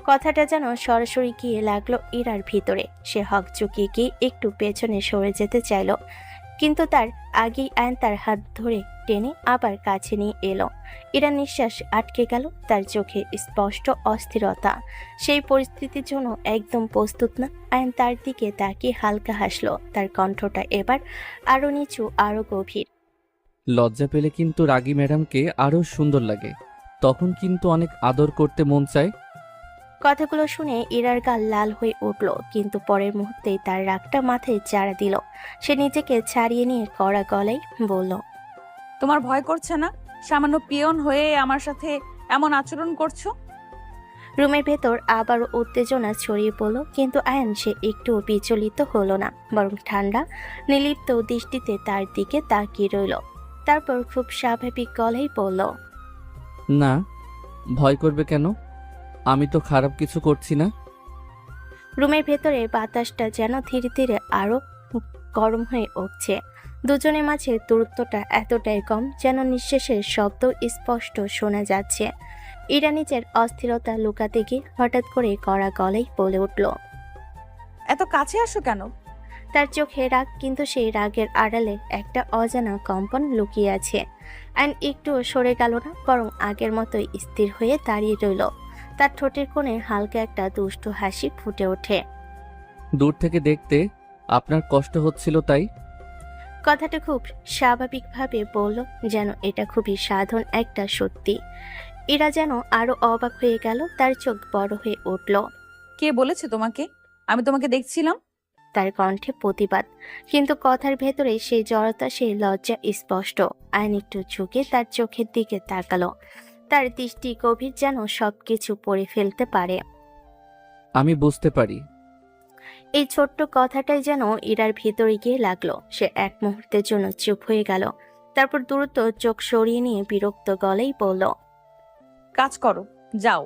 কথাটা যেন সরাসরি গিয়ে লাগলো ইরার ভিতরে। সে হক চুকিয়ে গিয়ে একটু পেছনে সরে যেতে চাইল, কিন্তু তার আগেই আয়ন তার হাত ধরে টেনে আবার কাছে নিয়ে এলো। ইরার নিঃশ্বাস আটকে গেল, তার চোখে স্পষ্ট অস্থিরতা। সেই পরিস্থিতির জন্য একদম প্রস্তুত না। আয়ন তার দিকে তাকিয়ে হালকা হাসলো, তার কণ্ঠটা এবার আরো নিচু, আরো গভীর। লজ্জা পেলে কিন্তু রাগী ম্যাডামকে আরো সুন্দর লাগে, তখন কিন্তু অনেক আদর করতে মন চায়। কথাগুলো শুনে ইরার গাল লাল হয়ে উঠল, কিন্তু পরের মুহূর্তেই তার রাগটা মাথায় চাড়া দিল। সে নিজেকে ছাড়িয়ে নিয়ে কড়া গলায় বলল, তোমার ভয় করছে না? সামান্য পিয়ন হয়ে আমার সাথে এমন আচরণ করছো? রুমের ভেতর আবারও উত্তেজনা ছড়িয়ে পড়ল, কিন্তু আয়ন সে একটুও বিচলিত হলো না, বরং ঠান্ডা নির্লিপ্ত দৃষ্টিতে তার দিকে তাকিয়ে রইল। তারপর খুব স্বাভাবিক গলায় বলল, না, ভয় করবে কেন? আমি তো খারাপ কিছু করছি না। রুমের ভেতরে বাতাসটা যেন ধীরে ধীরে আরো গরম হয়ে উঠছে। দুজনের মাঝে দূরত্বটা এতটাই কম যেন নিঃশ্বাসের শব্দ স্পষ্ট শোনা যাচ্ছে। ইরা নিজের অস্থিরতা লুকাতে গিয়ে হঠাৎ করে কড়া গলায় বলে উঠল, এত কাছে আসো কেন? তার চোখে রাগ, কিন্তু সেই রাগের আড়ালে একটা অজানা কম্পন লুকিয়ে আছে। আইন একটু সরে গেল না, বরং আগের মতোই স্থির হয়ে দাঁড়িয়ে রইল। তার ঠোঁটের কোণে হালকা একটা দুষ্ট হাসি ফুটে ওঠে। দূর থেকে দেখতে আপনার কষ্ট হচ্ছিল তাই? কথাটা খুব স্বাভাবিকভাবে বলল, যেন এটা খুবই সাধারণ একটা সত্যি। এরা যেন আরো অবাক হয়ে গেল, তার চোখ বড় হয়ে উঠল। কে বলেছে তোমাকে? আমি তোমাকে দেখছিলাম। তার কণ্ঠে প্রতিবাদ, কিন্তু কথার ভেতরে সেই জড়তা, সেই লজ্জা স্পষ্ট। আইন একটু ঝুঁকে তার চোখের দিকে তাকালো, তার দৃষ্টি গভীর, যেন সবকিছু পড়ে ফেলতে পারে। আমি বুঝতে পারি। এই ছোট্ট কথাটাই যেন ইরার ভিতরে গিয়ে লাগলো। সে এক মুহূর্তের জন্য চুপ হয়ে গেল, তারপর দ্রুত চোখ সরিয়ে নিয়ে বিরক্ত গলেই বলল, কাজ করো, যাও।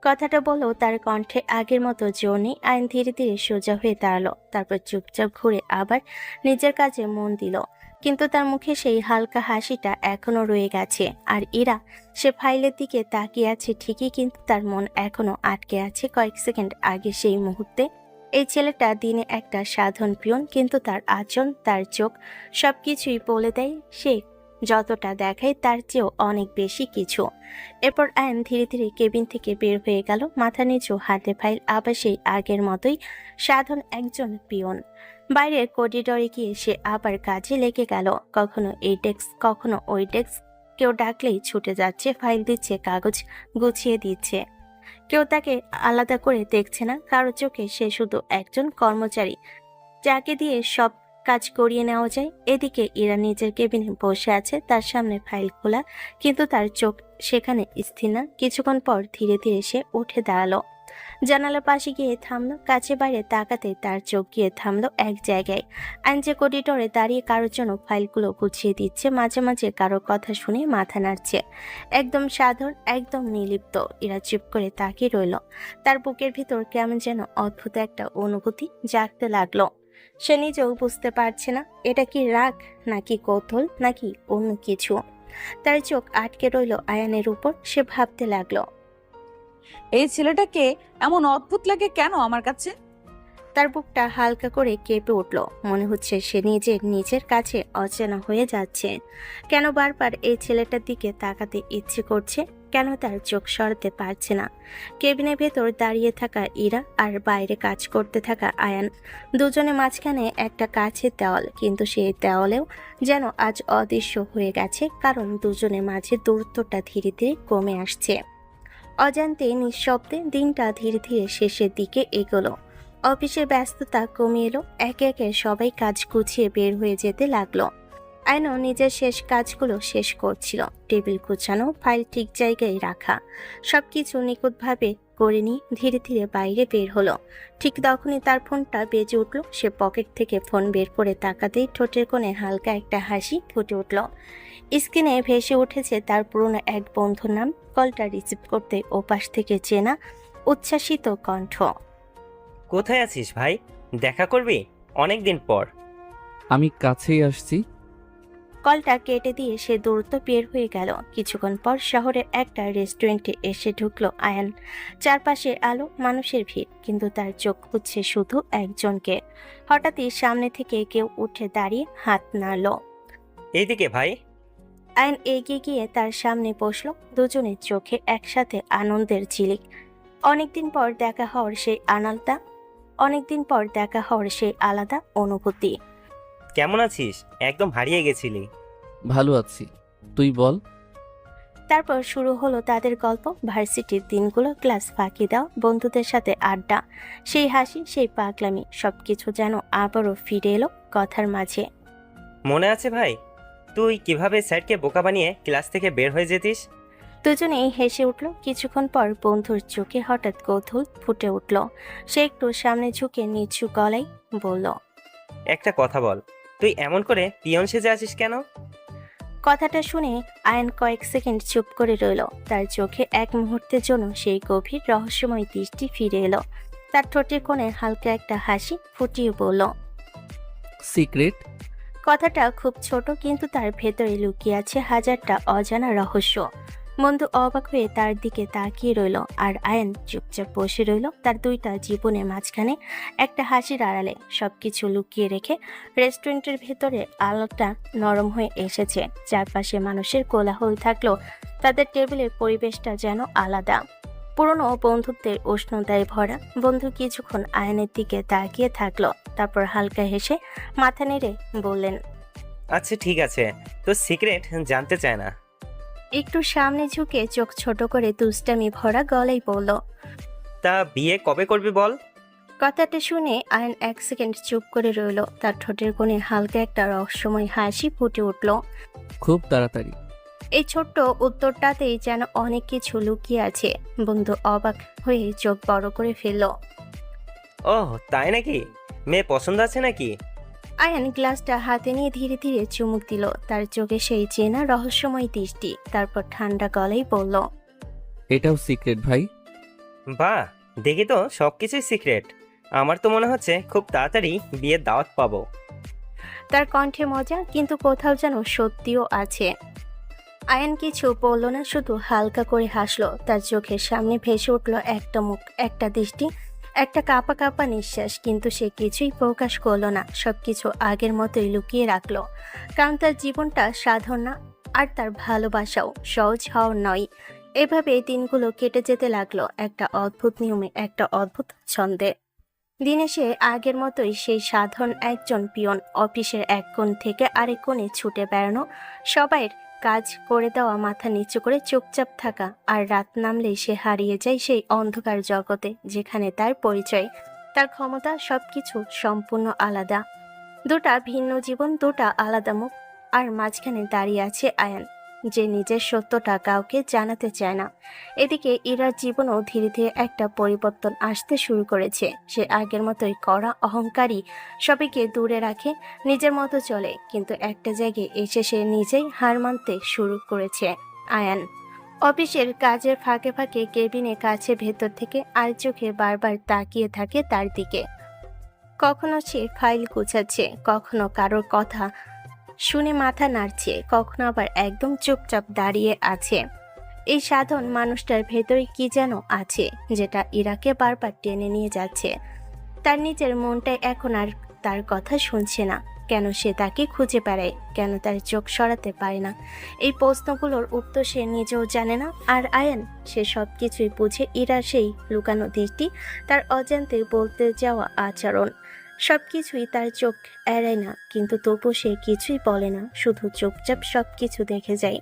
কথাটা বলো তার কণ্ঠে আগের মতো জোর নেই। আইন ধীরে ধীরে সোজা হয়ে দাঁড়ালো, তারপর চুপচাপ ঘুরে আবার নিজের কাজে মন দিল। কিন্তু তার মুখে সেই হালকা হাসিটা এখনো রয়ে গেছে। আর ইরা, সে ফাইলের দিকে তাকিয়ে আছে ঠিকই, কিন্তু তার মন এখনো আটকে আছে কয়েক সেকেন্ড আগে সেই মুহূর্তে। এই ছেলেটা দিনে একটা সাধারণ পিয়ন, কিন্তু তার আচরণ, তার চোখ সবকিছুই বলে দেয় সে যতটা দেখায় তার চেয়েও অনেক বেশি কিছু। এরপর আয়ন ধীরে ধীরে কেবিন থেকে বের হয়ে গেল, মাথা নিচু, হাতে ফাইল, আবার সেই আগের মতোই সাধারণ একজন পিয়ন। বাইরের করিডোরে গিয়ে সে আবার কাজে লেগে গেল, কখনো এই ডেস্ক, কখনো ওই ডেস্ক। কেউ ডাকলেই ছুটে যাচ্ছে, ফাইল দিচ্ছে, কাগজ গুছিয়ে দিচ্ছে। কেউ তাকে আলাদা করে দেখছে না, কারো চোখে সে শুধু একজন কর্মচারী, যাকে দিয়ে সব কাজ করিয়ে নেওয়া যায়। এদিকে ইরা নিজের কেবিনে বসে আছে, তার সামনে ফাইল খোলা, কিন্তু তার চোখ সেখানে স্থির না। কিছুক্ষণ পর ধীরে ধীরে সে উঠে দাঁড়ালো, জানালার পাশে গিয়ে থামলো। কাছে বাইরে তাকাতে তার চোখ গিয়ে থামলো এক জায়গায়। আইন যে করিডোরে দাঁড়িয়ে কারোর জন্য ফাইলগুলো গুছিয়ে দিচ্ছে, মাঝে মাঝে কারোর কথা শুনে মাথা নাড়ছে। একদম সাধারণ, একদম নির্লিপ্ত। ইরা চুপ করে তাকিয়ে রইল, তার বুকের ভিতর কেমন যেন অদ্ভুত একটা অনুভূতি জাগতে লাগলো। সে নিজেও বুঝতে পারছে না এটা কি রাগ, নাকি কৌতূহল, নাকি অন্য কিছু। তার চোখ আটকে রইল আয়ানের উপর। সে ভাবতে লাগলো, এই ছেলেটাকে এমন অদ্ভুত লাগে কেন আমার কাছে? তার বুকটা হালকা করে কেঁপে উঠল। মনে হচ্ছে সে নিজের কাছে অচেনা হয়ে যাচ্ছে। কেন বারবার এই ছেলেটার দিকে তাকাতে ইচ্ছে করছে, কেন তার চোখ সরাতে পারছে না। কেবিনের ভেতর দাঁড়িয়ে থাকা ইরা আর বাইরে কাজ করতে থাকা আয়ান, দুজনের মাঝখানে একটা কাছের দেওয়াল, কিন্তু সেই দেওয়ালেও যেন আজ অদৃশ্য হয়ে গেছে, কারণ দুজনের মাঝে দূরত্বটা ধীরে ধীরে কমে আসছে। অজান্তে নিঃশব্দে দিনটা ধীরে ধীরে শেষের দিকে এগোলো। অফিসের ব্যস্ততা কমে এলো, একে একে সবাই কাজ গুছিয়ে বের হয়ে যেতে লাগলো। আয়নও নিজের শেষ কাজগুলো শেষ করছিল। টেবিল গুছানো, ফাইল ঠিক জায়গায় রাখা, সবকিছু নিখুঁতভাবে করে নিয়ে ধীরে ধীরে বাইরে বের হলো। ঠিক তখনই তার ফোনটা বেজে উঠল। সে পকেট থেকে ফোন বের করে তাকাতেই ঠোঁটের কোণে হালকা একটা হাসি ফুটে উঠল। স্ক্রিনে ভেসে উঠেছে তার পুরনো এক বন্ধুর নাম। কলটা রিসিভ করতে ওপাশ থেকে চেনা উচ্ছ্বাসিত কণ্ঠ। কোথায় আছিস ভাই? দেখা করবি অনেক দিন পর। আমি কাছেই আসছি। কলটা কেটে দিয়ে সে দ্রুত বের হয়ে গেল। কিছুক্ষণ পর শহরের একটা রেস্টুরেন্টে এসে ঢুকলো আয়ান। চারপাশে আলো, মানুষের ভিড়, কিন্তু তার চোখ খুঁজছে শুধু একজনকে। হঠাৎই সামনে থেকে কেউ উঠে দাঁড়িয়ে হাত নাড়ল। এইদিকে ভাই। আয়ান এগিয়ে গিয়ে তার সামনে বসলো। দুজনের চোখে একসাথে আনন্দের ঝিলিক। অনেকদিন পর দেখা হওয়ার সেই আলাদা অনুভূতি। কেমন আছিস? একদম হারিয়ে গেছিলি। ভালো আছি, তুই বল। তারপর শুরু হলো তাদের গল্প। ভার্সিটির দিনগুলো, ক্লাস ফাঁকি দেওয়া, বন্ধুদের সাথে আড্ডা, সেই হাসি, সেই পাগলামি, সবকিছু যেন আবারও ফিরে এলো কথার মাঝে। মনে আছে ভাই, তুই কিভাবে স্যারকে বোকা বানিয়ে ক্লাস থেকে বের হয়ে যেতিস? দুজনেই হেসে উঠল। কিছুক্ষণ পর বন্ধুর চোখে হঠাৎ কৌতূহল ফুটে উঠল। সে একটু সামনে ঝুঁকে নিচু গলায় বলল, একটা কথা বল, তুই এমন করে পিয়ন সেজে আছিস কেন? কথাটা শুনে আয়ন কয়েক সেকেন্ড চুপ করে রইল। তার চোখে এক মুহূর্তের জন্য সেই গভীর রহস্যময় দৃষ্টি ফিরে এলো। তার ঠোঁটের কোণে হালকা একটা হাসি ফুটিয়ে বলল, সিক্রেট। কথাটা খুব ছোট, কিন্তু তার ভেতরে লুকিয়ে আছে হাজারটা অজানা রহস্য। বন্ধু অবাক হয়ে তার দিকে তাকিয়ে রইল, আর আয়ন চুপচাপ বসে রইল তার দুইটা জীবনের মাঝখানে একটা হাসির আড়ালে। সবকিছু লুকিয়ে রেখে রেস্টুরেন্টের ভেতরে আলোটা নরম হয়ে এসেছে। চারপাশে মানুষের কোলাহল থাকলেও তাদের টেবিলের পরিবেশটা যেন আলাদা, পুরনো বন্ধুত্বের উষ্ণতায় ভরা। বন্ধু কিছুক্ষণ আয়নের দিকে তাকিয়ে থাকলো, তারপর হালকা হেসে মাথা নেড়ে বললেন, আচ্ছা ঠিক আছে, তোর সিক্রেট জানতে চায় না। একটু সামনে ঝুঁকে চোখ ছোট করে দুষ্টামি ভরা গলায় বলল, তা বিয়ে কবে করবি বল? কথাটা শুনে আয়ন এক সেকেন্ড চুপ করে রইল। তার ঠোঁটের কোণে হালকা একটা রহস্যময় হাসি ফুটে উঠল। খুব তাড়াতাড়ি। এই ছোট্ট উত্তরটাতেই যেন অনেক কিছু লুকিয়ে আছে। বন্ধু অবাক হয়ে চোখ বড় করে ফেলল। ওহ তাই নাকি? মেয়ে পছন্দ আছে নাকি? আয়ান গ্লাসটা হাতে নিয়ে ধীরে ধীরে চুমুক দিল। তার চোখে সেই চেনা রহস্যময় দৃষ্টি। তারপর ঠান্ডা গলায় বলল, এটাও সিক্রেট ভাই। বাহ, দেখি তো সবকিছুই সিক্রেট। আমার তো মনে হচ্ছে খুব তাড়াতাড়ি বিয়ের দাওয়াত পাবো। তার কণ্ঠে মজা, কিন্তু কোথাও যেন সত্যিও আছে। আয়ান কিছু বলল না, শুধু হালকা করে হাসলো। তার চোখের সামনে ভেসে উঠল একটা মুখ, একটা দৃষ্টি, একটা কাঁপা কাঁপা নিঃশ্বাস, কিন্তু সে কিছুই প্রকাশ করলো না। সবকিছু আগের মতোই লুকিয়ে রাখলো, কারণ তার জীবনটা সাধারণ না, আর তার ভালোবাসাও সহজ হওয়ার নয়। এভাবে দিনগুলো কেটে যেতে লাগলো একটা অদ্ভুত নিয়মে, একটা অদ্ভুত ছন্দে। দিনে সে আগের মতোই সেই সাধারণ একজন পিয়ন। অফিসের এক কোণ থেকে আরেক কোণে ছুটে বেড়ানো, সবাইয়ের কাজ করে দেওয়া, মাথা নিচু করে চুপচাপ থাকা। আর রাত নামলেই সে হারিয়ে যায় সেই অন্ধকার জগতে, যেখানে তার পরিচয়, তার ক্ষমতা, সবকিছু সম্পূর্ণ আলাদা। দুটা ভিন্ন জীবন, দুটা আলাদা মুখ, আর মাঝখানে দাঁড়িয়ে আছে আয়ান, যে নিজের সত্যটা কাউকে জানাতে চায় না। এদিকে ইরার জীবনও ধীরে ধীরে একটা পরিবর্তন আসতে শুরু করেছে। সে আগের মতোই কড়া, অহংকারী, সবাইকে দূরে রাখে, নিজের মতো চলে। কিন্তু একটা জায়গায় এসে সে নিজেই হার মানতে শুরু করেছে। আয়ান অফিসের কাজের ফাঁকে ফাঁকে কেবিনে কাছে ভেতর থেকে আর চোখে বারবার তাকিয়ে থাকে তার দিকে। কখনো সে ফাইল গুছাচ্ছে, কখনো কারোর কথা শুনে মাথা নাড়ছে, কখনো আবার একদম চুপচাপ দাঁড়িয়ে আছে। এই সাধারণ মানুষটার ভেতরে কি যেন আছে, যেটা ইরাকে বারবার টেনে নিয়ে যাচ্ছে। তার নিজের মনটাই এখন আর তার কথা শুনছে না। কেন সে তাকে খুঁজে বেড়ায়, কেন তার চোখ সরাতে পারে না, এই প্রশ্নগুলোর উত্তর সে নিজেও জানে না। আর আয়ান, সে সব কিছুই বুঝে। ইরার সেই লুকানো দৃষ্টি, তার অজান্তে বলতে যাওয়া আচরণ, সবকিছুই তার চোখ এড়ায় না, কিন্তু তবু সে কিছুই বলে না, শুধু চুপচাপ সবকিছু দেখে যায়।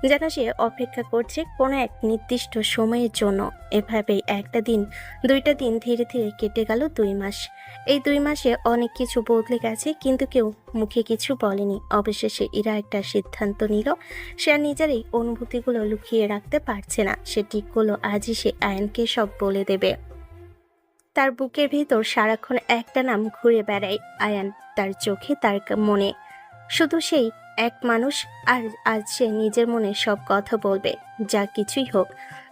যেন সে অপেক্ষা করছে কোনো এক নির্দিষ্ট সময়ের জন্য। এভাবেই একটা দিন, 2টা দিন ধীরে ধীরে কেটে গেল 2 মাস। এই 2 মাসে অনেক কিছু বদলে গেছে, কিন্তু কেউ মুখে কিছু বলেনি। অবশেষে ইরা একটা সিদ্ধান্ত নিল, সে আর নিজের এই অনুভূতিগুলো লুকিয়ে রাখতে পারছে না। সে ঠিক করলো আজই সে আয়ানকে সব বলে দেবে। তার বুকের ভিতর সারাক্ষণ একটা নাম ঘুরে বেড়ায়, আয়ান। তার চোখে, তার মনে শুধু সেই এক মানুষ। আর আজ সে নিজের মনে সব কথা বলবে, যা কিছুই হোক।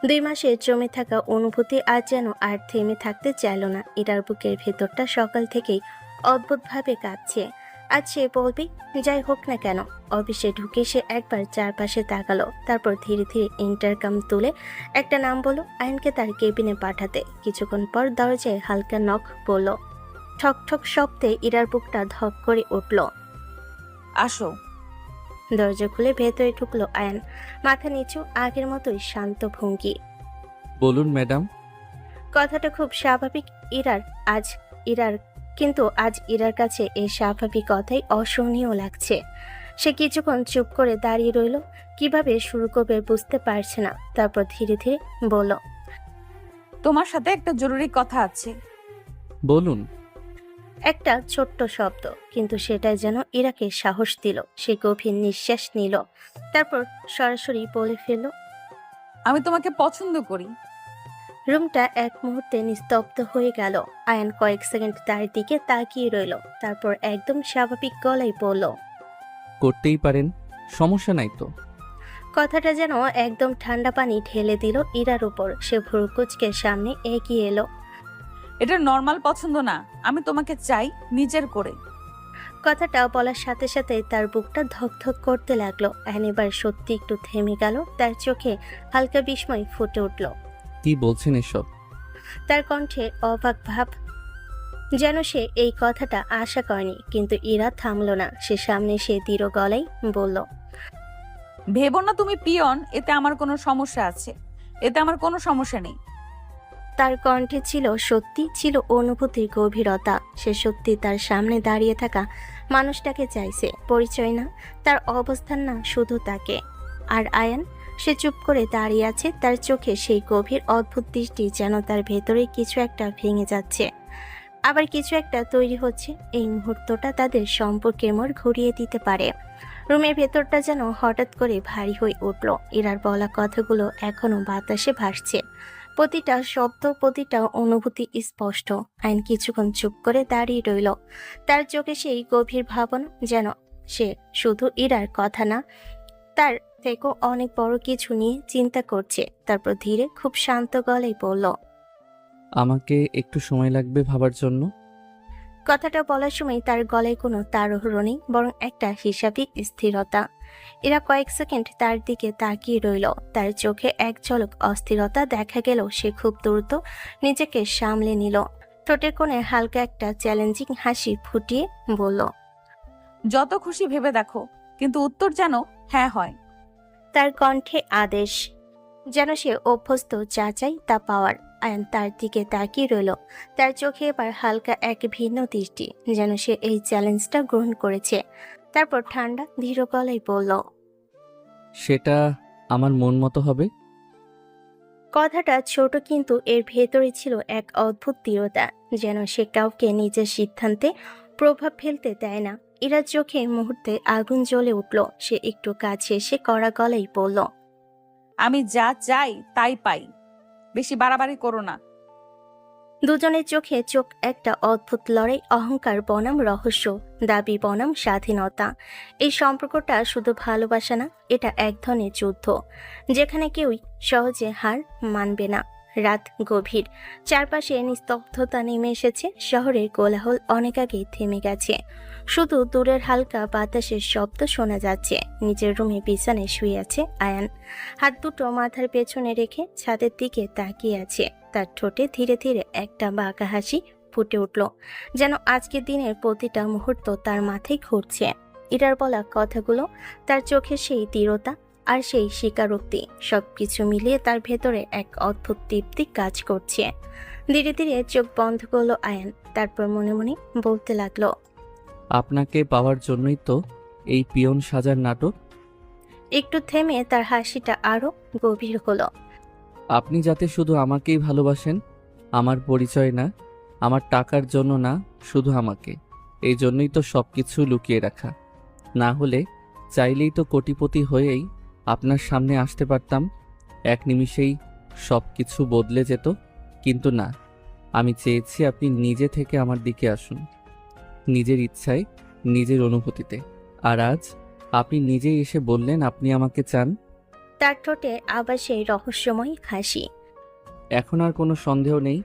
2 মাসে জমে থাকা অনুভূতি আজ যেন আর থেমে থাকতে চাইল না। ইরার বুকের ভেতরটা সকাল থেকেই অদ্ভুতভাবে কাঁপছে। আজ সে বলবে, যাই হোক না কেন। অফিসে ঢুকে সে একবার চারপাশে তাকালো, তারপর ধীরে ধীরে ইন্টারকম তুলে একটা নাম বলল, আয়নকে তার কেবিনে পাঠাতে। কিছুক্ষণ পর দরজায় হালকা নক পড়ল। ঠক ঠক শব্দে ইরার বুকটা ধক করে উঠল। আসো। দরজা খুলে ভেতরে ঢুকলো আয়ান, মাথা নিচু, আগের মতোই শান্ত ভঙ্গি। বলুন ম্যাডাম। কথাটা খুব স্বাভাবিক কিন্তু আজ ইরার কাছে এই স্বাভাবিক কথাই অসহনীয় লাগছে। সে কিছুক্ষণ চুপ করে দাঁড়িয়ে রইল, কিভাবে শুরু করবে বুঝতে পারছে না। তারপর ধীরে ধীরে বলল, তোমার সাথে একটা জরুরি কথা আছে। বলুন। একটা ছোট্ট শব্দ, কিন্তু সেটাই যেন ইরাকে সাহস দিল। সে গভীর নিঃশ্বাস নিল, তারপর সরাসরি বলে ফেলল, আমি তোমাকে পছন্দ করি। রুমটা এক মুহূর্তে নিস্তব্ধ হয়ে গেল। আয়ান কয়েক সেকেন্ড তার দিকে তাকিয়ে রইল, তারপর একদম স্বাভাবিক গলায় বলল, করতেই পারেন, সমস্যা নাই তো। কথাটা যেন একদম ঠান্ডা পানি ঢেলে দিল ইরার উপর। সে ভ্রু কুঁচকে সামনে এগিয়ে এলো। এটা নর্মাল পছন্দ না, আমি তোমাকে চাই নিজের করে। কথাটা বলার সাথে সাথে তার বুকটা ধকধক করতে লাগলো। আয়ান এবার সত্যি একটু থেমে গেল, তার চোখে হালকা বিস্ময় ফুটে উঠল। কি বলছেন এসব? তার কণ্ঠে অবাক ভাব, যেন সে এই কথাটা আশা করেনি। কিন্তু ইরা থামলো না, সে সামনে সে দৃঢ় গলায় বলল, ভেবো না তুমি পিয়ন, এতে আমার কোনো সমস্যা আছে। এতে আমার কোনো সমস্যা নেই। তার কণ্ঠে ছিল সত্যি, ছিল অনুভূতির গভীরতা। সে সত্যি তার সামনে দাঁড়িয়ে থাকা মানুষটাকে চাইছে, পরিচয় না, তার অবস্থান না, শুধু তাকে। আর আয়ান, সে চুপ করে দাঁড়িয়ে আছে, তার চোখে সেই গভীর অদ্ভুত দৃষ্টি, যেন তার ভেতরে কিছু একটা ভেঙে যাচ্ছে, আবার কিছু একটা তৈরি হচ্ছে। এই মুহূর্তটা তাদের সম্পর্কের মোড় ঘুরিয়ে দিতে পারে। রুমের ভেতরটা যেন হঠাৎ করে ভারী হয়ে উঠল। ইরার বলা কথাগুলো এখনো বাতাসে ভাসছে, প্রতিটা শব্দ, প্রতিটা অনুভূতি স্পষ্ট। আইন কিছুক্ষণ চুপ করে দাঁড়িয়ে রইল, তার চোখে সেই গভীর ভাবনা, যেন সে শুধু ইরার কথা না, তার থেকেও অনেক বড় কিছু নিয়ে চিন্তা করছে। তারপর ধীরে, খুব শান্ত গলায় বলল, আমাকে একটু সময় লাগবে ভাবার জন্য। কথাটা বলার সময় তার গলায় কোনো তাড়াহুড়ো নেই, বরং একটা হিসাবী স্থিরতা। এরা কয়েক সেকেন্ড তার দিকে তাকিয়ে রইল, তার চোখে এক ঝলক অস্থিরতা দেখা গেল। সে খুব দ্রুত নিজেকে সামলে নিল, ঠোঁটের কোণে হালকা একটা চ্যালেঞ্জিং হাসি ফুটিয়ে বলল, যত খুশি ভেবে দেখো, কিন্তু উত্তর যেন হ্যাঁ হয়। তার কণ্ঠে আদেশ, যেন সে অভ্যস্ত যা চাই তা পাওয়ার। আয়ান তার দিকে তাকিয়ে রইল, তার চোখে এবার হালকা এক ভিন্ন দৃষ্টি, যেন সে এই চ্যালেঞ্জটা গ্রহণ করেছে। তারপর ঠান্ডা ধীর গলায় বলল, সেটা আমার মন মতো হবে। কথাটা ছোট, কিন্তু এর ভেতরে ছিল এক অদ্ভুত দৃঢ়তা, যেন সে কাউকে নিজের সিদ্ধান্তে প্রভাব ফেলতে দেয় না। ইরার চোখে মুহূর্তে আগুন জ্বলে উঠল। সে একটু কাছে এসে কড়া গলায় বলল, আমি যা চাই তাই পাই, বেশি বাড়াবাড়ি করো না। দুজনের চোখে চোখ, একটা অদ্ভুত লড়াই, অহংকার বনাম রহস্য, দাবি বনাম স্বাধীনতা। এই সম্পর্কটা শুধু ভালোবাসা না, এটা এক ধরনের যুদ্ধ, যেখানে কেউই সহজে হার মানবে না। রাত গভীর, চারপাশে নিস্তব্ধতা নেমে এসেছে। শহরের কোলাহল অনেক আগেই থেমে গেছে, শুধু দূরের হালকা বাতাসের শব্দ শোনা যাচ্ছে। নিজের রুমে বিছানায় শুয়ে আছে আয়ান, হাত দুটো মাথার পেছনে রেখে ছাদের দিকে তাকিয়ে আছে। তার ঠোঁটে ধীরে ধীরে একটা বাঁকা হাসি ফুটে উঠল, যেন আজকের দিনের প্রতিটা মুহূর্ত তার মাথায় ঘুরছে। ইরার বলা কথাগুলো, তার চোখে সেই দৃঢ়তা আর সেই স্বীকারোক্তি, সবকিছু মিলিয়ে তার ভেতরে এক অদ্ভুত তৃপ্তি কাজ করছে। ধীরে ধীরে চোখ বন্ধ করলো আয়ান, তারপর মনে মনে বলতে লাগলো, আপনাকে পাওয়ার জন্যই তো এই পিয়ন সাজার নাটক। একটু থেমে তার হাসিটা আরো গভীর হলো। আপনি যাতে শুধু আমাকেই ভালোবাসেন, আমার পরিচয় না, আমার টাকার জন্য না, শুধু আমাকে। এই জন্যই তো সব কিছু লুকিয়ে রাখা। না হলে চাইলেই তো কোটিপতি হয়েই আপনার সামনে আসতে পারতাম, এক নিমিষেই সব কিছু বদলে যেত। কিন্তু না, আমি চেয়েছি আপনি নিজে থেকে আমার দিকে আসুন, নিজের ইচ্ছায়, নিজের অনুভূতিতে। আর আজ আপনি নিজেই এসে বললেন আপনি আমাকে চান। তার ঠোঁটে আবার সেই রহস্যময় হাসি। এখন আর কোনো সন্দেহ নেই,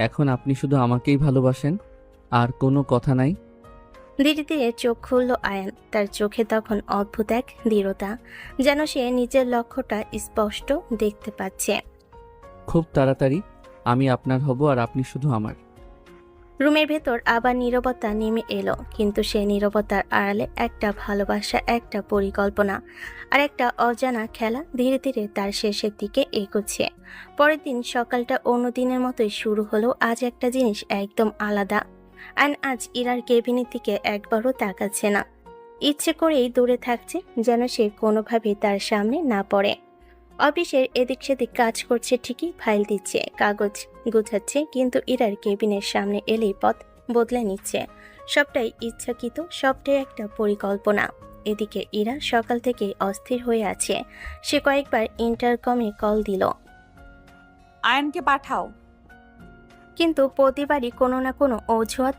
এখন আপনি শুধু আমাকেই ভালোবাসেন, আর কোনো কথা নাই। ধীরে ধীরে চোখ খুলল আয়ান। তার চোখে তখন অদ্ভুত এক দৃঢ়তা, যেন সে নিজের লক্ষ্যটা স্পষ্ট দেখতে পাচ্ছে। খুব তাড়াতাড়ি আমি আপনার হব, আর আপনি শুধু আমার। রুমের ভেতর আবার নীরবতা নেমে এলো, কিন্তু সে নীরবতার আড়ালে একটা ভালোবাসা, একটা পরিকল্পনা আর একটা অজানা খেলা ধীরে ধীরে তার শেষের দিকে এগোচ্ছে। পরের দিন সকালটা অন্য দিনের মতোই শুরু হলো। আজ একটা জিনিস একদম আলাদা। আয়ন আজ ইরার কেবিনের দিকে একবারও তাকাচ্ছে না। ইচ্ছে করেই দূরে থাকছে, যেন সে কোনোভাবেই তার সামনে না পড়ে। অফিসের এদিক সেদিক কাজ করছে ঠিকই, ফাইল দিচ্ছে, কাগজ গুছাচ্ছে, কিন্তু ইরার কেবিনের সামনে এলেই পথ বদলে নিচ্ছে। সবটাই ইচ্ছাকৃত, সবটাই একটা পরিকল্পনা। এদিকে ইরা সকাল থেকে অস্থির হয়ে আছে। সে কয়েকবার ইন্টারকমে কল দিল, আয়নকে পাঠাও। কিন্তু প্রতিবারই কোনো না কোনো অজুহাত,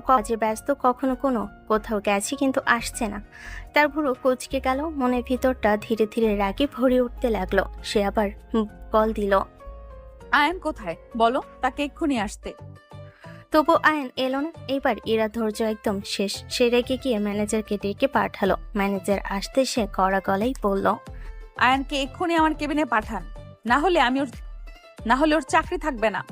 কাজে ব্যস্ত, কখনো কোনো কোথাও গেছে কিন্তু আসছে না। তার ভুরু কুঁচকে গেল, মনের ভিতরটা ধীরে ধীরে রাগে ভরে উঠতে লাগলো। সে আবার কল দিল, আয়ন কোথায় বলো, তাকে এক্ষুনি আসতে। তবু আয়ন এলো না। এবার ইরা ধৈর্য একদম শেষ। সে রেগে গিয়ে ম্যানেজারকে ডেকে পাঠালো। ম্যানেজার আসতে সে কড়া গলায় বলল, আয়নকে এক্ষুনি আমার কেবিনে পাঠান, না হলে ওর চাকরি থাকবে না।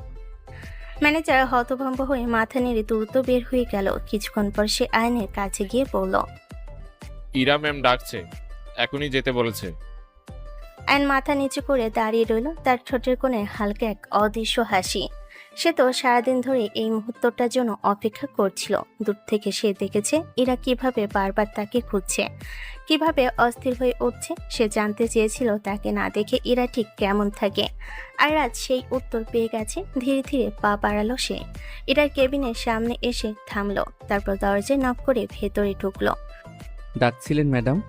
ম্যানেজার হতভম্ব হয়ে মাথা নেড়ে দ্রুত বের হয়ে গেল। কিছুক্ষণ পর সে আয়নের কাছে গিয়ে বলল, ইরা ম্যাম ডাকছে, এখনই যেতে বলেছে। আয়ন মাথা নিচু করে দাঁড়িয়ে রইল। তার ঠোঁটের কোণে হালকা এক অদৃশ্য হাসি। সে তো সারাদিন ধরে এই মুহূর্তটার জন্য অপেক্ষা করছিল। দূর থেকে সে দেখেছে ইরা কিভাবে বারবার তাকে খুঁজছে, কিভাবে অস্থির হয়ে উঠছে। সে জানতে চেয়েছিল তাকে না দেখে ইরা ঠিক কেমন থাকে, আর আজ সেই উত্তর পেয়ে গেছে। ধীরে ধীরে পা বাড়ালো সে। ইরার কেবিনের সামনে এসে থামলো, তারপর দরজায় নক করে ভেতরে ঢুকলো। ডাকছিলেন ম্যাডাম?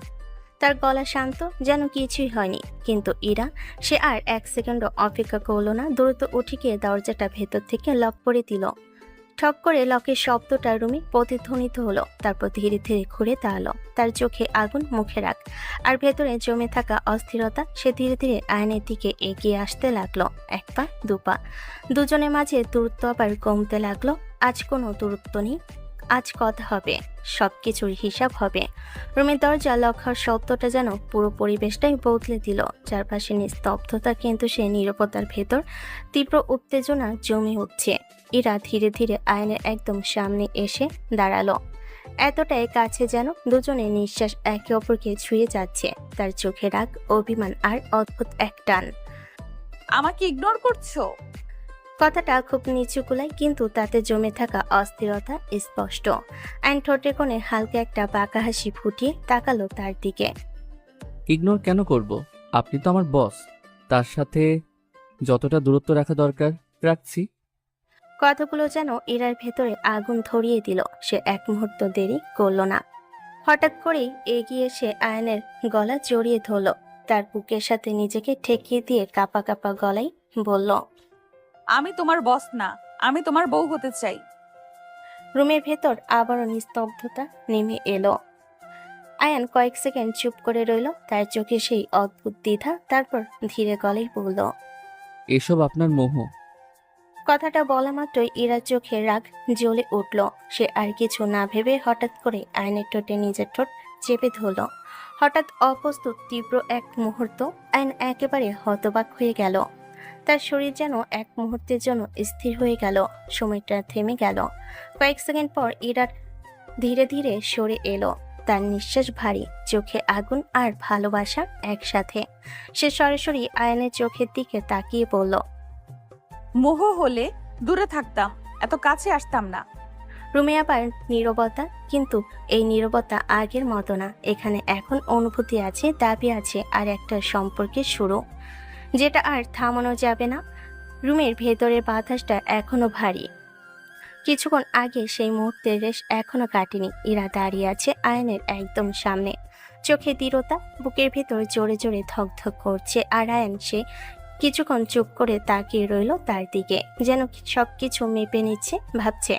তার গলা শান্ত, যেন কিছুই হয়নি। কিন্তু ইরা, সে আর এক সেকেন্ডও অপেক্ষা করলো না। দ্রুত উঠে গিয়ে দরজাটা ভেতর থেকে লক করে দিল। ঠক করে লকের শব্দটা রুমে প্রতিধ্বনিত হলো। তারপর ধীরে ধীরে ঘুরে দাঁড়ালো। তার চোখে আগুন, মুখে রাগ, আর ভেতরে জমে থাকা অস্থিরতা। সে ধীরে ধীরে আয়নের দিকে এগিয়ে আসতে লাগলো। এক পা, দু পা, দুজনের মাঝে দূরত্ব আবার কমতে লাগলো। আজ কোনো দূরত্ব নেই, আজ কথা হবে, সবকিছুর হিসাব হবে। রুমের দরজা লক হওয়ার শব্দটা যেন পুরো পরিবেশটাই বদলে দিল। চারপাশে নিস্তব্ধতা, কিন্তু সেই নীরবতার ভেতর তীব্র উত্তেজনা জমে উঠছে। ইরা ধীরে ধীরে আয়নের একদম সামনে এসে দাঁড়ালো, এতটাই কাছে যেন দুজনের নিঃশ্বাস একে অপরকে ছুঁয়ে যাচ্ছে। তার চোখে রাগ, অভিমান আর অদ্ভুত এক টান। আমাকে ইগনোর করছো? কথাটা খুব নিচু কুলায়, কিন্তু তাতে জমে থাকা অস্থিরতা স্পষ্ট। আইন ঠোঁটের কোণে হালকা একটা বাঁকা হাসি ফুটিয়ে তাকালো তার দিকে। ইগনোর কেন করব? আপনি তো আমার বস, তার সাথে যতটা দূরত্ব রাখা দরকার রাখছি। কথাগুলো যেন ইরার ভেতরে আগুন ধরিয়ে দিল। সে এক মুহূর্ত দেরি করলো না। হঠাৎ করেই এগিয়ে এসে আয়নের গলা জড়িয়ে ধরল। তার বুকের সাথে নিজেকে ঠেকিয়ে দিয়ে কাঁপা কাঁপা গলায় বলল, আমি তোমার বস না, আমি তোমার বউ হতে চাই। রুমের ভেতর আবারও নিস্তব্ধতা নেমে এলো। আয়ান কয়েক সেকেন্ড চুপ করে রইল, তার চোখে সেই অদ্ভুত দ্বিধা। তারপর ধীরে গলায় বলল, এসব আপনার মোহ। কথাটা বলা মাত্রই ইরার চোখে রাগ জ্বলে উঠল। সে আর কিছু না ভেবে হঠাৎ করে আয়নের ঠোঁটে নিজের ঠোঁট চেপে ধরল। হঠাৎ অপ্রস্তুত তীব্র এক মুহূর্ত। আয়ন একেবারে হতবাক হয়ে গেল। তার শরীর যেন এক মুহূর্তের জন্য স্থির হয়ে গেল। সময়টা থেমে গেল। কয়েক সেকেন্ড পর ইরার ধীরে ধীরে সরে এলো। তার নিঃশ্বাস ভারী, চোখে আগুন আর ভালোবাসা একসাথে। সে সরাসরি আয়নের চোখের দিকে তাকিয়ে বলল, মোহ হলে দূরে থাকতাম, এত কাছে আসতাম না। রুমে আবার নীরবতা, কিন্তু এই নীরবতা আগের মতো না। এখানে এখন অনুভূতি আছে, দাবি আছে, আর একটা সম্পর্কের শুরু, যেটা আর থামানো যাবে না। রুমের ভেতরের বাতাসটা এখনো ভারী। কিছুক্ষণ আগে সেই মুহূর্তের রেশ এখনো কাটেনি। ইরা দাঁড়িয়ে আছে আয়নের একদম সামনে, চোখে দৃঢ়তা, বুকের ভেতর জোরে জোরে ধকধক করছে। আর আয়ন সে কিছুক্ষণ চুপ করে তাকিয়ে রইল তার দিকে, যেন সবকিছু মেপে নিচ্ছে, ভাবছে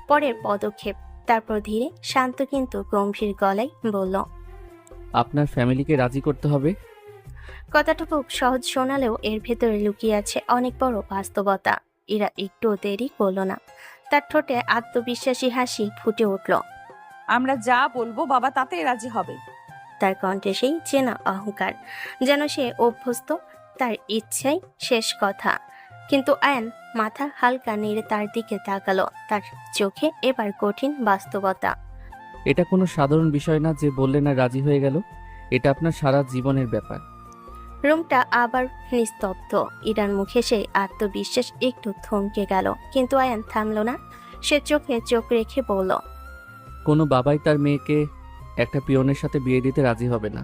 পরের পদক্ষেপ। তারপর ধীরে, শান্ত কিন্তু গম্ভীর গলায় বলল, আপনার ফ্যামিলিকে রাজি করতে হবে। কথাটা খুব সহজ শোনালেও এর ভেতরে লুকিয়ে আছে অনেক বড় বাস্তবতা। ইরা একটু দেরি করলো না, তার ঠোঁটে আত্মবিশ্বাসী হাসি ফুটে উঠল। আমরা যা বলবো বাবা তাতেই রাজি হবে। তার কণ্ঠে সেই চেনা অহংকার, যেন সে অভ্যস্ত, তার ইচ্ছাই শেষ কথা। কিন্তু আয়ান মাথা হালকা নেড়ে তার দিকে তাকালো, তার চোখে এবার কঠিন বাস্তবতা। এটা কোনো সাধারণ বিষয় না যে বললে না রাজি হয়ে গেল, এটা আপনার সারা জীবনের ব্যাপার। রুমটা আবার নিস্তব্ধ। ইরার মুখে সেই আত্মবিশ্বাস একটু থমকে গেল, কিন্তু আয়ান থামল না। সে চোখে চোখ রেখে বলল, কোনো বাবাই তার মেয়েকে একটা পিয়নের সাথে বিয়ে দিতে রাজি হবে না।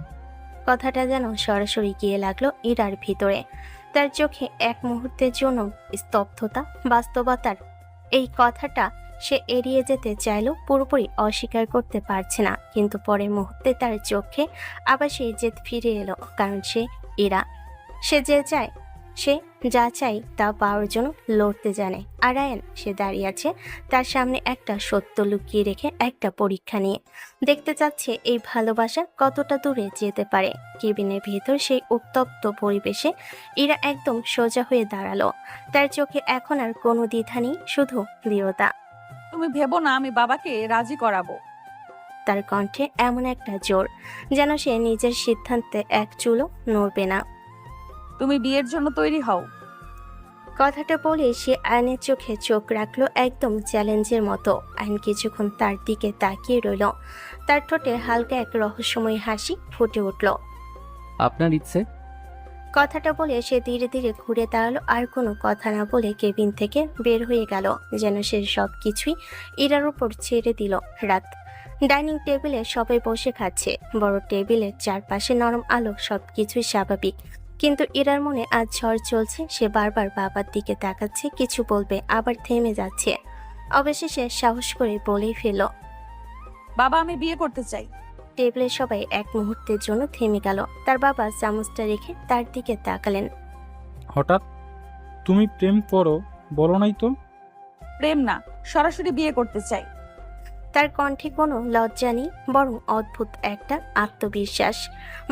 কথাটা যেন সরাসরি গিয়ে লাগলো ইরার ভিতরে। তার চোখে এক মুহূর্তের জন্য স্তব্ধতা, বাস্তবতার এই কথাটা সে এড়িয়ে যেতে চাইলেও পুরোপুরি অস্বীকার করতে পারছে না। কিন্তু পরের মুহূর্তে তার চোখে আবার সেই জেদ ফিরে এলো, কারণ সে ইরা। সে যা চাই তা পাওয়ার জন্য লড়তে জানে। আর আয়ান, সে দাঁড়িয়ে আছে তার সামনে একটা সত্য লুকিয়ে রেখে, একটা পরীক্ষা নিয়ে। দেখতে চাচ্ছে এই ভালোবাসা কতটা দূরে যেতে পারে। কেবিনের ভেতর সেই উত্তপ্ত পরিবেশে ইরা একদম সোজা হয়ে দাঁড়ালো। তার চোখে এখন আর কোনো দ্বিধা নেই, শুধু দৃঢ়তা। তুমি ভেবো না আমি বাবাকে রাজি করাবো। তার কণ্ঠে এমন একটা জোর, যেন সে নিজের সিদ্ধান্তে এক চুলও নড়বে না। তুমি বিয়ের জন্য তৈরি হও। কথাটা বলে সে আয়নের চোখে চোখ রাখলো, একদম চ্যালেঞ্জের মতো। আয়ন কিছুক্ষণ তার দিকে তাকিয়ে রইল, তার ঠোঁটে হালকা এক রহস্যময় হাসি ফুটে উঠল। আপনার ইচ্ছে? কথাটা বলে সে ধীরে ধীরে ঘুরে দাঁড়ালো, আর কোনো কথা না বলে কেবিন থেকে বের হয়ে গেল, যেন সে সব কিছুই ইরার উপর ছেড়ে দিল। রাত, ডাইনিং টেবিলে সবাই বসে খাচ্ছে। বড় টেবিলের চারপাশে নরম আলো, সবকিছুই স্বাভাবিক। কিন্তু ইরার মনে আজ ঝড় চলছে। সে বারবার বাবার দিকে তাকাচ্ছে, কিছু বলবে, আবার থেমে যাচ্ছে। অবশেষে সাহস করে বলেই ফেলল, বাবা আমি বিয়ে করতে চাই। টেবিলের সবাই এক মুহূর্তের জন্য থেমে গেল। তার বাবা চামচটা রেখে তার দিকে তাকালেন। হঠাৎ তুমি প্রেম করো বলো নাই তো? প্রেম না, সরাসরি বিয়ে করতে চাই। তার কণ্ঠে কোনো লজ্জা নেই, বরং অদ্ভুত একটা আত্মবিশ্বাস।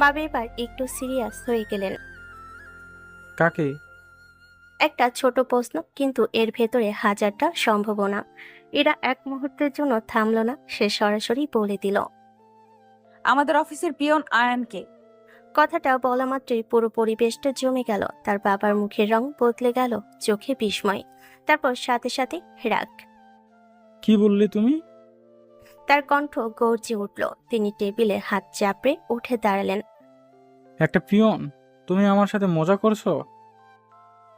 বাবা এবার একটু সিরিয়াস হয়ে গেলেন। কাকে? একটা ছোট প্রশ্ন, কিন্তু এর ভেতরে হাজারটা সম্ভাবনা। এরা এক মুহূর্তের জন্য থামল না, সে সরাসরি বলে দিল, আমাদের অফিসের পিয়ন আয়ানকে। কথাটা বলা মাত্রই পুরো পরিবেশটা জমে গেল। তার বাবার মুখের রং বদলে গেল, চোখে বিস্ময়, তারপর সাথে সাথে রাগ। কি বললে তুমি? তার কণ্ঠ গর্জে উঠল। তিনি টেবিলে হাত চাপড়ে উঠে দাঁড়ালেন। একটা পিয়ন? তুমি আমার সাথে মজা করছো?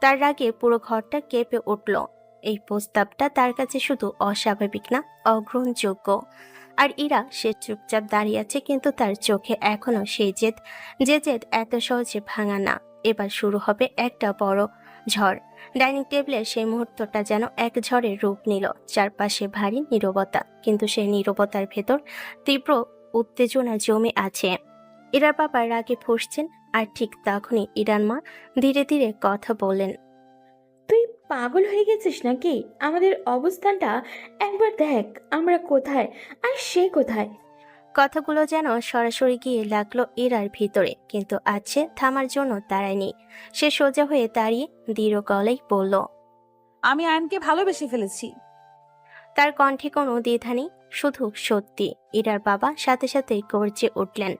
তার রাগে পুরো ঘরটা কেঁপে উঠল। এই প্রস্তাবটা তার কাছে শুধু অস্বাভাবিক না, অগ্রহণযোগ্য। আর ইরা, সে চুপচাপ দাঁড়িয়ে আছে, কিন্তু তার চোখে এখনো সেই জেদ, যে জেদ এত সহজে ভাঙা না। এবার শুরু হবে একটা বড় ঝড়। ডাইনিং টেবিলের সেই মুহূর্তটা যেন এক ঝড়ের রূপ নিল। চারপাশে ভারী নীরবতা, কিন্তু সেই নীরবতার ভেতর তীব্র উত্তেজনা জমে আছে। ইরার বাবা রাগে ফুঁসছেন, আর ঠিক তখনই ইরার মা ধীরে ধীরে কথা বললেন, তুই পাগল হয়ে গেছিস নাকি? আমাদের অবস্থানটা একবার দেখ, আমরা কোথায় আর সে কোথায়। কথাগুলো যেন সরাসরি গিয়ে লাগলো ইরার ভিতরে, কিন্তু আছে থামার জন্য দাঁড়ায়নি। সে সোজা হয়ে দাঁড়িয়ে দৃঢ় গলায় বলল, আমি আয়নকে ভালোবেসে ফেলেছি। তার কণ্ঠে কোনো দ্বিধা নেই, শুধু সত্যি। ইরার বাবা সাথে সাথে গর্জে উঠলেন,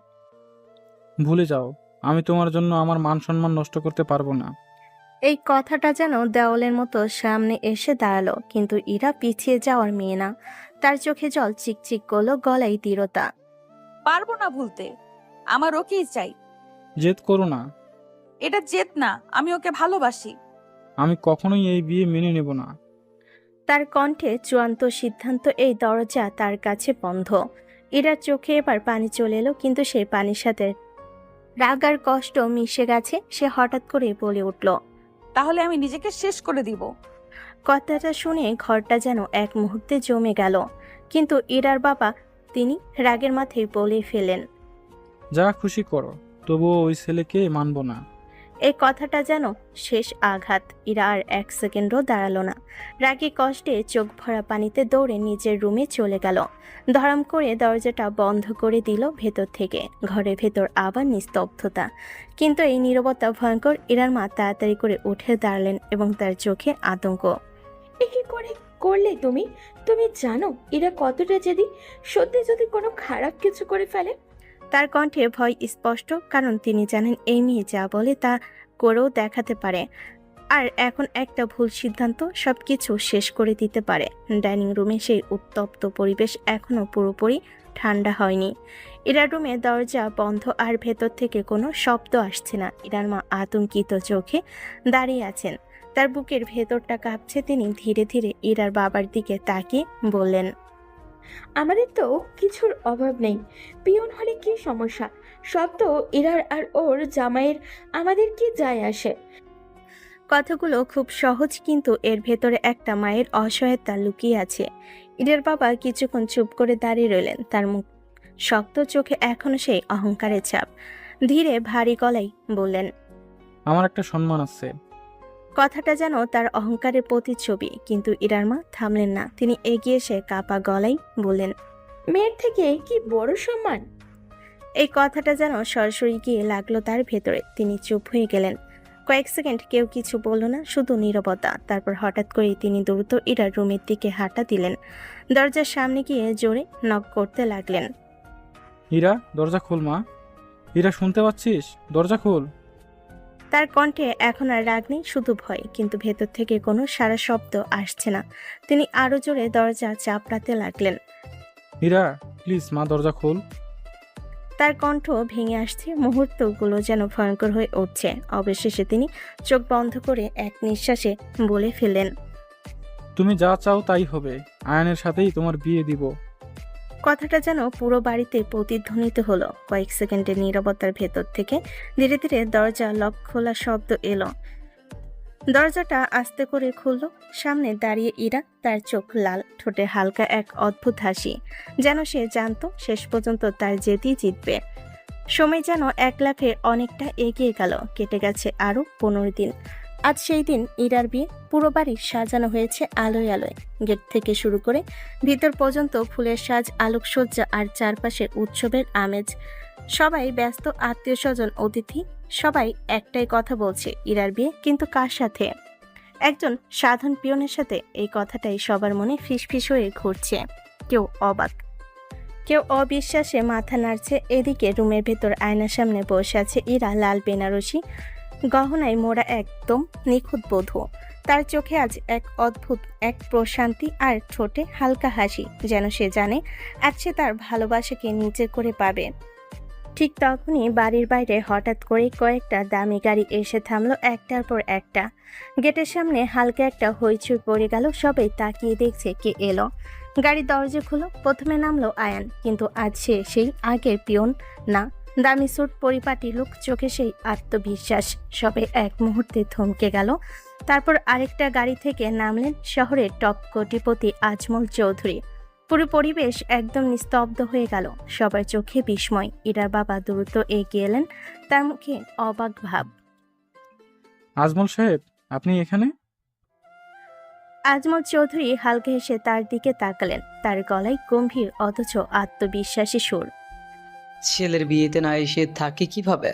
ভুলে যাও, আমি তোমার জন্য আমার মান সম্মান নষ্ট করতে পারবো না। এই কথাটা যেন দেওয়ালের মতো সামনে এসে দাঁড়ালো, কিন্তু ইরা পিছিয়ে যাওয়ার মেয়ে না। তার চোখে জল চিকচিক করলো, গলায় দৃঢ়তা। পারবো না ভুলতে, আমার ওকেই চাই। জেদ করো না। এটা জেদ না, আমি ওকে ভালোবাসি। আমি কখনোই এই বিয়ে মেনে নেব না। তার কণ্ঠে চূড়ান্ত সিদ্ধান্ত। এই দরজা তার কাছে বন্ধ। ইরার চোখে এবার পানি চলে এলো, কিন্তু সেই পানির সাথে রাগ আর কষ্ট মিশে গেছে। সে হঠাৎ করে বলে উঠল, তাহলে আমি নিজেকে শেষ করে দিব। কথাটা শুনে ঘরটা যেন এক মুহূর্তে জমে গেল। কিন্তু ইরার বাবা তিনি রাগের মাথায় বলে ফেলেন, যা খুশি করো, তবুও ওই ছেলেকে মানবো না। এই কথাটা যেন শেষ আঘাত। ইরা আর এক সেকেন্ডও দাঁড়ালো না। রাগে কষ্টে চোখ ভরা পানিতে দৌড়ে নিজের রুমে চলে গেল। ধরাম করে দরজাটা বন্ধ করে দিল ভেতর থেকে। ঘরের ভেতর আবার নিস্তব্ধতা, কিন্তু এই নীরবতা ভয়ঙ্কর। ইরার মা তাড়াতাড়ি করে উঠে দাঁড়ালেন এবং তার চোখে আতঙ্ক। এ কি করে করলে তুমি? তুমি জানো এরা কতটা জেদি? সত্যি যদি কোনো খারাপ কিছু করে ফেলে? তার কণ্ঠে ভয় স্পষ্ট, কারণ তিনি জানেন এই মেয়ে যা বলে তা করেও দেখাতে পারে। আর এখন একটা ভুল সিদ্ধান্ত সবকিছু শেষ করে দিতে পারে। ডাইনিং রুমে সেই উত্তপ্ত পরিবেশ এখনো পুরোপুরি ঠান্ডা হয়নি। ইরার রুমে দরজা বন্ধ আর ভেতর থেকে কোনো শব্দ আসছে না। ইরার মা আতঙ্কিত চোখে দাঁড়িয়ে আছেন, তার বুকের ভেতরটা কাঁপছে। তিনি ধীরে ধীরে ইরার বাবার দিকে তাকিয়ে বললেন, আমাদের তো কিছুর অভাব নেই। পিয়ন হলে কি সমস্যা? সব তো ইরার আর ওর জামাইয়ের, আমাদের কি যায় আসে? কথাগুলো খুব সহজ, কিন্তু এর ভেতরে একটা মায়ের অসহায়তা লুকিয়ে আছে। ইরার বাবা কিছুক্ষণ চুপ করে দাঁড়িয়ে রইলেন। তার মুখ শক্ত, চোখে এখনো সেই অহংকারের ছাপ। ধীরে ভারী গলায় বললেন, আমার একটা সম্মান আছে। কথাটা যেন তার অহংকারের প্রতিচ্ছবি। কিন্তু ইরার মা থামলেন না। তিনি এগিয়ে এসে কাপা গলায় বললেন, মেয়ের থেকে কি বড় সম্মান? এই কথাটা যেন সরাসরি গিয়ে লাগলো তার ভেতরে। তিনি চুপ হয়ে গেলেন। কয়েক সেকেন্ড কেউ কিছু বলল না, শুধু নীরবতা। তারপর হঠাৎ করেই তিনি দ্রুত ইরার রুমের দিকে হাঁটা দিলেন। দরজার সামনে গিয়ে জোরে নক করতে লাগলেন। হীরা, দরজা খোল মা। হীরা, শুনতে পাচ্ছিস? দরজা খোল। তার কণ্ঠে এখন আর রাগ নেই, শুধু ভয়। কিন্তু ভেতর থেকে কোনো সারা শব্দ আসছে না। তিনি আরো জোরে দরজা চাপড়াতে লাগলেন। হীরা, প্লিজ মা, দরজা খোল। তার কণ্ঠ ভেঙে আসছে, মুহূর্তগুলো যেন ভয়ঙ্কর হয়ে উঠছে। অবশেষে তিনি চোখ বন্ধ করে এক নিঃশ্বাসে বলে ফেললেন, তুমি যা চাও তাই হবে। আয়ানের সাথেই তোমার বিয়ে দিব। কথাটা যেন পুরো বাড়িতে প্রতিধ্বনিত হলো। কয়েক সেকেন্ডের নীরবতার ভেতর থেকে ধীরে ধীরে দরজা লক খোলা শব্দ এলো। দরজাটা আস্তে করে খুলল। সামনে দাঁড়িয়ে ইরা, তার চোখ লাল, ঠোঁটে হালকা এক অদ্ভুত হাসি। যেন সে জানতো শেষ পর্যন্ত তার জেতই জিতবে। সময় যেন এক লাফে অনেকটা এগিয়ে গেল। কেটে গেছে আরো 15 দিন। আজ সেই দিন। ইরার বিয়ে। পুরো বাড়ি সাজানো হয়েছে আলোয় আলোয়। গেট থেকে শুরু করে ভিতর পর্যন্ত ফুলের সাজ, আলোকসজ্জা আর চারপাশে উৎসবের আমেজ। সবাই ব্যস্ত, আত্মীয় স্বজন, অতিথি সবাই একটাই কথা বলছে, ইরার বিয়ে। কিন্তু কার সাথে? একজন সাধারণ পিয়নের সাথে। এই কথাটাই সবার মনে ফিসফিস হয়ে ঘুরছে। কেউ অবাক, কেউ অবিশ্বাসে মাথা নাড়ছে। এদিকে রুমের ভেতর আয়নার সামনে বসে আছে ইরা, লাল বেনারসি গহনায় মোড়া, একদম নিখুঁত বধূ। তার চোখে আজ এক অদ্ভুত এক প্রশান্তি আর ঠোঁটে হালকা হাসি। যেন সে জানে আজ সে তার ভালোবাসাকে নিজের করে পাবে। ঠিক তখনই বাড়ির বাইরে হঠাৎ করে কয়েকটা দামি গাড়ি এসে থামলো, একটার পর একটা। গেটের সামনে হালকা একটা হইচই পড়ে গেল। সবাই তাকিয়ে দেখছে কে এলো। গাড়ির দরজা খুলো। প্রথমে নামলো আয়ান, কিন্তু আজ সে সেই আগের পিয়ন না। দামি স্যুট, পরিপাটি লুক, চোখে সেই আত্মবিশ্বাস। সবে এক মুহূর্তে থমকে গেল। তারপর আরেকটা গাড়ি থেকে নামলেন শহরের টপ কোটিপতি আজমল চৌধুরী। পুরো পরিবেশ একদম নিস্তব্ধ হয়ে গেল। সবার চোখে বিস্ময়। ইরার বাবা দ্রুত এগিয়ে এলেন, তার মুখে অবাক ভাব। আজমল সাহেব, আপনি এখানে? আজমল চৌধুরী হালকা হেসে তার দিকে তাকালেন। তার গলায় গম্ভীর অথচ আত্মবিশ্বাসী সুর। ছেলের বিয়েতে না এসে থাকে কিভাবে?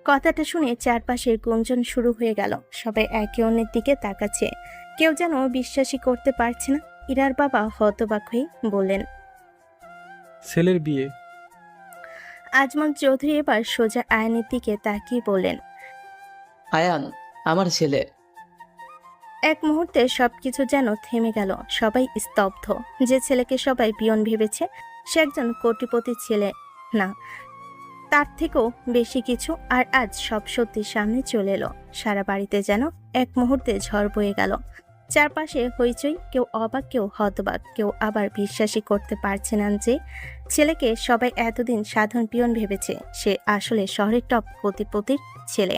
কথাটা শুনে চারপাশের গুঞ্জন শুরু হয়ে গেল। সবাই একে অন্যের দিকে তাকাচ্ছে। কেউ যেন বিশ্বাসই করতে পারছে না। ইরার বাবা হতবাক হয়ে বললেন, ছেলের বিয়ে? আজমল চৌধুরী এবার সোজা আয়নের দিকে তাকিয়ে বললেন, আয়ান আমার ছেলে। এক মুহূর্তে সবকিছু যেন থেমে গেল। সবাই স্তব্ধ। যে ছেলেকে সবাই পিয়ন ভেবেছে, সে একজন কোটিপতি ছেলে না, তার থেকেও বেশি কিছু। আর আজ সব সত্যি সামনে চলে এলো। সারা বাড়িতে যেন এক মুহূর্তে ঝড় বয়ে গেল। চারপাশে হইচই, কেউ অবাক, কেউ হতবাক, কেউ আবার বিশ্বাসই করতে পারছে না যে ছেলেকে সবাই এতদিন সাধারণ পিয়ন ভেবেছে, সে আসলে শহরের টপ কোটিপতির ছেলে।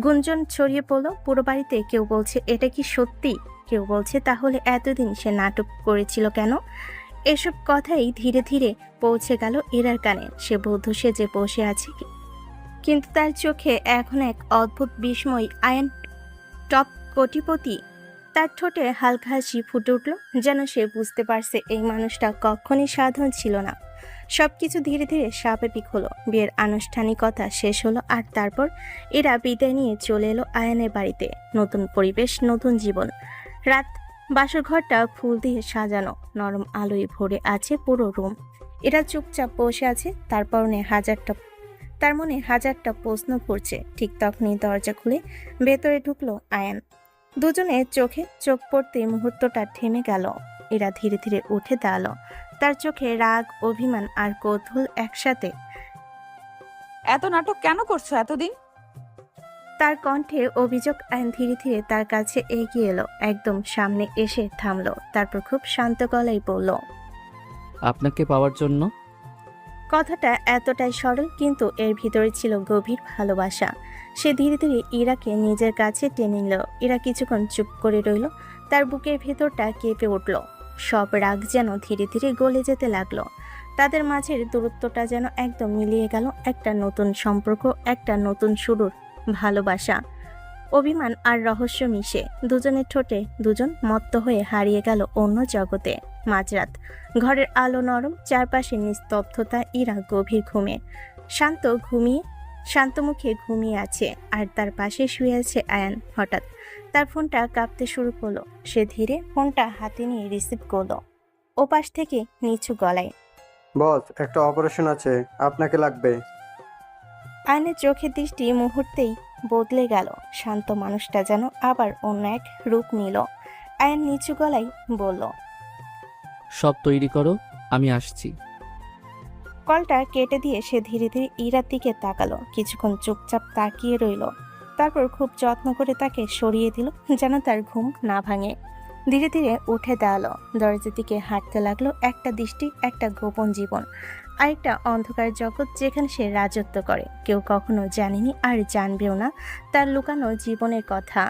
গুঞ্জন ছড়িয়ে পড়লো পুরো বাড়িতে। কেউ বলছে এটা কি সত্যি, কেউ বলছে তাহলে এতদিন সে নাটক করেছিল কেন। এসব কথাই ধীরে ধীরে পৌঁছে গেল ইরার কানে। সে বৌদ্ধ সেজে বসে আছে, কিন্তু তার চোখে এখন এক অদ্ভুত বিস্ময়। আয়ান টপ কোটিপতি। তার ঠোঁটে হালকা হাসি ফুটে উঠল, যেন সে বুঝতে পারছে এই মানুষটা কখনই সাধারণ ছিল না। সবকিছু ধীরে ধীরে স্বাভাবিক হলো। বিয়ের আনুষ্ঠানিকতা শেষ হলো, আর তারপর এরা বিদায় নিয়ে চলে এলো আয়ানের বাড়িতে। নতুন পরিবেশ, নতুন জীবন। রাত, বাসর ঘরটা ফুল দিয়ে সাজানো, নরম আলোয় ভরে আছে পুরো রুম। এরা চুপচাপ বসে আছে, তার মনে হাজারটা প্রশ্ন ঘুরছে। ঠিক তখনই দরজা খুলে ভেতরে ঢুকলো আয়ান। দুজনের চোখে চোখ পড়তে মুহূর্তটা থেমে গেল। এরা ধীরে ধীরে উঠে দাঁড়ালো, তার চোখে রাগ, অভিমান আর কৌতূহল একসাথে। এত নাটক কেন করছো এতদিন? তার কণ্ঠে অভিযোগ। আইন ধীরে ধীরে তার কাছে এগিয়ে এলো, একদম সামনে এসে থামলো। তারপর খুব শান্ত গলায় বলল, আপনাকে পাওয়ার জন্য। কথাটা এতটাই সরল, কিন্তু এর ভিতরে ছিল গভীর ভালোবাসা। সে ধীরে ধীরে ইরাকে নিজের কাছে টেনে নিল। ইরা কিছুক্ষণ চুপ করে রইল, তার বুকের ভেতরটা কেঁপে উঠল। সব রাগ যেন ধীরে ধীরে গলে যেতে লাগলো। তাদের মাঝের দূরত্বটা যেন একদম মিলিয়ে গেল। একটা নতুন সম্পর্ক, একটা নতুন শুরুর ভালোবাসা, অভিমান আর রহস্য মিশে দুজনের ঠোঁটে দুজন মত্ত হয়ে হারিয়ে গেল অন্য জগতে। মাঝরাত, ঘরের আলো নরম, চারপাশে নিস্তব্ধতা। ইরা গভীর ঘুমে শান্ত মুখে ঘুমিয়ে আছে, আর তার পাশে শুয়ে আছে আয়ান। হঠাৎ তার ফোনটা কাঁপতে শুরু করলো। সে ধীরে ফোনটা হাতে নিয়ে রিসিভ করলো। ওপাশ থেকে নিচু গলায়, বস, একটা অপারেশন আছে, আপনাকে লাগবে। আয়নের চোখের দৃষ্টি মুহূর্তেই বদলে গেল। শান্ত মানুষটা যেন আবার অন্য এক রূপ নিল। আয়ন নিচু গলায় বলল, সব তৈরি করো, আমি আসছি। কলটা কেটে দিয়ে সে ধীরে ধীরে ইরার দিকে তাকালো। কিছুক্ষণ চুপচাপ তাকিয়ে রইল, তারপর খুব যত্ন করে তাকে সরিয়ে দিল, যেন তার ঘুম না ভাঙে। ধীরে ধীরে উঠে দাঁড়ালো, দরজার দিকে হাঁটতে লাগলো। একটা দৃষ্টি, একটা গোপন জীবন, আরেকটা অন্ধকার জগৎ যেখানে সে রাজত্ব করে। কেউ কখনো জানেনি আর জানবেও না তার লুকানো জীবনের কথা।